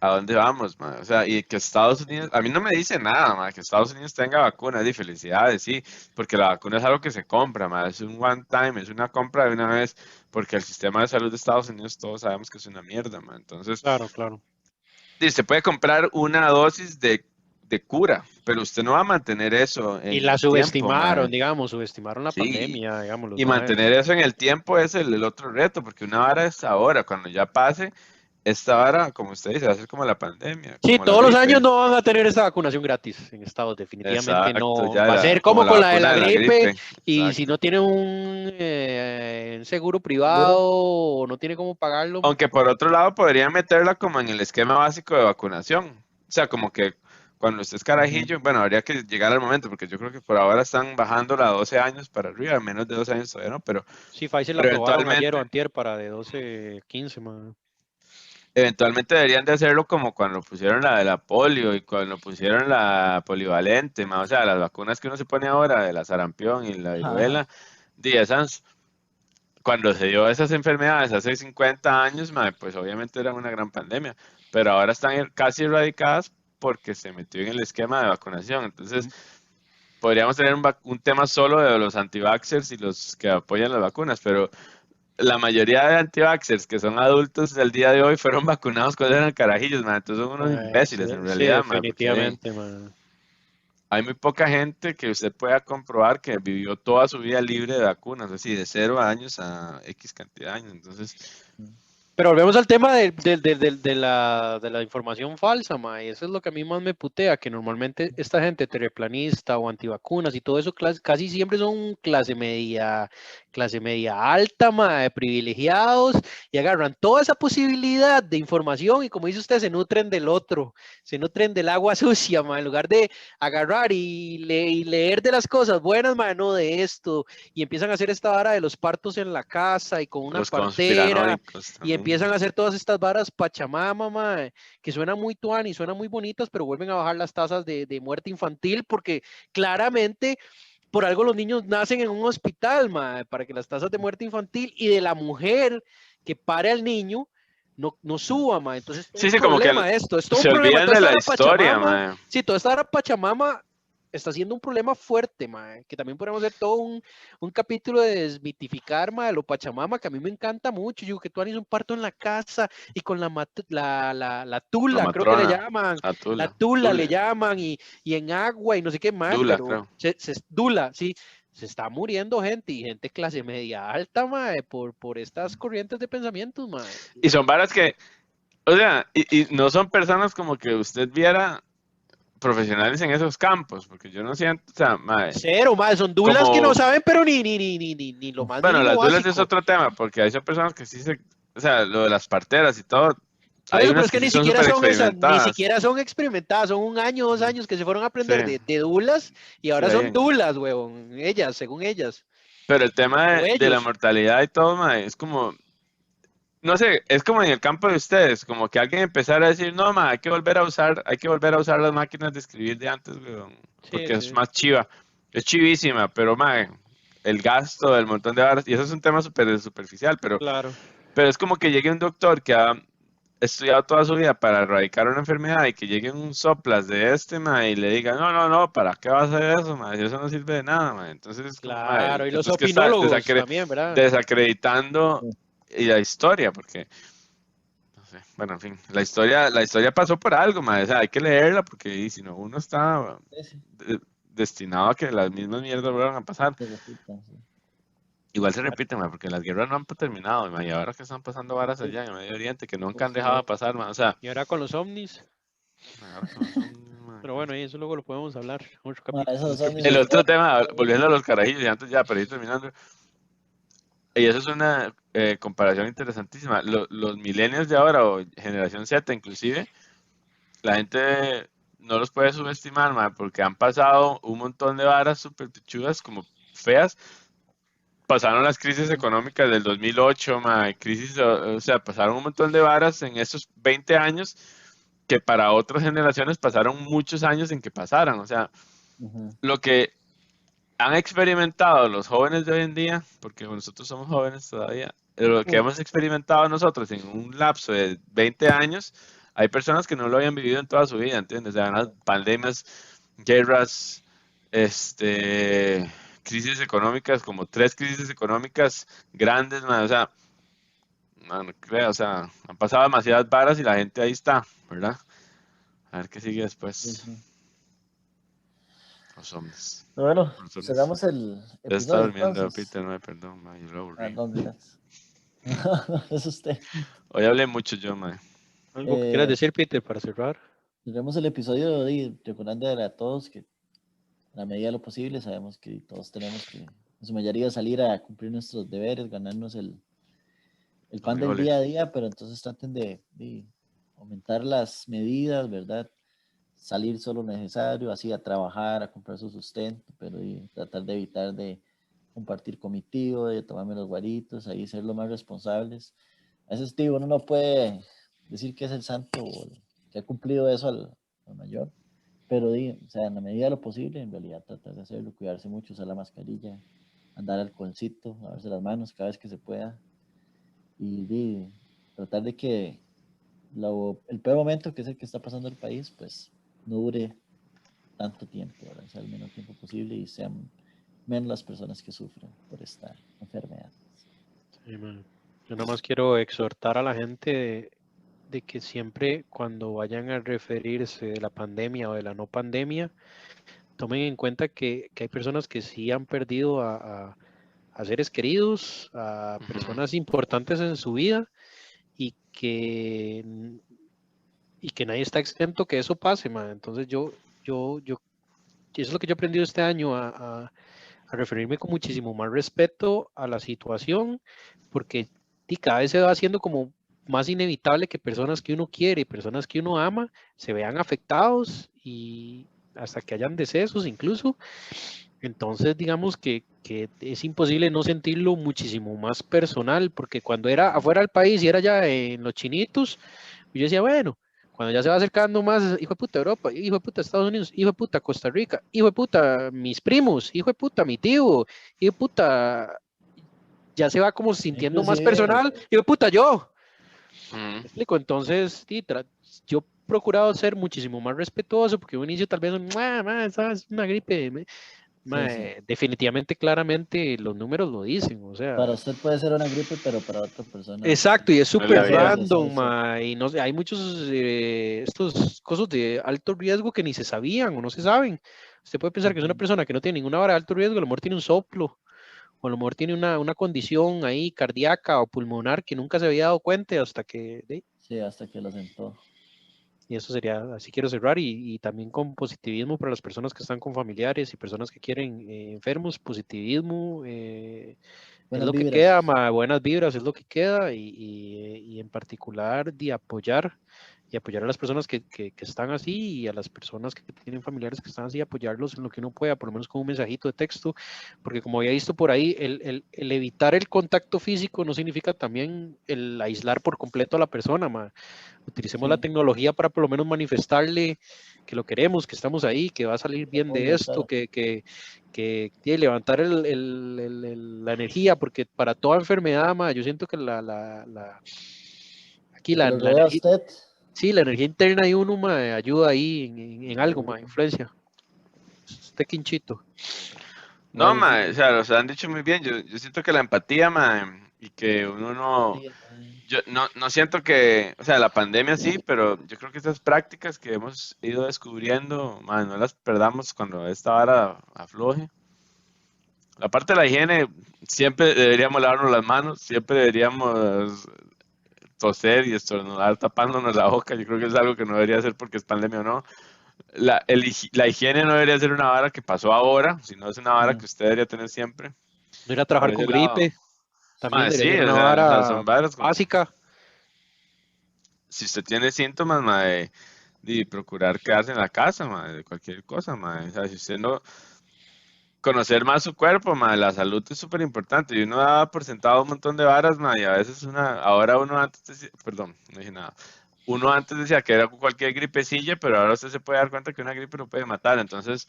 ¿a dónde vamos, mae? O sea, y que Estados Unidos, a mí no me dice nada, mae, que Estados Unidos tenga vacunas, y felicidades, sí, porque la vacuna es algo que se compra, mae, es un one time, es una compra de una vez, porque el sistema de salud de Estados Unidos todos sabemos que es una mierda, mae. Entonces, Claro, claro. sí, se puede comprar una dosis de cura, pero usted no va a mantener eso Y en la el tiempo, subestimaron, mae. digamos, subestimaron la Sí, pandemia, digamos, los y mantener maes. eso en el tiempo es el otro reto, porque una vara es ahora, cuando ya pase, esta vara, como usted dice, va a ser como la pandemia, Sí, como la todos los años gripe. no van a tener esta vacunación gratis en Estados, definitivamente Exacto, no. ya Va a ser como como la con la de vacuna la de la gripe gripe. y si Exacto. no tiene un seguro privado ¿Seguro? o no tiene cómo pagarlo, Aunque por otro lado podrían meterla como en el esquema básico de vacunación. O sea, como que cuando usted es Ujú. carajillo, bueno, habría que llegar al momento, porque yo creo que por ahora están bajando la 12 años para arriba, menos de 12 años todavía no, sí, Pfizer la pero aprobaron ayer o eventualmente, antier para de 12, 15, man. eventualmente deberían de hacerlo como cuando pusieron la de la polio y cuando pusieron la polivalente, o sea, las vacunas que uno se pone ahora de la sarampión y la Ajá. viruela, de esas, cuando se dio esas enfermedades hace 50 años, pues obviamente era una gran pandemia, pero ahora están casi erradicadas porque se metió en el esquema de vacunación. Entonces, Ujú. podríamos tener un tema solo de los anti-vaxxers y los que apoyan las vacunas, pero la mayoría de anti-vaxxers que son adultos del día de hoy fueron vacunados cuando eran carajillos, entonces son unos Sí, imbéciles en sí, realidad, porque definitivamente, man. hay muy poca gente que usted pueda comprobar que vivió toda su vida libre de vacunas, así de 0 años a X cantidad de años. Entonces, Pero volvemos al tema de la información falsa, ma, y eso es lo que a mí más me putea, que normalmente esta gente terraplanista o antivacunas y todo eso casi siempre son clase media alta, ma, de privilegiados, y agarran toda esa posibilidad de información y como dice usted, se nutren del otro, se nutren del agua sucia, ma, en lugar de agarrar y leer de las cosas buenas, ma, no de esto, y empiezan a hacer esta vara de los partos en la casa y con una los partera conspiranoicos y también. empiezan a hacer todas estas varas pachamama, mae, que suenan muy tuanis, suenan muy bonitas, pero vuelven a bajar las tasas de muerte infantil porque claramente por algo los niños nacen en un hospital, mae, para que las tasas de muerte infantil y de la mujer que pare al niño no suba, mae. Entonces, todo Sí, un sí, como que problema esto, es todo un se problema. olvidan Toda de esta la vara historia, pachamama, mae. sí, toda esta vara pachamama está siendo un problema fuerte, mae, que también podemos hacer todo un capítulo de desmitificar, mae, lo Pachamama, que a mí me encanta mucho. Yo digo que tú haces un parto en la casa y con la La tula, creo que le matrona, llaman, la Atula, tula le Tule, llaman, y en agua y no sé qué más, Dula, pero creo. Dula, sí, se está muriendo gente y gente clase media alta, mae, por estas corrientes de pensamientos, mae. Y son varas que, o sea, y no son personas como que usted viera profesionales en esos campos, porque yo no siento, o sea, mae, Cero, mae, son dulas que no como, saben, pero ni lo más bueno, mínimo las dulas es básico. otro tema, porque hay son personas que sí se, o sea, lo de las parteras y todo, Por hay eso, pero es unas que que sí son súper ni experimentadas. siquiera son experimentadas, son 1 año, 2 años que se fueron a Sí, aprender de dulas y sí, ahora son dulas, huevón, ellas, según ellas, pero el tema o de la ellos. mortalidad y todo, mae, es como, no sé, es como en el campo de ustedes, como que alguien empezara a decir, no, ma, hay que volver a usar las máquinas de escribir de antes, weón, Sí, porque es sí, más chiva, es chivísima, pero, ma, el gasto, el montón de varas, y eso es un tema súper superficial, claro. pero es como que llegue un doctor que ha estudiado toda su vida para erradicar una enfermedad y que llegue un soplas de ma, y le diga, no, no, no, ¿para qué vas a hacer eso, ma? Si eso no sirve de nada, ma. Entonces es como, ma, Claro, y los entonces que está opinólogos también, ¿verdad? desacreditando y la historia, porque no sé, bueno, en fin, la historia pasó por algo, ma, o sea, hay que leerla porque y si no, uno está Sí, sí, destinado a que las mismas mierdas vuelvan a pasar. se repita, sí. igual se repite, ma, porque las guerras no han terminado, ma, y ahora que están pasando varas allá en el Medio Oriente que nunca han dejado de pasar, ma, o sea, Y ahora con los ovnis, ahora con los zombies, ma. pero bueno, y eso luego lo podemos hablar en otro Ma, capítulo. esos ovnis El nos otro pueden- tema, volviendo a los carajillos, y antes ya, para ir terminando, y eso es una comparación interesantísima. Los millennials de ahora, o generación Z inclusive, la gente no los puede subestimar, ma, porque han pasado un montón de varas súper pichudas, como feas. Pasaron las crisis económicas del 2008, ma, crisis, o sea, pasaron un montón de varas en esos 20 años que para otras generaciones pasaron muchos años en que pasaran. O sea, Ujú. lo que han experimentado los jóvenes de hoy en día, porque nosotros somos jóvenes todavía, lo que hemos experimentado nosotros en un lapso de 20 años, hay personas que no lo habían vivido en toda su vida, ¿entiendes? O sea, unas pandemias, guerras, crisis económicas, como 3 crisis económicas grandes, man, o sea, no creo, o sea, han pasado demasiadas varas y la gente ahí está, ¿verdad? A ver qué sigue Sí, después. sí. Los hombres. Pero bueno, Los hombres. cerramos el Ya está episodio durmiendo entonces. Peter, no, perdón, man, yo lo Ah, aburrí. no, relax. Es usted. Hoy hablé mucho yo, man. ¿Algo que quieras Eh, decir, Peter, para cerrar? cerramos el episodio y recordándole a todos que a la medida de lo posible sabemos que todos tenemos que, en su mayoría, salir a cumplir nuestros deberes, ganarnos el pan Ole, del ole. día a día, pero entonces traten de aumentar las medidas, ¿verdad? Salir solo necesario, así a trabajar, a comprar su sustento, pero y tratar de evitar de compartir comitivo, de tomarme los guaritos, ahí ser lo más responsables. A veces, tío, uno no puede decir que es el santo o que ha cumplido eso al mayor, pero o sea, en la medida de lo posible, en realidad tratar de hacerlo, cuidarse mucho, usar la mascarilla, andar alcoholcito, lavarse las manos cada vez que se pueda y tratar de que el peor momento, que es el que está pasando el país, pues no dure tanto tiempo, ¿verdad? Sea el menor tiempo posible y sean menos las personas que sufren por esta enfermedad. Sí, man. Yo nada más quiero exhortar a la gente de que siempre cuando vayan a referirse de la pandemia o de la no pandemia, tomen en cuenta que hay personas que sí han perdido a seres queridos, a Ujú. personas importantes en su vida y que nadie está exento que eso pase, man. Entonces eso es lo que yo he aprendido este año a referirme con muchísimo más respeto a la situación, porque cada vez se va haciendo como más inevitable que personas que uno quiere y personas que uno ama se vean afectados y hasta que hayan decesos incluso. Entonces, digamos que es imposible no sentirlo muchísimo más personal, porque cuando era afuera del país y era ya en los chinitos, yo decía, bueno, cuando ya se va acercando más, hijo de puta Europa, hijo de puta Estados Unidos, hijo de puta Costa Rica, hijo de puta mis primos, hijo de puta mi tío, hijo de puta, ya se va como sintiendo más Inclusive, personal, hijo de puta yo. ¿Me Ujú. explico? Entonces, yo he procurado ser muchísimo más respetuoso, porque un inicio tal vez, esa es una gripe. sí. Definitivamente, claramente, los números lo dicen, o Para sea, usted puede ser una gripe, pero para otra persona exacto, y es No es la súper vida. random, y no sé, hay muchos estos cosas de alto riesgo que ni se sabían o no se saben. Usted puede pensar que es una persona que no tiene ninguna vara de alto riesgo, a lo mejor tiene un soplo, o a lo mejor tiene una condición ahí cardíaca o pulmonar que nunca se había dado cuenta hasta Sí, hasta que lo sentó. y eso sería, así quiero cerrar, y también con positivismo para las personas que están con familiares y personas que quieren enfermos, positivismo. Es Buenas lo que queda, vibras. buenas vibras es lo que queda y en particular de apoyar y apoyar a las personas que están así y a las personas que tienen familiares que están así, apoyarlos en lo que uno pueda, por lo menos con un mensajito de texto, porque como había visto por ahí, el evitar el contacto físico no significa también el aislar por completo a la persona, utilicemos la Sí, tecnología para por lo menos manifestarle que lo queremos, que estamos ahí, que va a salir bien de apoyo, esto, claro. que tiene que levantar la energía, porque para toda enfermedad, yo siento que aquí Lo que la, lo la rodea a energía, usted. sí, la energía interna de uno, ayuda ahí en algo, Seguro. influencia. Este quinchito. No, Gracias, ma, o Cito. sea, los han dicho muy bien. Yo siento que la empatía, ma, y que uno no, Sí, yo no siento que, o sea, la pandemia sí, pero yo creo que estas prácticas que hemos ido descubriendo, ma, no las perdamos cuando esta vara afloje. Aparte de la higiene, siempre deberíamos lavarnos las manos, siempre deberíamos toser y estornudar tapándonos la boca. Yo creo que es algo que no debería ser porque es pandemia o no. La higiene no debería ser una vara que pasó ahora, sino es una vara No. que usted debería tener siempre. No ir a Por trabajar ese con lado. gripe, también Mae, debería sí, ser o una sea, vara son varas como, básica. si usted tiene síntomas, mae, de procurar quedarse en la casa, mae, de cualquier cosa, mae. O sea, si usted no, conocer más su cuerpo, mae, la salud es súper importante. Y uno da por sentado un montón de varas, mae, y a veces ahora uno antes decía, perdón, no dije nada. Uno antes decía que era cualquier gripecilla, pero ahora usted se puede dar cuenta que una gripe lo puede matar. Entonces,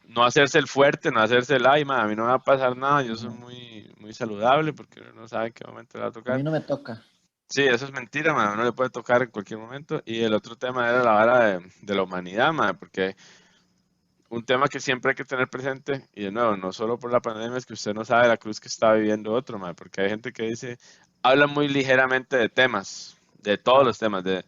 no hacerse el fuerte, no hacerse el, ay, mae, a mí no me va a pasar nada, yo soy Ajá. muy saludable porque uno no sabe en qué momento le va a A mí tocar. no me toca. Sí, eso es mentira, man. Uno le puede tocar en cualquier momento. Y el otro tema era la vara de la humanidad, man, porque un tema que siempre hay que tener presente, y de nuevo, no solo por la pandemia, es que usted no sabe la cruz que está viviendo otro, man, porque hay gente que dice, habla muy ligeramente de temas, de todos Claro. los temas, de,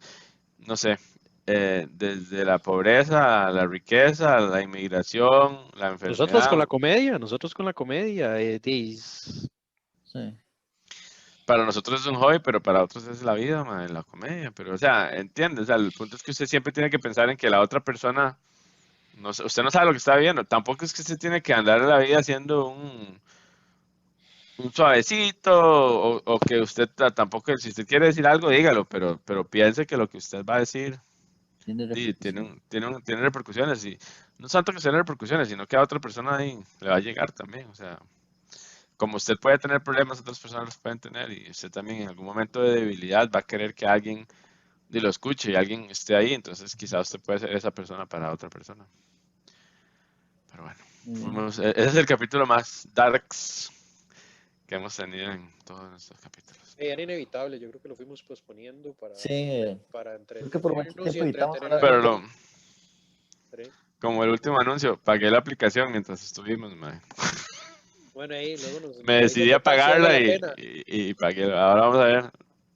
no sé, desde la pobreza a la riqueza, a la inmigración, la enfermedad. Nosotros con la comedia, Sí. Para nosotros es un hobby, pero para otros es la vida, man, la comedia. Pero, o sea, entiende, o sea, el punto es que usted siempre tiene que pensar en que la otra persona, no, usted no sabe lo que está viviendo. Tampoco es que usted tiene que andar en la vida haciendo un suavecito o que usted tampoco, si usted quiere decir algo, dígalo, pero piense que lo que usted va a decir Tiene tiene, repercusión. tiene repercusiones. Y no es tanto que sean repercusiones, sino que a otra persona ahí le va a llegar también. O sea, como usted puede tener problemas, otras personas los pueden tener y usted también en algún momento de debilidad va a querer que alguien lo escuche y alguien esté ahí, entonces quizás usted puede ser esa persona para otra persona. Pero bueno, Muy bien. ese es el capítulo más darks que hemos tenido en todos nuestros capítulos. era inevitable, yo creo que lo fuimos posponiendo Sí, para creo que por mucho entretenernos y tiempo evitamos entretener a hablar la de Pero eso. gente. ¿Sí? como el último anuncio, pagué la aplicación mientras estuvimos, mae. Bueno, ahí luego Me ahí le decidí a contamos si vale pagarla la pena. y pagué. Ahora vamos a ver.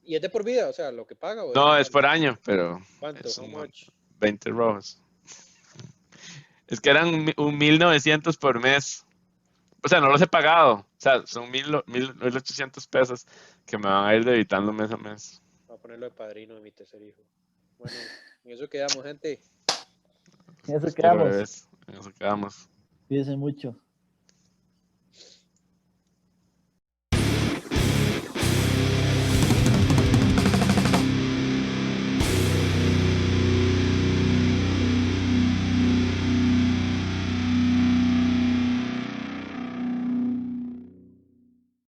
¿Y es de por vida? O sea, lo que paga o es No, es mensual. por año, pero ¿Cuánto? es How un much? 20 rojos. Es que eran un 1900 por mes. O sea, no los he pagado. O sea, son 1800 pesos que me van a ir debitando mes a mes. Voy a ponerlo de padrino de mi tercer hijo. Bueno, en eso quedamos, gente. En eso Pues quiero quedamos. bebés. En eso quedamos. Cuídense mucho.